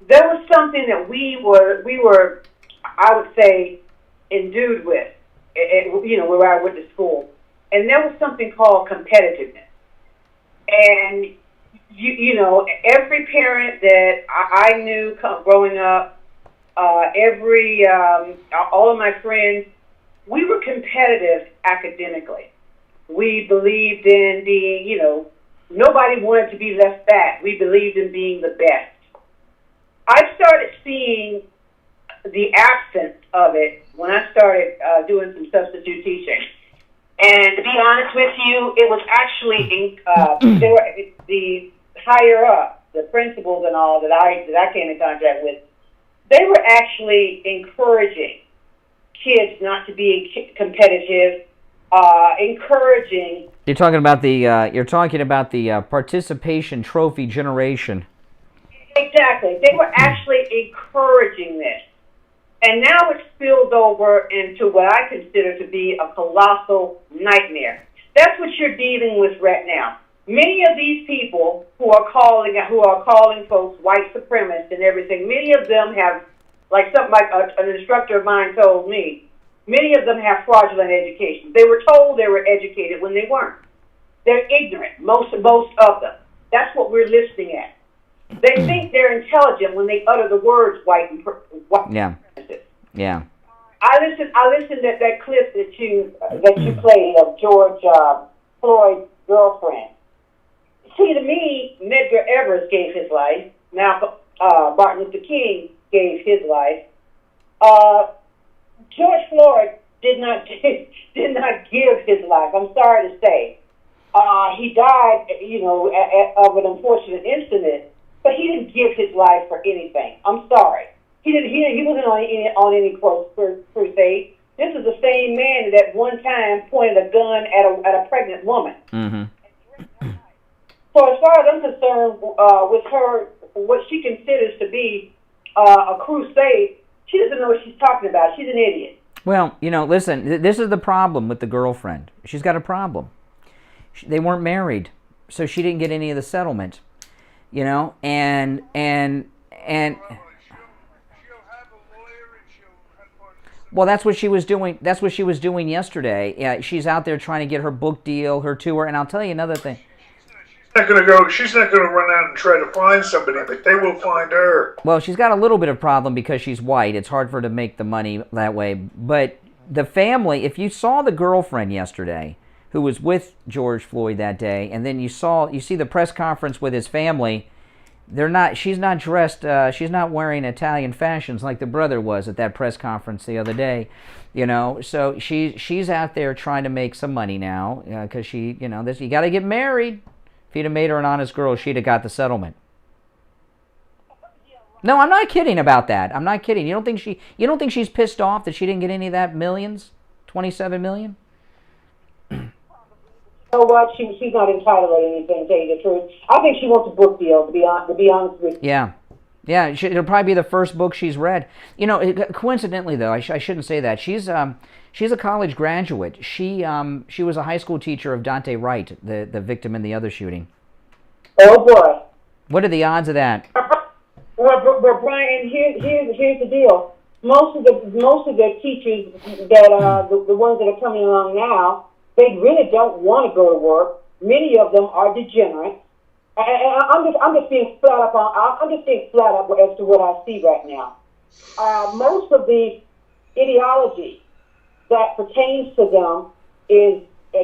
there was something that we were, I would say, endued with, where I went to school. And there was something called competitiveness. And, every parent that I knew growing up, all of my friends, we were competitive academically. We believed in being, nobody wanted to be left back. We believed in being the best. I started seeing the absence of it when I started doing some substitute teaching. And to be honest with you, it was actually the higher up, the principals and all that I came in contact with, they were actually encouraging kids not to be competitive, encouraging. You're talking about the participation trophy generation. Exactly. They were actually encouraging this. And now it's spilled over into what I consider to be a colossal nightmare. That's what you're dealing with right now. Many of these people who are calling folks white supremacists and everything, many of them have, like an instructor of mine told me, many of them have fraudulent education. They were told they were educated when they weren't. They're ignorant, most of them. That's what we're listening at. They think they're intelligent when they utter the words white and Yeah. Yeah. I listened to that clip that you played of George Floyd's girlfriend. See, to me, Medgar Evers gave his life. Now, Martin Luther King gave his life. George Floyd did not give his life. I'm sorry to say, he died, of an unfortunate incident. But he didn't give his life for anything. I'm sorry. He wasn't on any crusade. This is the same man that at one time pointed a gun at a pregnant woman. Mm-hmm. So as far as I'm concerned, with her, what she considers to be a crusade, she doesn't know what she's talking about. She's an idiot. Well, listen, this is the problem with the girlfriend. She's got a problem. They weren't married, so she didn't get any of the settlement. And well, that's what she was doing. That's what she was doing yesterday. Yeah, she's out there trying to get her book deal, her tour, and I'll tell you another thing. She's not gonna run out and try to find somebody, but they will find her. Well, she's got a little bit of problem because she's white. It's hard for her to make the money that way. But the family, if you saw the girlfriend yesterday, who was with George Floyd that day, and then you see the press conference with his family, she's not dressed, she's not wearing Italian fashions like the brother was at that press conference the other day, so she's out there trying to make some money now, because you got to get married. If he'd have made her an honest girl, she'd have got the settlement. No, I'm not kidding about that. I'm not kidding. You don't think she's pissed off that she didn't get any of that millions? 27 million? You know what? She's not entitled to anything, to tell you the truth. I think she wants a book deal, to be honest with you. Yeah. Yeah, it'll probably be the first book she's read. Coincidentally, though, I shouldn't say that. She's a college graduate. She was a high school teacher of Dante Wright, the victim in the other shooting. Oh, boy. What are the odds of that? Well, Brian, here's the deal. Most of the teachers that the ones that are coming along now, they really don't want to go to work. Many of them are degenerates. And I'm just being flat up as to what I see right now. Most of the ideology that pertains to them is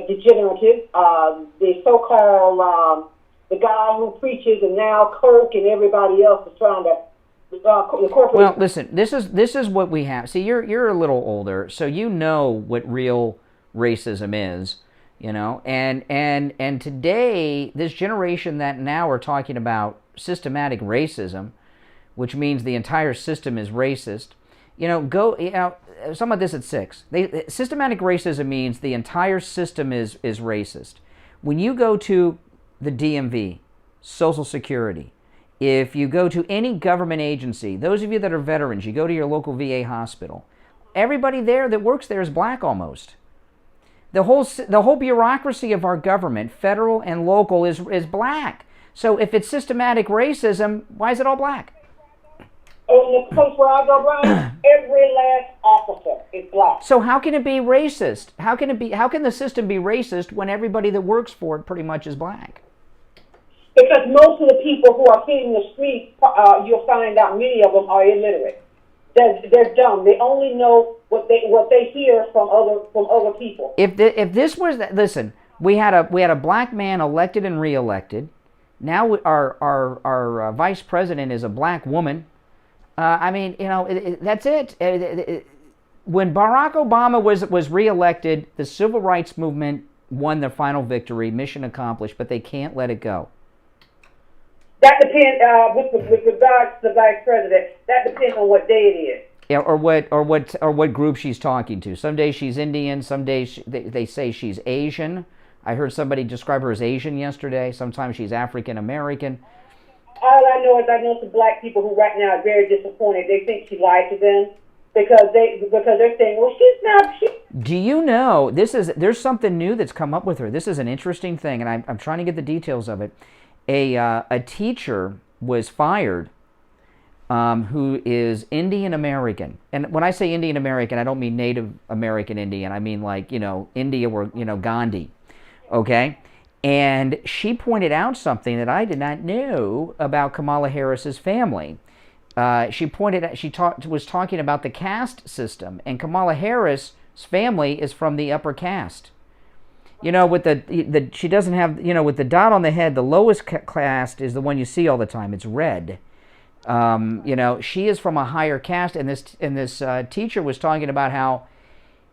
degenerative. The so-called the guy who preaches, and now Coke and everybody else is trying to. Well, listen. This is what we have. See, you're a little older, so you know what real racism is. And today, this generation that now are talking about systematic racism, which means the entire system is racist. Some of this at 6. Systematic racism means the entire system is racist. When you go to the DMV, Social Security, if you go to any government agency, those of you that are veterans, you go to your local VA hospital, everybody there that works there is black almost. The whole bureaucracy of our government, federal and local, is black. So if it's systematic racism, why is it all black? In the place where I go, Brian, every last officer is black. So how can it be racist? How can the system be racist when everybody that works for it pretty much is black? Because most of the people who are hitting the streets, you'll find out many of them are illiterate. They're dumb. They only know what they hear from other people. If this was listen, we had a black man elected and reelected. Now our vice president is a black woman. That's it. When Barack Obama was reelected, the civil rights movement won the final victory, mission accomplished. But they can't let it go. That depends with regards to the vice president. That depends on what day it is. Yeah, or what group she's talking to. Some days she's Indian. Some days they say she's Asian. I heard somebody describe her as Asian yesterday. Sometimes she's African American. All I know is I know some black people who right now are very disappointed. They think she lied to them because they're saying, well, she's not. Do you know, there's something new that's come up with her. This is an interesting thing, and I'm trying to get the details of it. A teacher was fired who is Indian American. And when I say Indian American, I don't mean Native American Indian. I mean like, India where, Gandhi. Okay? And she pointed out something that I did not know about Kamala Harris's family. She was talking about the caste system, and Kamala Harris's family is from the upper caste. With she doesn't have, with the dot on the head, the lowest caste is the one you see all the time. It's red. She is from a higher caste, and this teacher was talking about how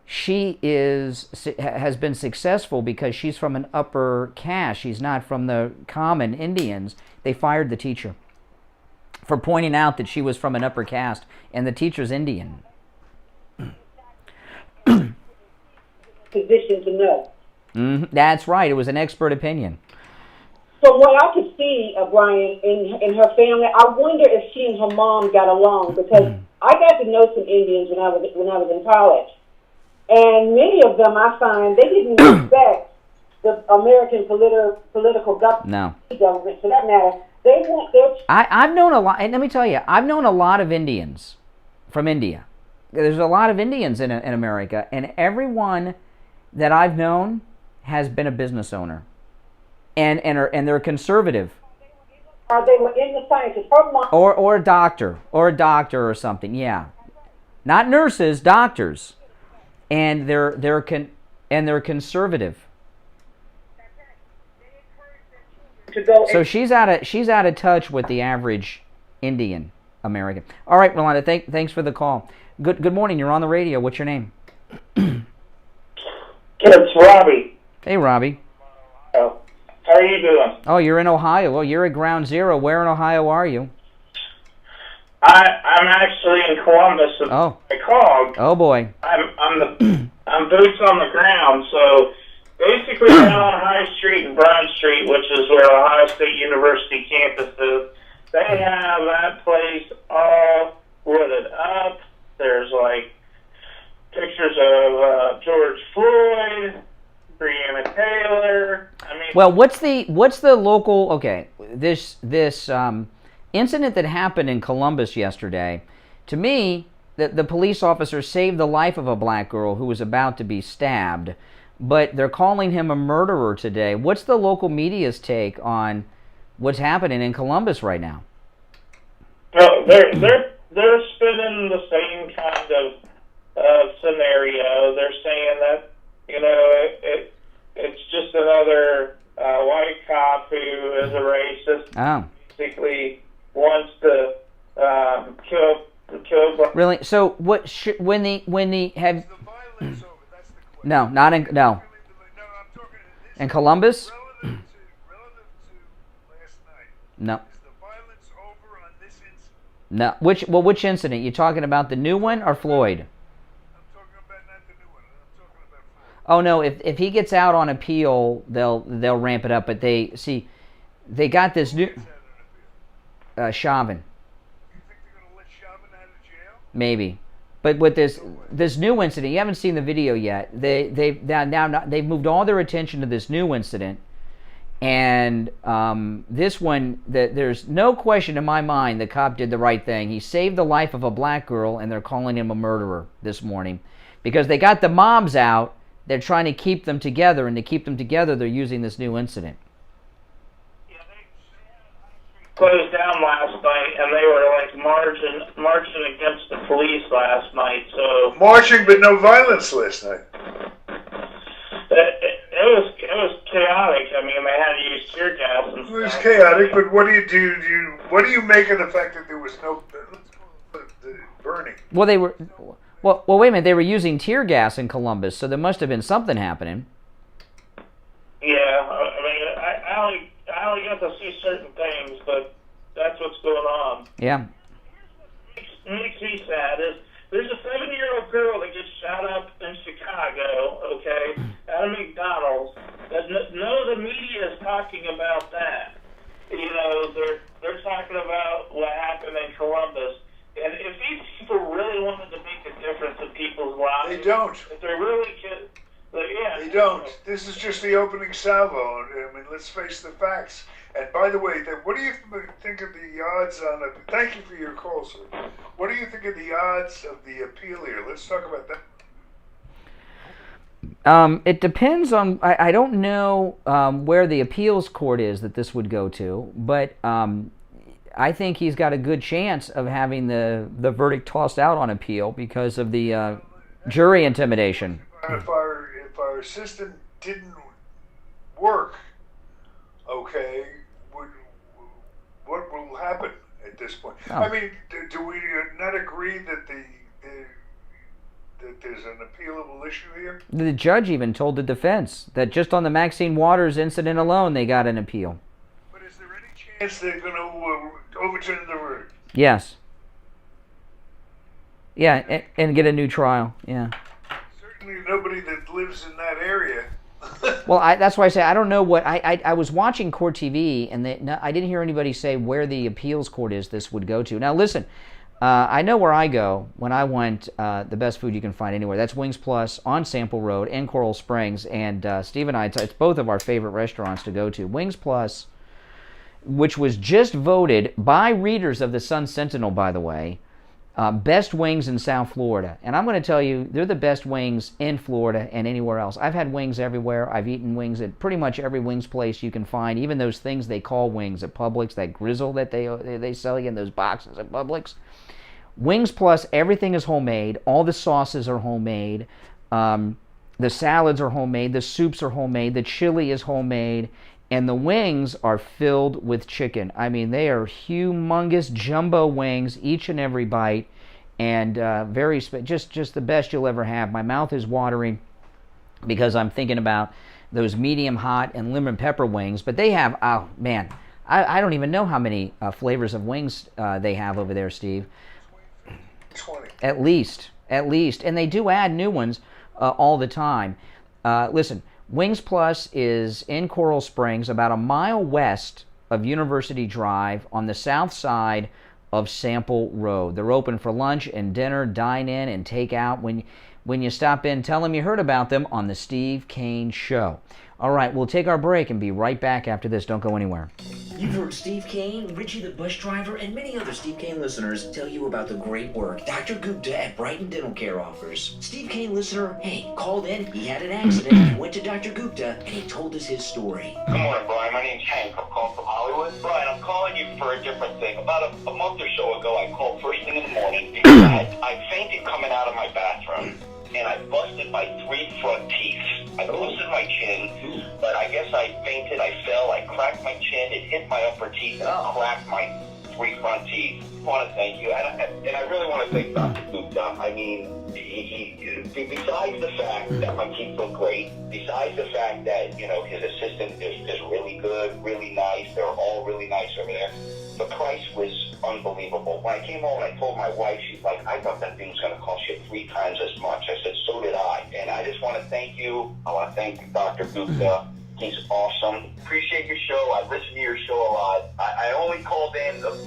she has been successful because she's from an upper caste. She's not from the common Indians. They fired the teacher for pointing out that she was from an upper caste, and the teacher's Indian. Position to know. That's right. It was an expert opinion. From what I could see, Brian, in her family, I wonder if she and her mom got along, because I got to know some Indians when I was in college, and many of them I find they didn't respect the American political government. For that matter, they want their. I've known a lot, and let me tell you, I've known a lot of Indians from India. There's a lot of Indians in America, and everyone that I've known has been a business owner, and they're conservative. They were in the sciences. Or a doctor or something. Yeah, not nurses, doctors, and they're conservative. So she's out of touch with the average Indian American. All right, Rolanda, thanks for the call. Good morning. You're on the radio. What's your name? It's Robbie. Hey, Robbie. Oh, how are you doing? Oh, you're in Ohio. Well, you're at Ground Zero. Where in Ohio are you? I'm actually in Columbus. Oh. I called. Oh boy. I'm boots on the ground. So basically, down on High Street and Brown Street, which is where Ohio State University campus is, they have that place all wooded up. There's like pictures of George Floyd, Breonna Taylor. Well, what's the local? Okay, this incident that happened in Columbus yesterday. To me, the police officer saved the life of a black girl who was about to be stabbed, but they're calling him a murderer today. What's the local media's take on what's happening in Columbus right now? Well, they're spinning the same kind of scenario. They're saying that it's just another white cop who is a racist. Oh. Basically wants to kill. Really? So what? When the have? No, not in no. In Columbus? No. No. Which incident? You talking about the new one or Floyd? Oh no! If he gets out on appeal, they'll ramp it up. But they got this new Chauvin. Maybe, but with this new incident, you haven't seen the video yet. They've moved all their attention to this new incident, and this one, there's no question in my mind the cop did the right thing. He saved the life of a black girl, and they're calling him a murderer this morning because they got the moms out. They're trying to keep them together, and to keep them together, they're using this new incident. Closed down last night, and they were like marching against the police last night. So marching, but no violence last night. It was chaotic. I mean, they had to use tear gas and stuff. It was chaotic, but what do you do? What do you make of the fact that there was no burning? Well, they were. Well, wait a minute. They were using tear gas in Columbus, so there must have been something happening. Yeah, I mean, I only got to see certain things, but that's what's going on. Yeah. What makes me sad is there's a 7-year-old girl that gets shot up in Chicago, okay, at a McDonald's. None of the media is talking about that. You know, they're talking talking about what happened in Columbus. And if these people really wanted to make a difference in people's lives, they don't. If they really could, they don't. This is just the opening salvo. I mean, let's face the facts. And by the way, what do you think of the odds on it? Thank you for your call, sir. What do you think of the odds of the appeal here? Let's talk about that. It depends on, I don't know where the appeals court is that this would go to, but I think he's got a good chance of having the verdict tossed out on appeal because of the jury intimidation. If our system didn't work, okay, what will happen at this point? Oh. I mean, do we not agree that that there's an appealable issue here? The judge even told the defense that just on the Maxine Waters incident alone, they got an appeal. But is there any chance they're going to overturn the verdict? Yes. Yeah, and get a new trial. Yeah. Certainly nobody that lives in that area. Well, that's why I say I don't know what I was watching Court TV, and I didn't hear anybody say where the appeals court is this would go to. Now, listen, I know where I go when I want the best food you can find anywhere. That's Wings Plus on Sample Road in Coral Springs, and Steve and I, it's both of our favorite restaurants to go to. Wings Plus, which was just voted by readers of the Sun Sentinel, by the way, best wings in South Florida. And I'm going to tell you, they're the best wings in Florida and anywhere else. I've had wings everywhere. I've eaten wings at pretty much every wings place you can find, even those things they call wings at Publix, that grizzle that they sell you in those boxes at Publix. Wings Plus, everything is homemade. All the sauces are homemade. The salads are homemade. The soups are homemade. The chili is homemade. And the wings are filled with chicken. I mean, they are humongous jumbo wings, each and every bite, and just the best you'll ever have. My mouth is watering because I'm thinking about those medium hot and lemon pepper wings. But they have, oh man, I don't even know how many flavors of wings they have over there, Steve. 20. At least, and they do add new ones all the time. Listen. Wings Plus is in Coral Springs, about a mile west of University Drive on the south side of Sample Road. They're open for lunch and dinner, dine-in, and take-out. When you stop in, tell them you heard about them on the Steve Kane Show. All right, we'll take our break and be right back after this. Don't go anywhere. You've heard Steve Kane, Richie the Bus Driver, and many other Steve Kane listeners tell you about the great work Dr. Gupta at Brighton Dental Care offers. Steve Kane listener, hey, called in, he had an accident, he went to Dr. Gupta, and he told us his story. Good morning, Brian. My name's Hank. I'm calling from Hollywood. Brian, I'm calling you for a different thing. About a month or so ago, I called first thing in the morning because I fainted coming out of my bathroom. And I busted my 3 front teeth. I busted my chin, but I guess I fainted, I fell, I cracked my chin, it hit my upper teeth, and I cracked my 3 front teeth. I want to thank you, and I really want to thank Dr. Gupta. I mean, besides the fact that my teeth look great, besides the fact that, you know, his assistant is really good, really nice, they're all really nice over there, the price was unbelievable. When I came home and I told my wife, she's like, I thought that thing was going to cost you 3 times as much. I said, so did I. And I just want to thank you. I want to thank Dr. Gupta. He's awesome. Appreciate your show. I listen to your show a lot. I only called in, this is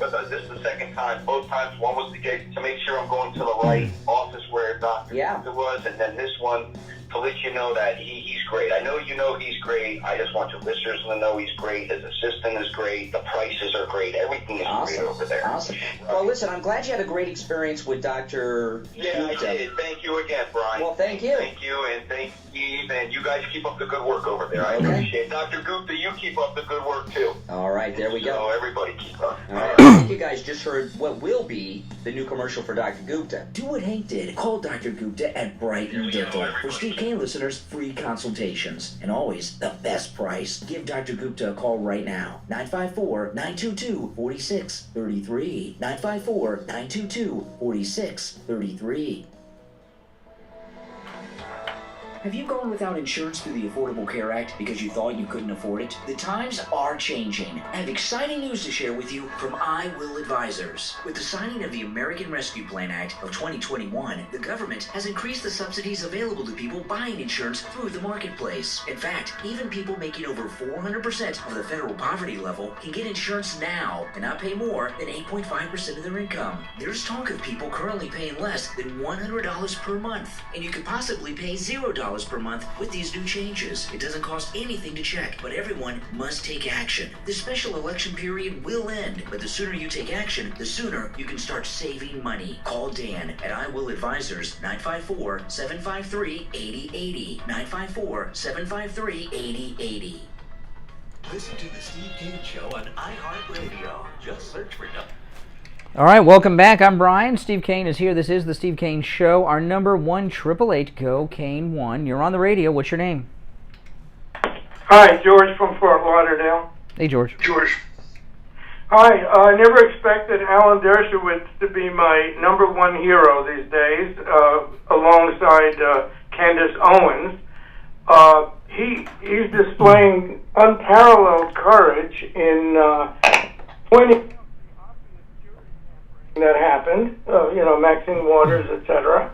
the second time. Both times, one was to make sure I'm going to the right office where Dr. Gupta was, and then this one to let you know that he's great. I know you know he's great. I just want your listeners to know he's great. His assistant is great. The prices are great. Everything is great over there. Awesome. Well, listen, I'm glad you had a great experience with Dr. Yeah, I did. Thank you again, Brian. Well, thank you. Thank you, and thank Steve, and you guys keep up the good work over there. I appreciate it. Dr. Gupta, you keep up the good work, too. All right, there we go. So everybody keep up. All right, I think you guys just heard what will be the new commercial for Dr. Gupta. Do what Hank did. Call Dr. Gupta at Brighton Dental. For Steve Kane listeners, free consultations. And always the best price. Give Dr. Gupta a call right now. 954-922-4633. 954-922-4633. Have you gone without insurance through the Affordable Care Act because you thought you couldn't afford it? The times are changing. I have exciting news to share with you from I Will Advisors. With the signing of the American Rescue Plan Act of 2021, the government has increased the subsidies available to people buying insurance through the marketplace. In fact, even people making over 400% of the federal poverty level can get insurance now and not pay more than 8.5% of their income. There's talk of people currently paying less than $100 per month, and you could possibly pay $0 per month with these new changes. It doesn't cost anything to check, but everyone must take action. The special election period will end, but the sooner you take action, the sooner you can start saving money. Call Dan at I Will Advisors, 954-753-8080, 954-753-8080. Listen to the Steve Kane Show on iHeartRadio. Just search for All right, welcome back. I'm Brian. Steve Kane is here. This is the Steve Kane Show. Our number 1-888-GO-KANE-1. You're on the radio. What's your name? Hi, George from Fort Lauderdale. Hey, George. George. Hi, I never expected Alan Dershowitz to be my number one hero these days, alongside Candace Owens. He's displaying unparalleled courage in pointing that happened, Maxine Waters, etc.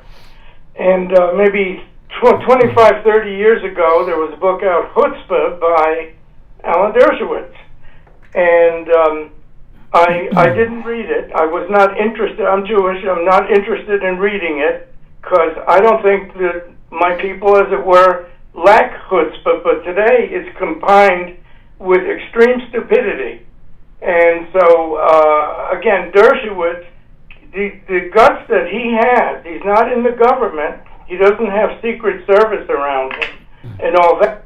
And maybe 25, 30 years ago, there was a book out, Chutzpah, by Alan Dershowitz. And I didn't read it. I was not interested. I'm Jewish. I'm not interested in reading it because I don't think that my people, as it were, lack chutzpah. But today it's combined with extreme stupidity. And so, again, Dershowitz, the guts that he has, he's not in the government, he doesn't have Secret Service around him, and all that.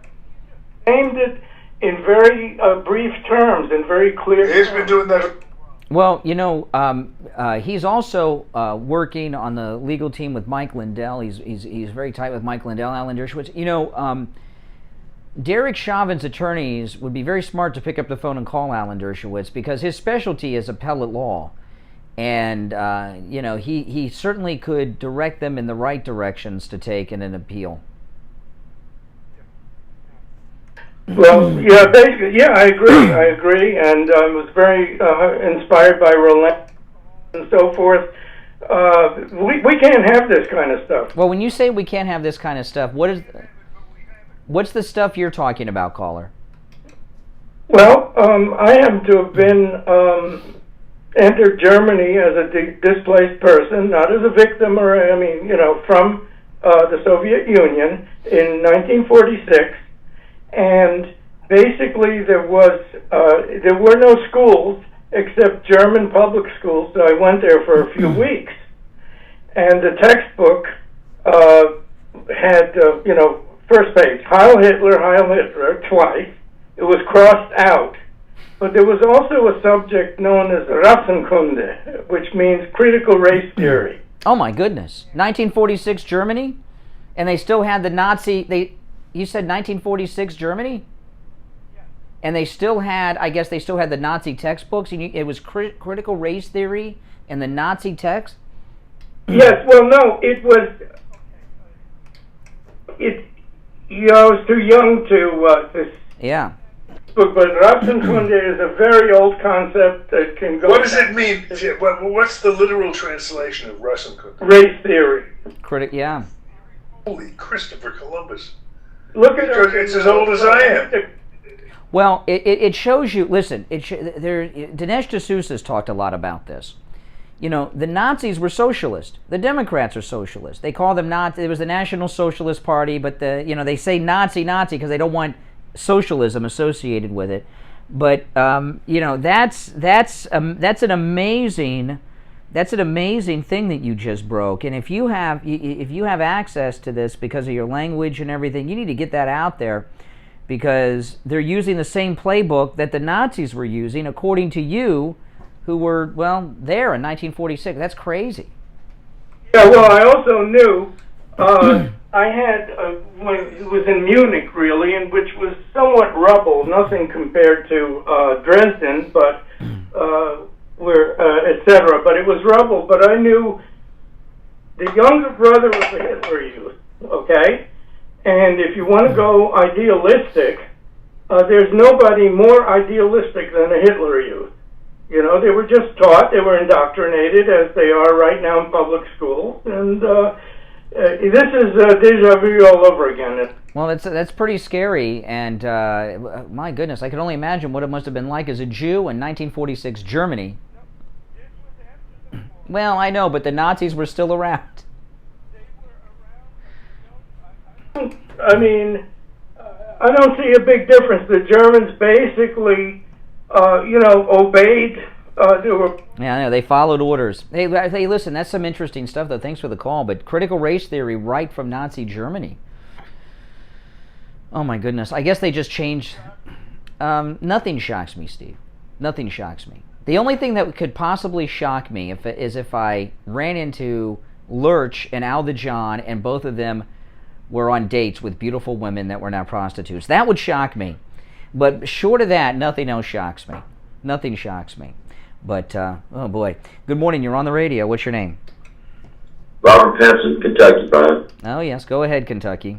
Aimed it in very brief terms, in very clear terms. He's been doing that. Well, he's also working on the legal team with Mike Lindell. He's very tight with Mike Lindell, Alan Dershowitz. Derek Chauvin's attorneys would be very smart to pick up the phone and call Alan Dershowitz because his specialty is appellate law. And, he certainly could direct them in the right directions to take in an appeal. Well, yeah, basically, yeah, I agree. And I was very inspired by Roland and so forth. We can't have this kind of stuff. Well, when you say we can't have this kind of stuff, what's the stuff you're talking about, caller? Well, I happen to have been entered Germany as a displaced person, not as a victim from the Soviet Union in 1946. And basically there were no schools except German public schools, so I went there for a few weeks. And the textbook had, first page, Heil Hitler, twice. It was crossed out. But there was also a subject known as Rassenkunde, which means critical race theory. Oh my goodness. 1946 Germany? And they still had the Nazi, you said 1946 Germany? Yeah. And they still had, the Nazi textbooks? It was critical race theory and the Nazi text? Yes, well, no, it was, I was too young to yeah. But Rassenkunde is a very old concept that can go... What does it mean? What's the literal translation of Rassenkunde? Race theory. Yeah. Holy Christopher Columbus. Look at it. It's as old as I am. Well, it shows you, listen, Dinesh D'Souza has talked a lot about this. The Nazis were socialist. The Democrats are socialist. They call them Nazi. It was the National Socialist Party, but they say Nazi because they don't want socialism associated with it. But that's an amazing thing that you just broke. And if you have access to this because of your language and everything, you need to get that out there, because they're using the same playbook that the Nazis were using, according to you, who were there in 1946. That's crazy. Yeah, well, I also knew I had when it was in Munich, really, and which was somewhat rubble, nothing compared to Dresden, but etc. But it was rubble. But I knew the younger brother of the Hitler Youth, okay, And if you want to go idealistic, there's nobody more idealistic than a Hitler Youth. You know, they were just taught, they were indoctrinated as they are right now in public schools, and this is deja vu all over again. Well, that's pretty scary, and my goodness, I can only imagine what it must have been like as a Jew in 1946 Germany. Well, I know, but the Nazis were still around. I mean, I don't see a big difference. The Germans basically, obeyed. Yeah, I know. They followed orders. Hey, listen, that's some interesting stuff, though. Thanks for the call. But critical race theory right from Nazi Germany. Oh, my goodness. I guess they just changed. Nothing shocks me, Steve. Nothing shocks me. The only thing that could possibly shock me is if I ran into Lurch and Al the John and both of them were on dates with beautiful women that were now prostitutes. That would shock me. But short of that, nothing else shocks me. Nothing shocks me. But, oh boy. Good morning, you're on the radio. What's your name? Robert Penson, Kentucky, Brian. Oh, yes. Go ahead, Kentucky.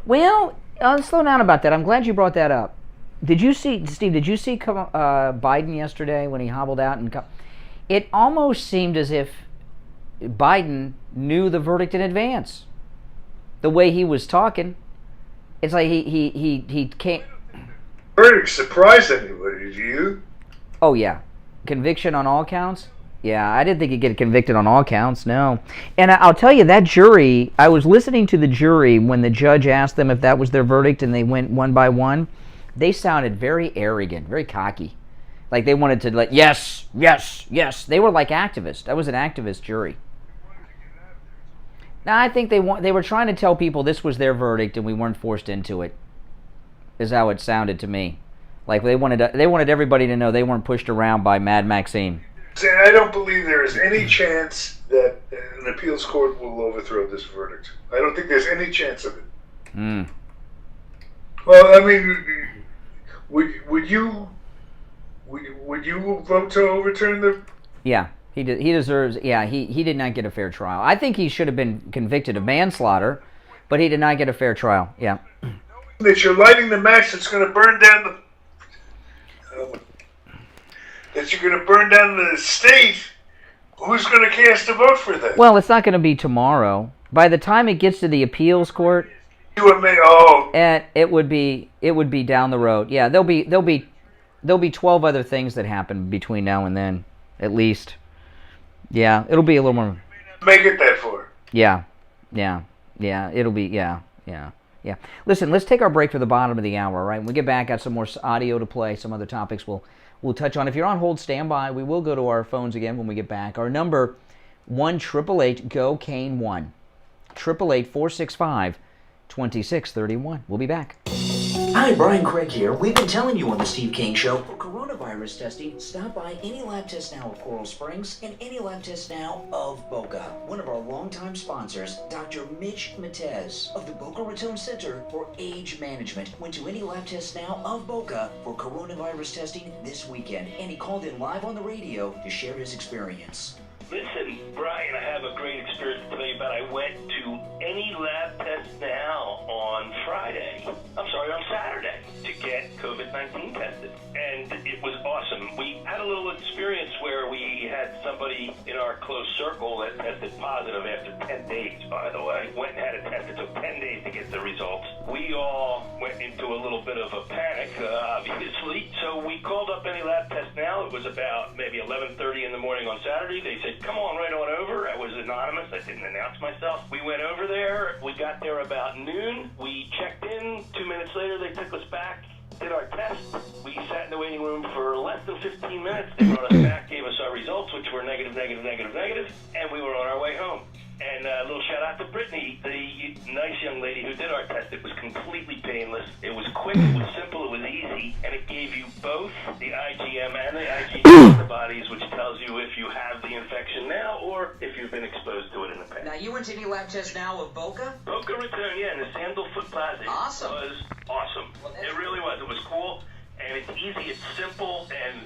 Well, slow down about that. I'm glad you brought that up. Did you see, Steve, Biden yesterday when he hobbled out? It almost seemed as if Biden knew the verdict in advance. The way he was talking. It's like he can't... Verdict surprised anybody, do you? Oh, yeah. Conviction on all counts? Yeah, I didn't think he'd get convicted on all counts, no. And I'll tell you, that jury, I was listening to the jury when the judge asked them if that was their verdict and they went one by one. They sounded very arrogant, very cocky. Like they wanted to, like, yes, yes, yes. They were like activists. That was an activist jury. Now, I think they were trying to tell people this was their verdict and we weren't forced into it, is how it sounded to me. Like they wanted everybody to know they weren't pushed around by Mad Maxine. I don't believe there is any chance that an appeals court will overthrow this verdict. I don't think there's any chance of it. Mm. Well, I mean, would you vote to overturn the? Yeah, he did. He deserves. Yeah, he did not get a fair trial. I think he should have been convicted of manslaughter, but he did not get a fair trial. Yeah. That you're lighting the match that's going to burn down the. That you're going to burn down the state. Who's going to cast a vote for that? Well, it's not going to be tomorrow. By the time it gets to the appeals court, and it would be down the road. Yeah, there'll be 12 other things that happen between now and then, at least. Yeah, it'll be a little more. Make it that far. Yeah. It'll be yeah. Listen, let's take our break for the bottom of the hour. Right, when we get back, got some more audio to play, some other topics we'll touch on. If you're on hold, stand by. We will go to our phones again when we get back. Our number 1-888-GO-CANE 1 888-465-2631. We'll be back. Hi, Brian Craig here. We've been telling you on the Steve Kane Show, for coronavirus testing, stop by any lab test now of Coral Springs and any lab test now of Boca. One of our longtime sponsors, Dr. Mitch Matez of the Boca Raton Center for Age Management, went to any lab test now of Boca for coronavirus testing this weekend, and he called in live on the radio to share his experience. Listen, Brian, I have a great experience to tell you about. I went to any lab test now on Saturday to get COVID-19 tested. And it was awesome. We had a little experience where we had somebody in our close circle that tested positive after 10 days, by the way. Went and had it tested. It took 10 days to get the results. We all went into a little bit of a panic, obviously. So we called up any lab test now. It was about maybe 11:30 in the morning on Saturday. They said, come on right on over. I was anonymous. I didn't announce myself. We went over there. We got there about noon. We checked in. 2 minutes later, they took us back, did our test. We sat in the waiting room for less than 15 minutes. They brought us back, gave us our results, which were negative, and we were on our way home. And a little shout out to Brittany, the nice young lady who did our test. It was completely painless. It was quick, it was simple, it was easy, and it gave you both the IgM and the IgG antibodies, which tells you if you have the infection now or if you've been exposed to it in the past. Now, you went to any lab test now of Boca? Boca Raton, yeah, in the Sandalfoot Plaza. Awesome. It was awesome. It really was. It was cool. And it's easy, it's simple, and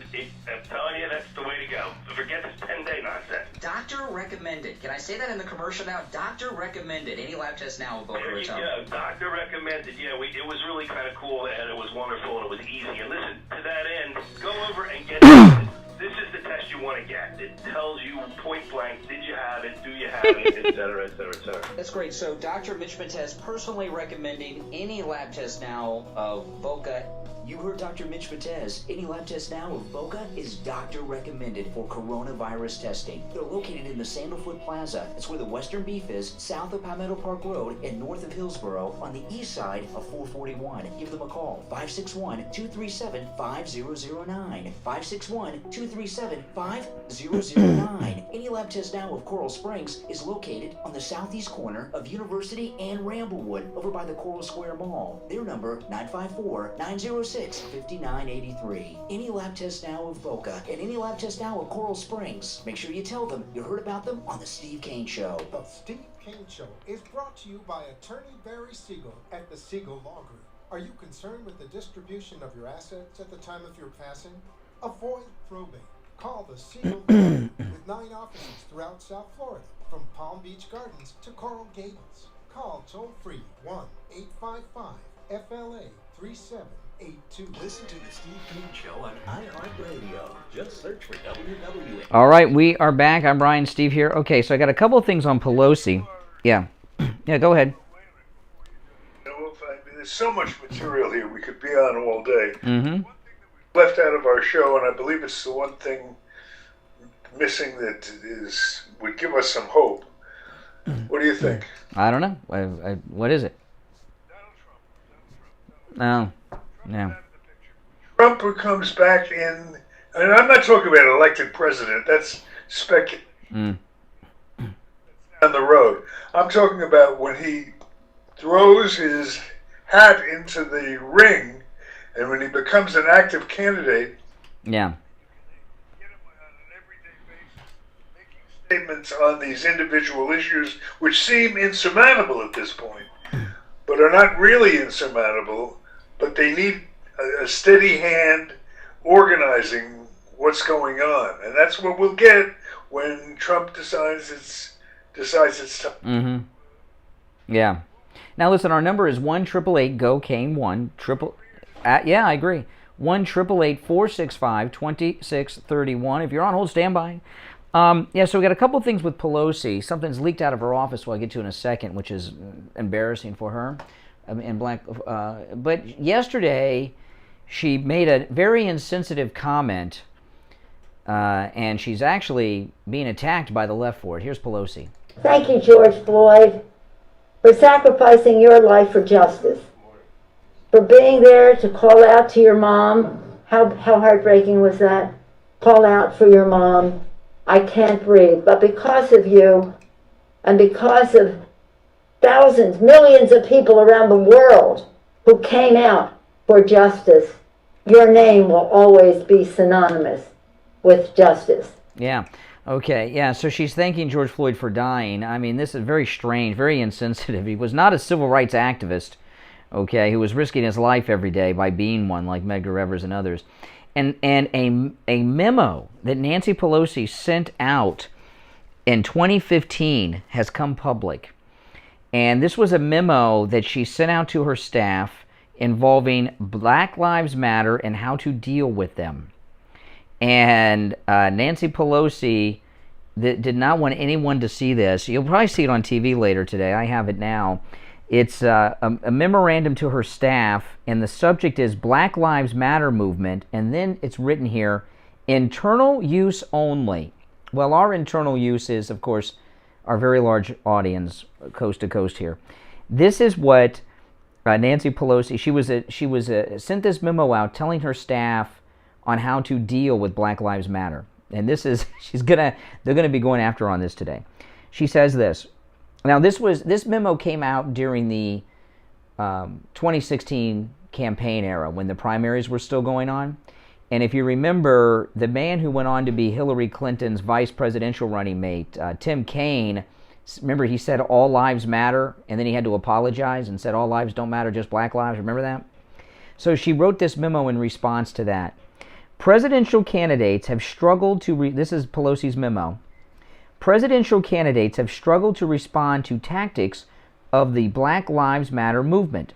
I'm telling you, that's the way to go. Forget this 10-day nonsense. Doctor recommended. Can I say that in the commercial now? Doctor recommended. Any lab test now will Boca Raton. Yeah, doctor recommended. Yeah, it was really kind of cool, and it was wonderful, and it was easy. And listen, to that end, go over and get tested. This is the test you want to get. It tells you point blank, did you have it, do you have it, et cetera, et cetera, et cetera. That's great. So Dr. Mitch Matez personally recommending any lab test now of Boca. You heard Dr. Mitch Matez. Any lab test now of Boca is doctor recommended for coronavirus testing. They're located in the Sandalfoot Plaza. That's where the Western Beef is, south of Palmetto Park Road and north of Hillsboro on the east side of 441. Give them a call, 561-237-5009. 561-237-5009. Any lab test now of Coral Springs is located on the southeast corner of University and Ramblewood over by the Coral Square Mall. Their number, 954-906-5983. Any lab test now of Boca and any lab test now of Coral Springs. Make sure you tell them you heard about them on The Steve Kane Show. The Steve Kane Show is brought to you by Attorney Barry Siegel at the Siegel Law Group. Are you concerned with the distribution of your assets at the time of your passing? Avoid probate. Call the Siegel Law Group with 9 offices throughout South Florida, from Palm Beach Gardens to Coral Gables. Call toll-free 1-855-FLA-3782. Listen to the Steve Kane Show on iHeartRadio. Just search for WWN. All right, we are back. I'm Brian, Steve here. Okay, so I got a couple of things on Pelosi. Yeah. Yeah, go ahead. There's so much material here we could be on all day. Mm-hmm. Left out of our show, and I believe it's the one thing missing that would give us some hope. What do you think? I don't know. What is it? No. No. Trump who comes back in, and I'm not talking about an elected president, that's speculative. Down the road. I'm talking about when he throws his hat into the ring and when he becomes an active candidate. Yeah. Statements on these individual issues which seem insurmountable at this point, but are not really insurmountable. But they need a steady hand organizing what's going on, and that's what we'll get when Trump decides it's time. Mm-hmm. Yeah. Now listen, our number is 1-888-GO-KANE-1. Yeah, I agree. 1-888-465-2631. If you're on hold, stand by. Yeah, so we got a couple things with Pelosi. Something's leaked out of her office, we'll get to in a second, which is embarrassing for her. But yesterday, she made a very insensitive comment, and she's actually being attacked by the left for it. Here's Pelosi. Thank you, George Floyd, for sacrificing your life for justice, for being there to call out to your mom. How heartbreaking was that? Call out for your mom. I can't breathe. But because of you, and because of thousands, millions of people around the world who came out for justice, your name will always be synonymous with justice. Yeah. Okay. Yeah. So she's thanking George Floyd for dying. I mean, this is very strange, very insensitive. He was not a civil rights activist, okay, who was risking his life every day by being one, like Medgar Evers and others. And a memo that Nancy Pelosi sent out in 2015 has come public. And this was a memo that she sent out to her staff involving Black Lives Matter and how to deal with them. And Nancy Pelosi did not want anyone to see this. You'll probably see it on TV later today. I have it now. It's a memorandum to her staff, and the subject is Black Lives Matter movement. And then it's written here, internal use only. Well, our internal use is, of course, our very large audience, coast to coast here. This is what Nancy Pelosi, she was sent this memo out telling her staff on how to deal with Black Lives Matter. And this is, they're gonna be going after her on this today. She says this. Now this memo came out during the 2016 campaign era when the primaries were still going on. And if you remember, the man who went on to be Hillary Clinton's vice presidential running mate, Tim Kaine, remember he said all lives matter, and then he had to apologize and said all lives don't matter, just black lives. Remember that? So she wrote this memo in response to that. Presidential candidates have struggled to, this is Pelosi's memo. Presidential candidates have struggled to respond to tactics of the Black Lives Matter movement.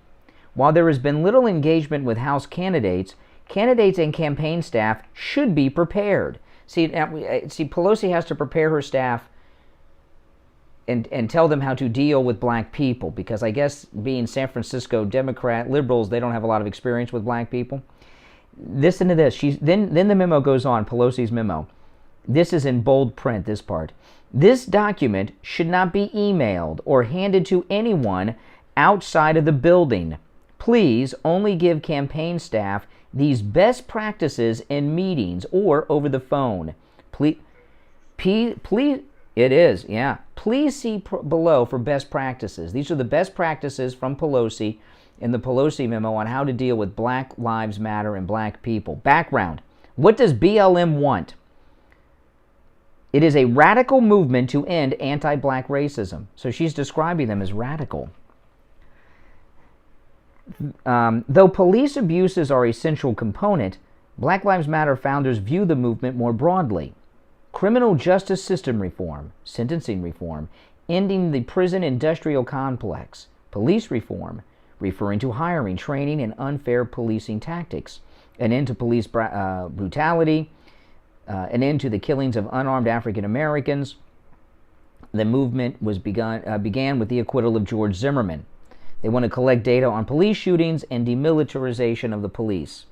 While there has been little engagement with House candidates, candidates and campaign staff should be prepared. See, Pelosi has to prepare her staff and tell them how to deal with black people, because I guess being San Francisco Democrat liberals, they don't have a lot of experience with black people. Listen to this. Then the memo goes on, Pelosi's memo. This is in bold print, this part. This document should not be emailed or handed to anyone outside of the building. Please only give campaign staff these best practices in meetings or over the phone. Please, it is, yeah. Please see below for best practices. These are the best practices from Pelosi in the Pelosi memo on how to deal with Black Lives Matter and black people. Background. What does BLM want? It is a radical movement to end anti-black racism. So she's describing them as radical. Though police abuses are a central component, Black Lives Matter founders view the movement more broadly. Criminal justice system reform, sentencing reform, ending the prison industrial complex, police reform, referring to hiring, training, and unfair policing tactics, an end to police brutality, an end to the killings of unarmed African Americans. The movement was began with the acquittal of George Zimmerman. They want to collect data on police shootings and demilitarization of the police.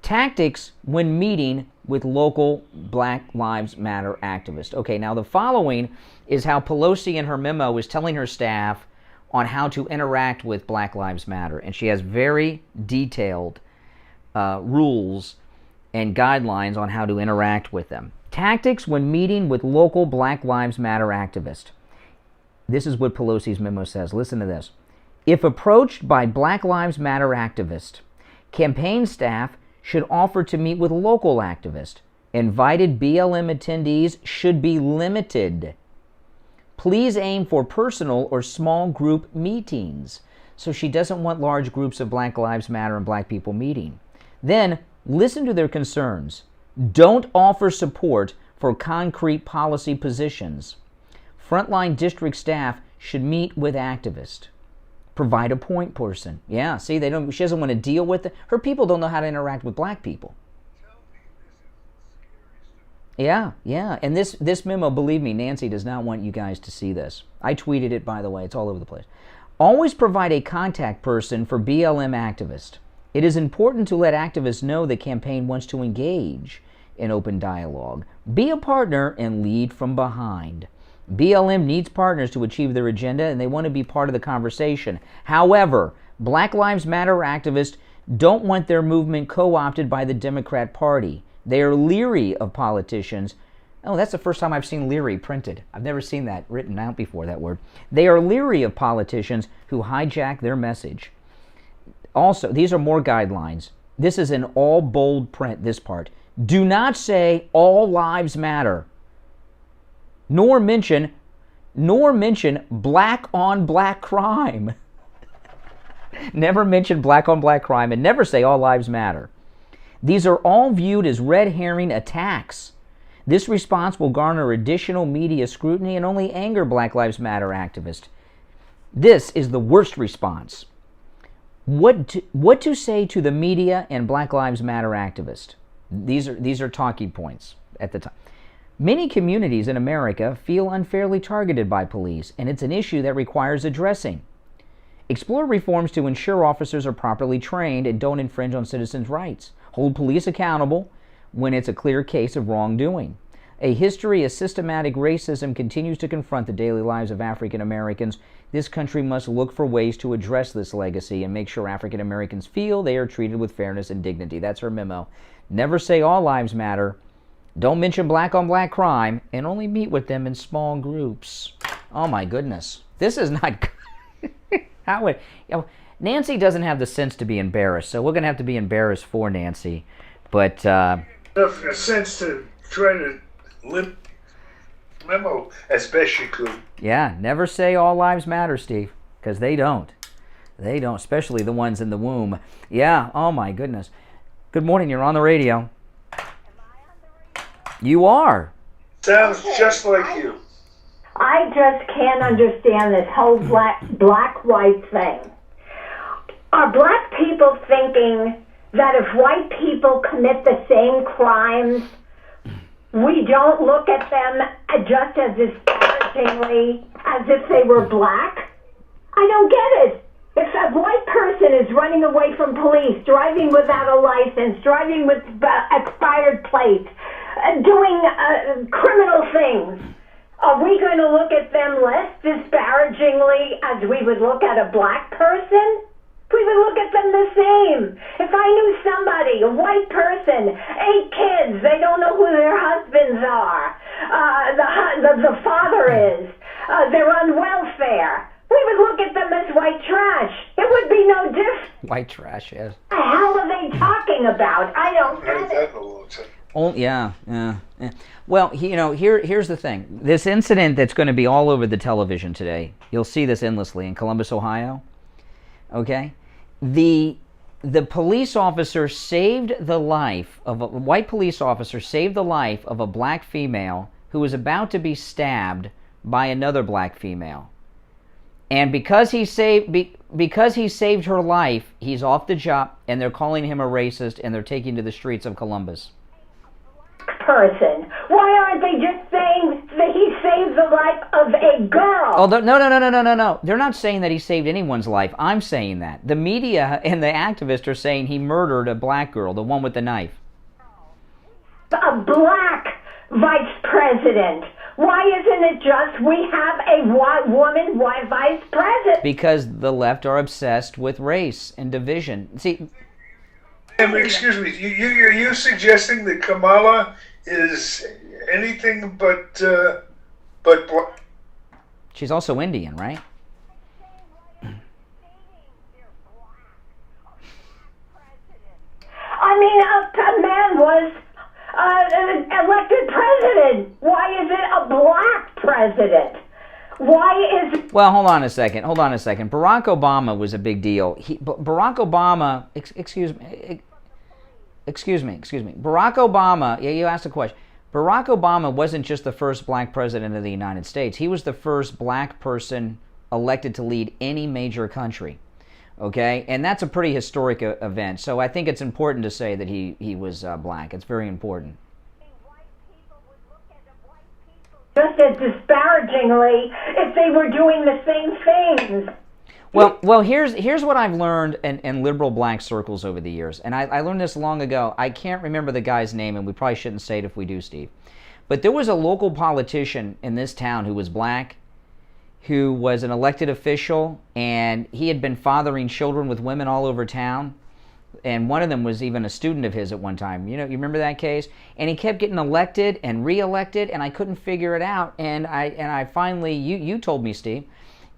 Tactics when meeting with local Black Lives Matter activists. Okay, now the following is how Pelosi in her memo is telling her staff on how to interact with Black Lives Matter. And she has very detailed rules and guidelines on how to interact with them. Tactics when meeting with local Black Lives Matter activists. This is what Pelosi's memo says. Listen to this. If approached by Black Lives Matter activists, campaign staff should offer to meet with local activists. Invited BLM attendees should be limited. Please aim for personal or small group meetings. So she doesn't want large groups of Black Lives Matter and black people meeting. Then listen to their concerns. Don't offer support for concrete policy positions. Frontline district staff should meet with activists. Provide a point person. Yeah, see, she doesn't want to deal with it. Her people don't know how to interact with black people. Yeah. And this memo, believe me, Nancy does not want you guys to see this. I tweeted it, by the way. It's all over the place. Always provide a contact person for BLM activists. It is important to let activists know the campaign wants to engage in open dialogue. Be a partner and lead from behind. BLM needs partners to achieve their agenda, and they want to be part of the conversation. However, Black Lives Matter activists don't want their movement co-opted by the Democrat Party. They are leery of politicians. Oh, that's the first time I've seen leery printed. I've never seen that written out before, that word. They are leery of politicians who hijack their message. Also, these are more guidelines. This is in all bold print, this part. Do not say all lives matter. Nor mention black on black crime. Never mention black on black crime, and never say all lives matter. These are all viewed as red herring attacks. This response will garner additional media scrutiny and only anger Black Lives Matter activists. This is the worst response. What to say to the media and Black Lives Matter activists? These are talking points at the time. Many communities in America feel unfairly targeted by police, and it's an issue that requires addressing. Explore reforms to ensure officers are properly trained and don't infringe on citizens' rights. Hold police accountable when it's a clear case of wrongdoing. A history of systematic racism continues to confront the daily lives of African Americans. This country must look for ways to address this legacy and make sure African Americans feel they are treated with fairness and dignity. That's her memo. Never say all lives matter. Don't mention black on black crime, and only meet with them in small groups. Oh my goodness. This is not good. Nancy doesn't have the sense to be embarrassed, so we're going to have to be embarrassed for Nancy. But a sense to try to limp memo as best you could. Yeah, never say all lives matter, Steve, because they don't. They don't, especially the ones in the womb. Yeah, oh my goodness. Good morning, you're on the radio. You are. Sounds just like you. I just can't understand this whole black-white thing. Are black people thinking that if white people commit the same crimes, we don't look at them just as disparagingly as if they were black? I don't get it. If a white person is running away from police, driving without a license, driving with expired plates, doing criminal things, are we going to look at them less disparagingly as we would look at a black person? We would look at them the same. If I knew somebody, a white person, 8 kids, they don't know who their husbands are, the father is, they're on welfare, we would look at them as white trash. It would be no different. White trash, yes. What the hell are they talking about? I don't get it. Oh, yeah. Well, here's the thing. This incident that's going to be all over the television today, you'll see this endlessly in Columbus, Ohio. Okay? The police officer saved the life of a white police officer saved the life of a black female who was about to be stabbed by another black female. And because he saved her life, he's off the job, and they're calling him a racist, and they're taking him to the streets of Columbus. Person. Why aren't they just saying that he saved the life of a girl? Oh, no. They're not saying that he saved anyone's life. I'm saying that. The media and the activists are saying he murdered a black girl, the one with the knife. A black vice president. Why isn't it just we have a white woman vice president? Because the left are obsessed with race and division. See, excuse me, are you suggesting that Kamala is anything but black? She's also Indian, right? I mean, a man was elected president. Why is it a black president? Why is... Well, hold on a second. Barack Obama was a big deal. Barack Obama... Excuse me. Barack Obama... Yeah, you asked a question. Barack Obama wasn't just the first black president of the United States. He was the first black person elected to lead any major country. Okay? And that's a pretty historic event. So I think it's important to say that he was black. It's very important. Just as disparagingly if they were doing the same things. Well, here's what I've learned in liberal black circles over the years, and I learned this long ago. I can't remember the guy's name, and we probably shouldn't say it if we do, Steve. But there was a local politician in this town who was black, who was an elected official, and he had been fathering children with women all over town. And one of them was even a student of his at one time. You remember that case? And he kept getting elected and re-elected, and I couldn't figure it out. And I finally, you told me, Steve,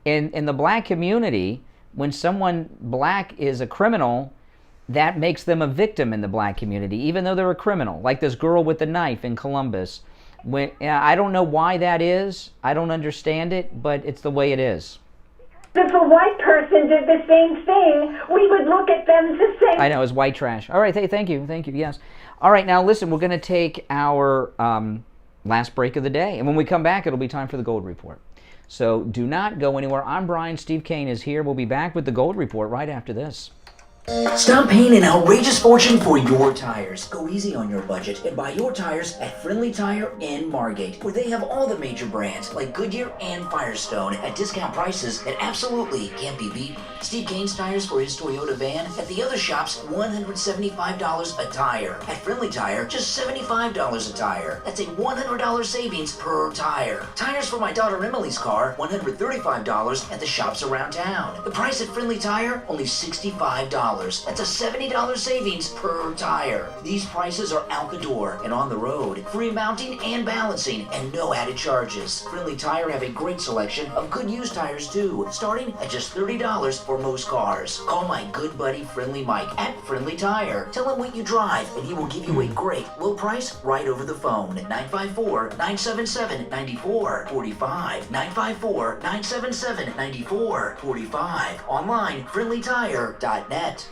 in the black community, when someone black is a criminal, that makes them a victim in the black community, even though they're a criminal. Like this girl with the knife in Columbus. I don't know why that is. I don't understand it, but it's the way it is. If a white person did the same thing, we would look at them the same. I know, it's white trash. All right, thank you, yes. All right, now listen, we're going to take our last break of the day. And when we come back, it'll be time for the Gold Report. So do not go anywhere. I'm Brian. Steve Kane is here. We'll be back with the Gold Report right after this. Stop paying an outrageous fortune for your tires. Go easy on your budget and buy your tires at Friendly Tire in Margate, where they have all the major brands like Goodyear and Firestone at discount prices that absolutely can't be beaten. Steve Kane's tires for his Toyota van at the other shops, $175 a tire. At Friendly Tire, just $75 a tire. That's a $100 savings per tire. Tires for my daughter Emily's car, $135 at the shops around town. The price at Friendly Tire, only $65. $70. That's a $70 savings per tire. These prices are out the door and on the road. Free mounting and balancing and no added charges. Friendly Tire have a great selection of good used tires too, starting at just $30 for most cars. Call my good buddy Friendly Mike at Friendly Tire. Tell him what you drive and he will give you a great low price right over the phone at 954-977-9445. 954-977-9445. Online, friendlytire.net.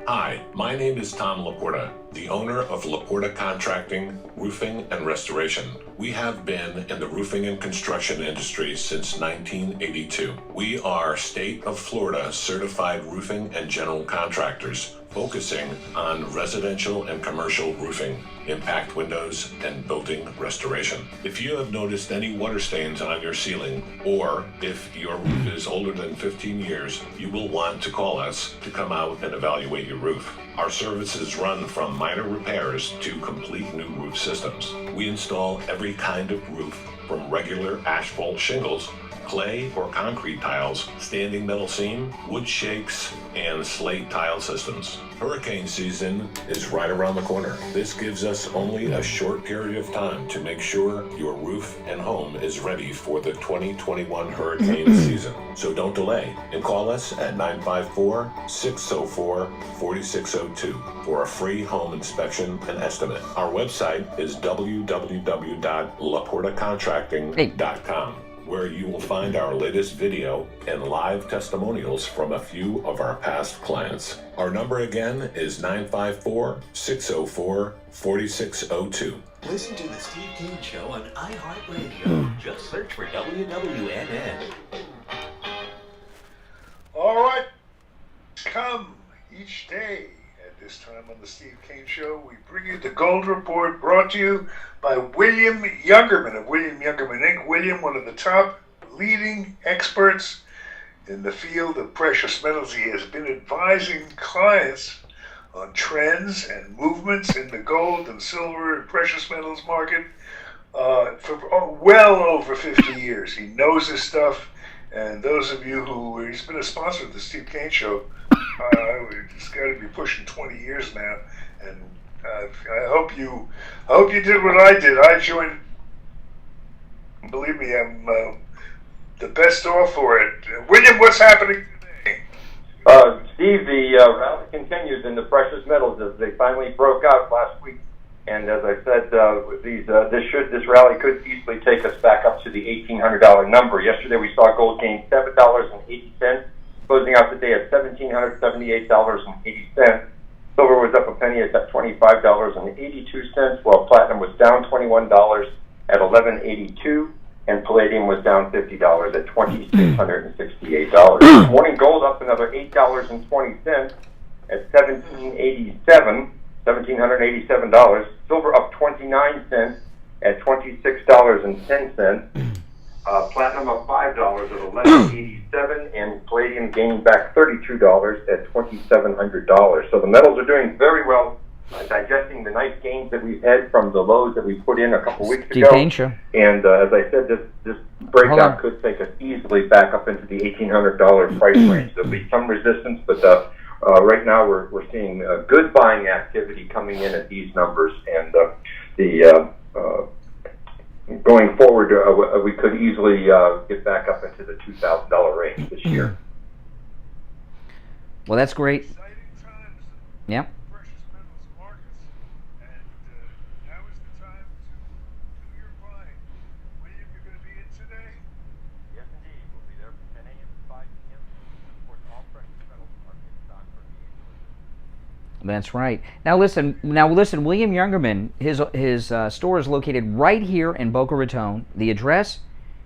Hi, my name is Tom Laporta, the owner of Laporta Contracting, Roofing and Restoration. We have been in the roofing and construction industry since 1982. We are State of Florida certified roofing and general contractors, focusing on residential and commercial roofing, impact windows, and building restoration. If you have noticed any water stains on your ceiling, or if your roof is older than 15 years, you will want to call us to come out and evaluate your roof. Our services run from minor repairs to complete new roof systems. We install every kind of roof, from regular asphalt shingles, clay or concrete tiles, standing metal seam, wood shakes, and slate tile systems. Hurricane season is right around the corner. This gives us only a short period of time to make sure your roof and home is ready for the 2021 hurricane season. So don't delay and call us at 954-604-4602 for a free home inspection and estimate. Our website is www.laportacontracting.com. where you will find our latest video and live testimonials from a few of our past clients. Our number again is 954-604-4602. Listen to the Steve Kane Show on iHeartRadio. Just search for WWNN. All right, come each day at this time on the Steve Kane Show. We bring you the Gold Report, brought to you by William Youngerman of William Youngerman Inc. William, one of the top leading experts in the field of precious metals. He has been advising clients on trends and movements in the gold and silver and precious metals market for well over 50 years. He knows his stuff, and those of you who, he's been a sponsor of the Steve Kane Show, it's got to be pushing 20 years now, and I hope you did what I did. I joined. Believe me, I'm the best off for it. William, what's happening today? Steve, the rally continues in the precious metals as they finally broke out last week. And as I said, this rally could easily take us back up to the $1,800 number. Yesterday we saw gold gain $7.80, closing out the day at $1,778.80. Silver was up a penny at $25.82, while platinum was down $21 at $11.82, and palladium was down $50 at $2,668. Morning gold up another $8.20 at $1,787. Silver up 29 cents at $26.10. Platinum up $5 at $11.87, and palladium gaining back $32 at $2,700. So the metals are doing very well, digesting the nice gains that we've had from the lows that we put in a couple weeks ago. And as I said, this breakout could take us easily back up into the $1,800 price range. There'll be some resistance, but right now we're seeing good buying activity coming in at these numbers, and going forward, we could easily get back up into the $2,000 range this year. Well, that's great. Yeah. That's right. Now listen, William Youngerman, his store is located right here in Boca Raton. The address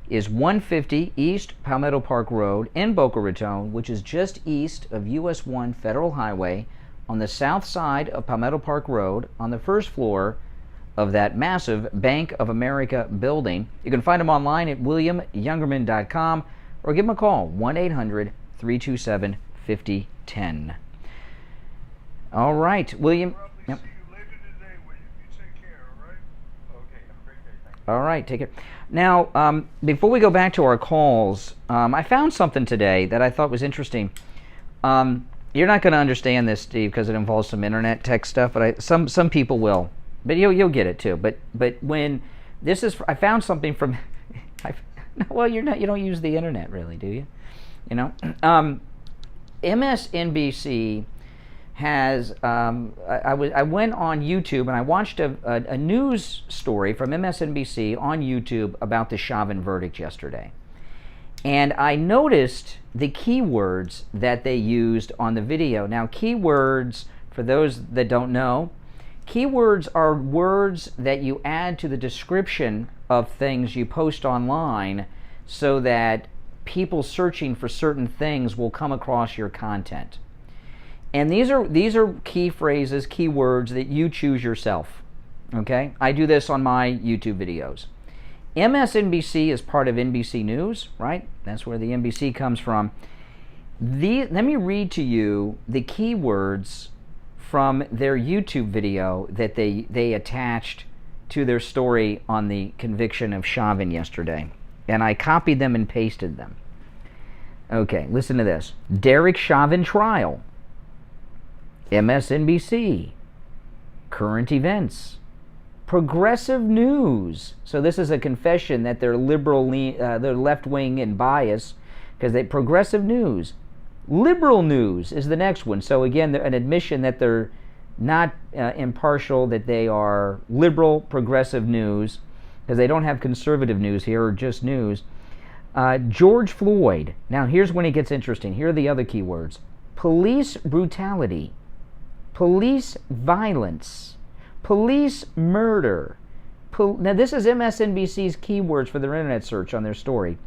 is 150 East Palmetto Park Road in Boca Raton, which is just east of US 1 Federal Highway, on the south side of Palmetto Park Road, on the first floor of that massive Bank of America building. You can find him online at williamyoungerman.com or give him a call, 1-800-327-5010. All right, William. Yep. All right, take care. Now, before we go back to our calls, I found something today that I thought was interesting. You're not going to understand this, Steve, because it involves some internet tech stuff, but some people will. But you'll get it too. But when this is, I found something from. Well, you don't use the internet really, do you? You know, MSNBC has. I went on YouTube and I watched a news story from MSNBC on YouTube about the Chauvin verdict yesterday, and I noticed the keywords that they used on the video. Now, keywords, for those that don't know, keywords are words that you add to the description of things you post online so that people searching for certain things will come across your content. And these are key phrases, keywords that you choose yourself. Okay? I do this on my YouTube videos. MSNBC is part of NBC News, right? That's where the NBC comes from. Let me read to you the keywords from their YouTube video that they attached to their story on the conviction of Chauvin yesterday. And I copied them and pasted them. Okay, listen to this. Derek Chauvin trial. MSNBC. Current events. Progressive news. So this is a confession that they're liberal, they're left-wing and biased, because they progressive news. Liberal news is the next one. So again, an admission that they're not impartial, that they are liberal, progressive news, because they don't have conservative news here, or just news. George Floyd. Now here's when it gets interesting. Here are the other keywords. Police brutality. Police violence. Police murder. Now this is MSNBC's keywords for their internet search on their story.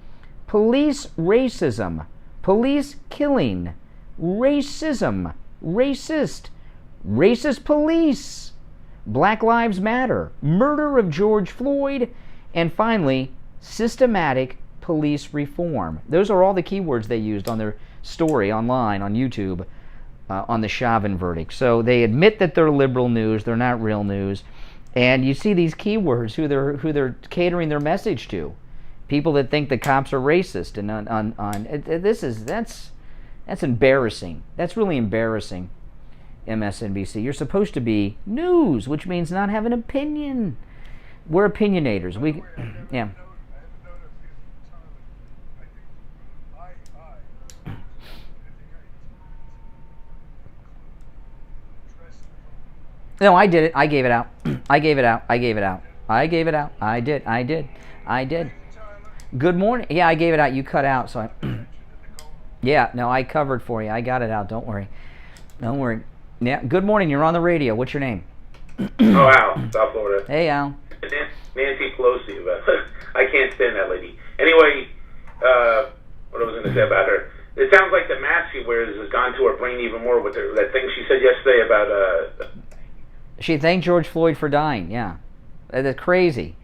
Police racism. Police killing. Racism. Racist. Racist police. Black Lives Matter. Murder of George Floyd. And finally, systematic police reform. Those are all the keywords they used on their story online on YouTube on the Chauvin verdict. So they admit that they're liberal news. They're not real news. And you see these keywords who they're catering their message to. People that think the cops are racist, and that's embarrassing. That's really embarrassing. MSNBC, you're supposed to be news, which means not have an opinion. We're opinionators. Yeah. No, I did it. I gave it out. I gave it out. I gave it out. I gave it out. I did. Good morning. Yeah, I gave it out. You cut out, so yeah, no, I covered for you. I got it out. Don't worry. Yeah, good morning. You're on the radio. What's your name? Al, South Florida. Hey, Al. Nancy Pelosi. I can't stand that lady. Anyway, what I was going to say about her. It sounds like the mask she wears has gone to her brain even more with that thing she said yesterday about... She thanked George Floyd for dying, yeah. That's crazy.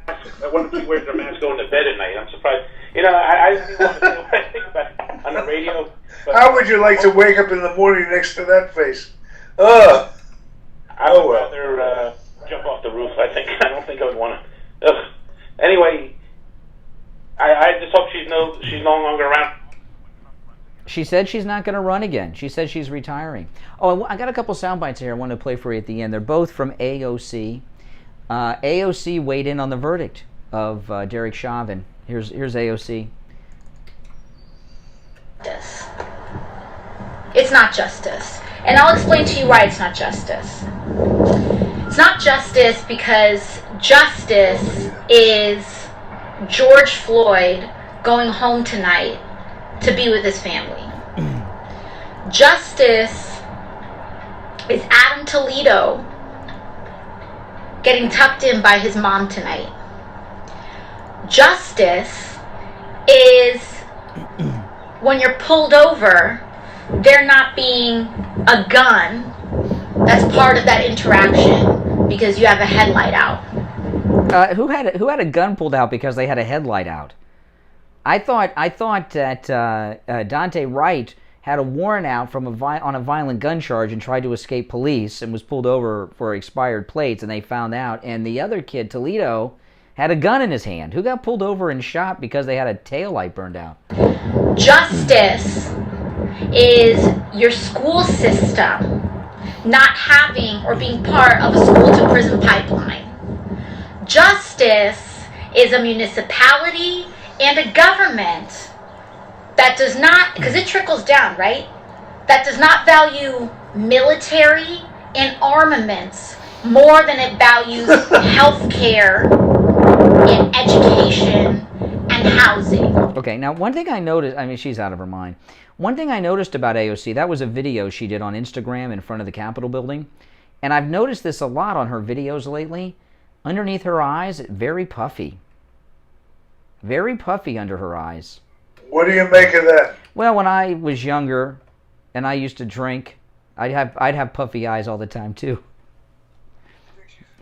I wonder if she wears her mask going to bed at night. I'm surprised. You know, I didn't want to say what I think about it on the radio. How would you like to wake up in the morning next to that face? I would rather jump off the roof, I think. I don't think I would want to. Anyway, I just hope she's no longer around. She said she's not going to run again. She said she's retiring. Oh, I got a couple sound bites here I want to play for you at the end. They're both from AOC. AOC weighed in on the verdict of Derek Chauvin. Here's AOC. It's not justice. And I'll explain to you why it's not justice. It's not justice because justice is George Floyd going home tonight to be with his family. Justice is Adam Toledo getting tucked in by his mom tonight. Justice is when you're pulled over, there not being a gun that's part of that interaction because you have a headlight out. Who had a gun pulled out because they had a headlight out? I thought that Dante Wright had a warrant out from on a violent gun charge and tried to escape police and was pulled over for expired plates, and they found out. And the other kid, Toledo, had a gun in his hand. Who got pulled over and shot because they had a taillight burned out? Justice is your school system not having or being part of a school to prison pipeline. Justice is a municipality and a government that does not, because it trickles down, right? That does not value military and armaments more than it values health care and education and housing. Okay, now one thing I noticed, I mean, she's out of her mind. One thing I noticed about AOC, that was a video she did on Instagram in front of the Capitol building. And I've noticed this a lot on her videos lately. Underneath her eyes, very puffy. Very puffy under her eyes. What do you make of that? Well, when I was younger and I used to drink, I'd have puffy eyes all the time too.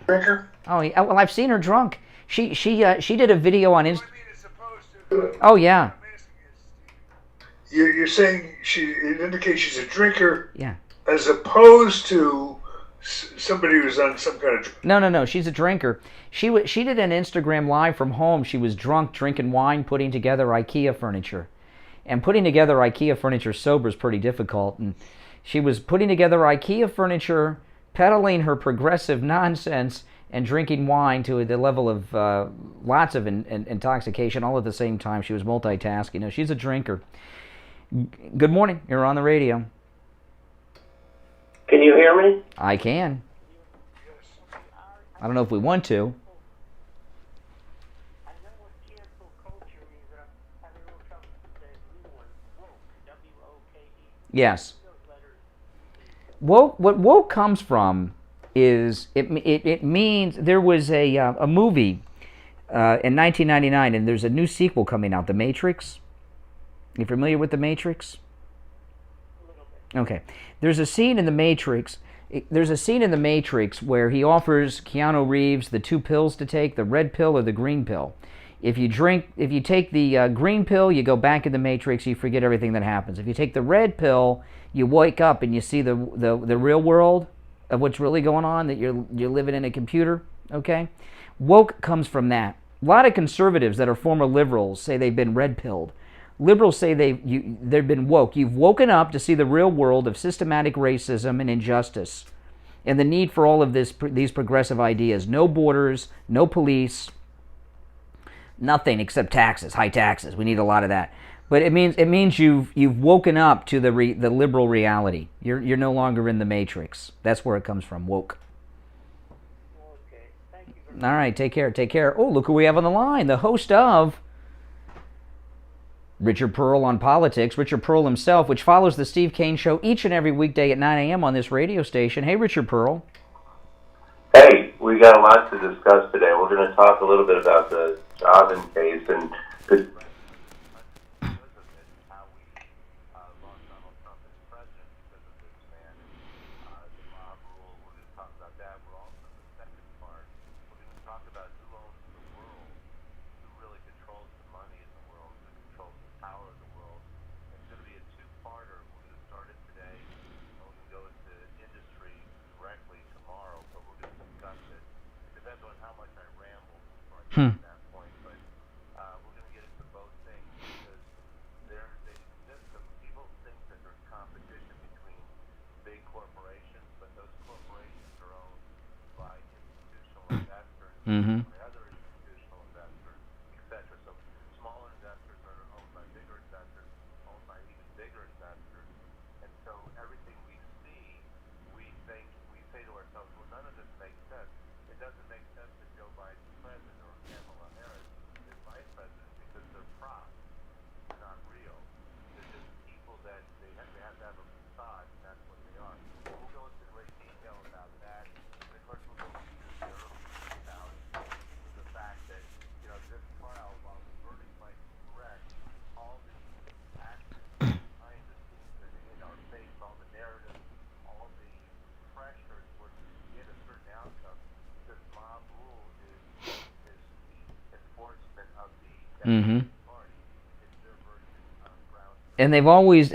Drinker? Oh, yeah, well, I've seen her drunk. She did a video on Instagram. Oh yeah. You're saying it indicates she's a drinker, Yeah. as opposed to somebody who's on some kind of. No. She's a drinker. She did an Instagram live from home. She was drunk, drinking wine, putting together IKEA furniture, and putting together IKEA furniture sober is pretty difficult. And she was putting together IKEA furniture, peddling her progressive nonsense, and drinking wine to the level of lots of intoxication all at the same time. She was multitasking. No, she's a drinker. Good morning. You're on the radio. Can you hear me? I can. I don't know if we want to. Yes. Woke. What woke comes from is it means there was a movie in 1999, and there's a new sequel coming out, The Matrix. You familiar with The Matrix? Okay. There's a scene in The Matrix. There's a scene in The Matrix where he offers Keanu Reeves the two pills to take, the red pill or the green pill. If you take the green pill, you go back in the Matrix, you forget everything that happens. If you take the red pill, you wake up and you see the real world of what's really going on, that you're living in a computer, okay? Woke comes from that. A lot of conservatives that are former liberals say they've been red-pilled. Liberals say they've been woke. You've woken up to see the real world of systematic racism and injustice and the need for all of these progressive ideas. No borders, no police, nothing except taxes, high taxes. We need a lot of that. But it means you've woken up to the liberal reality. You're no longer in the Matrix. That's where it comes from, woke. Okay, thank you. All right, take care. Oh, look who we have on the line. The host of Richard Pearl on Politics, Richard Pearl himself, which follows the Steve Kane Show each and every weekday at 9 a.m. on this radio station. Hey, Richard Pearl. Hey, we got a lot to discuss today. We're going to talk a little bit about the Chauvin case and Mm-hmm. Mm-hmm. And they've always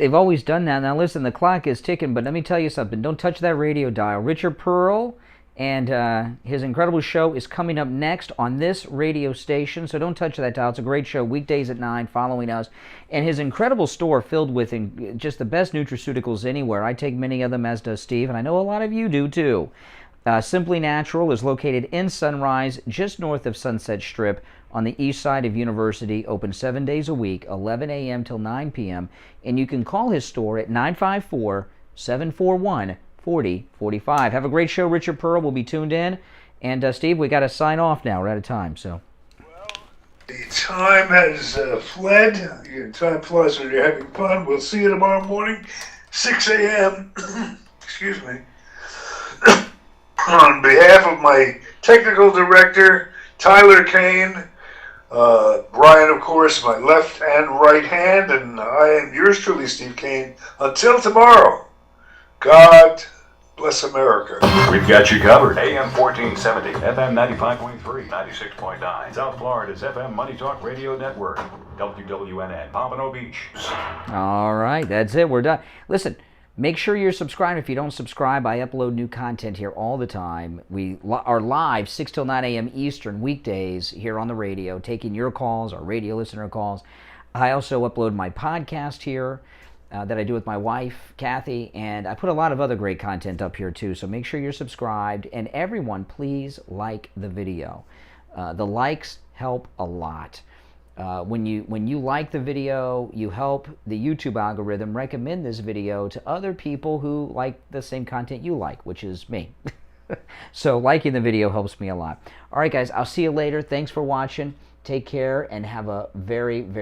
done that. Now listen, the clock is ticking, but let me tell you something. Don't touch that radio dial. Richard Pearl And his incredible show is coming up next on this radio station, so don't touch that dial. It's a great show, weekdays at 9, following us. And his incredible store filled with just the best nutraceuticals anywhere. I take many of them, as does Steve, and I know a lot of you do too. Simply Natural is located in Sunrise, just north of Sunset Strip, on the east side of University, open 7 days a week, 11 a.m. till 9 p.m. And you can call his store at 954-741-4045. Have a great show. Richard Pearl will be tuned in. And Steve, we got to sign off now. We're out of time. So. The time has fled. Time flies when you're having fun. We'll see you tomorrow morning, 6 a.m. Excuse me. On behalf of my technical director, Tyler Kane, Brian, of course, my left and right hand, and I am yours truly, Steve Kane. Until tomorrow, God bless America. We've got you covered. AM 1470, FM 95.3, 96.9. South Florida's FM Money Talk Radio Network. WWNN, Pompano Beach. All right, that's it. We're done. Listen, make sure you're subscribed. If you don't subscribe, I upload new content here all the time. We are live 6 till 9 a.m. Eastern weekdays here on the radio, taking your calls, our radio listener calls. I also upload my podcast here that I do with my wife, Kathy, and I put a lot of other great content up here too, so make sure you're subscribed. And everyone, please like the video. The likes help a lot. When you like the video, you help the YouTube algorithm recommend this video to other people who like the same content you like, which is me. So liking the video helps me a lot. All right, guys, I'll see you later. Thanks for watching. Take care and have a very, very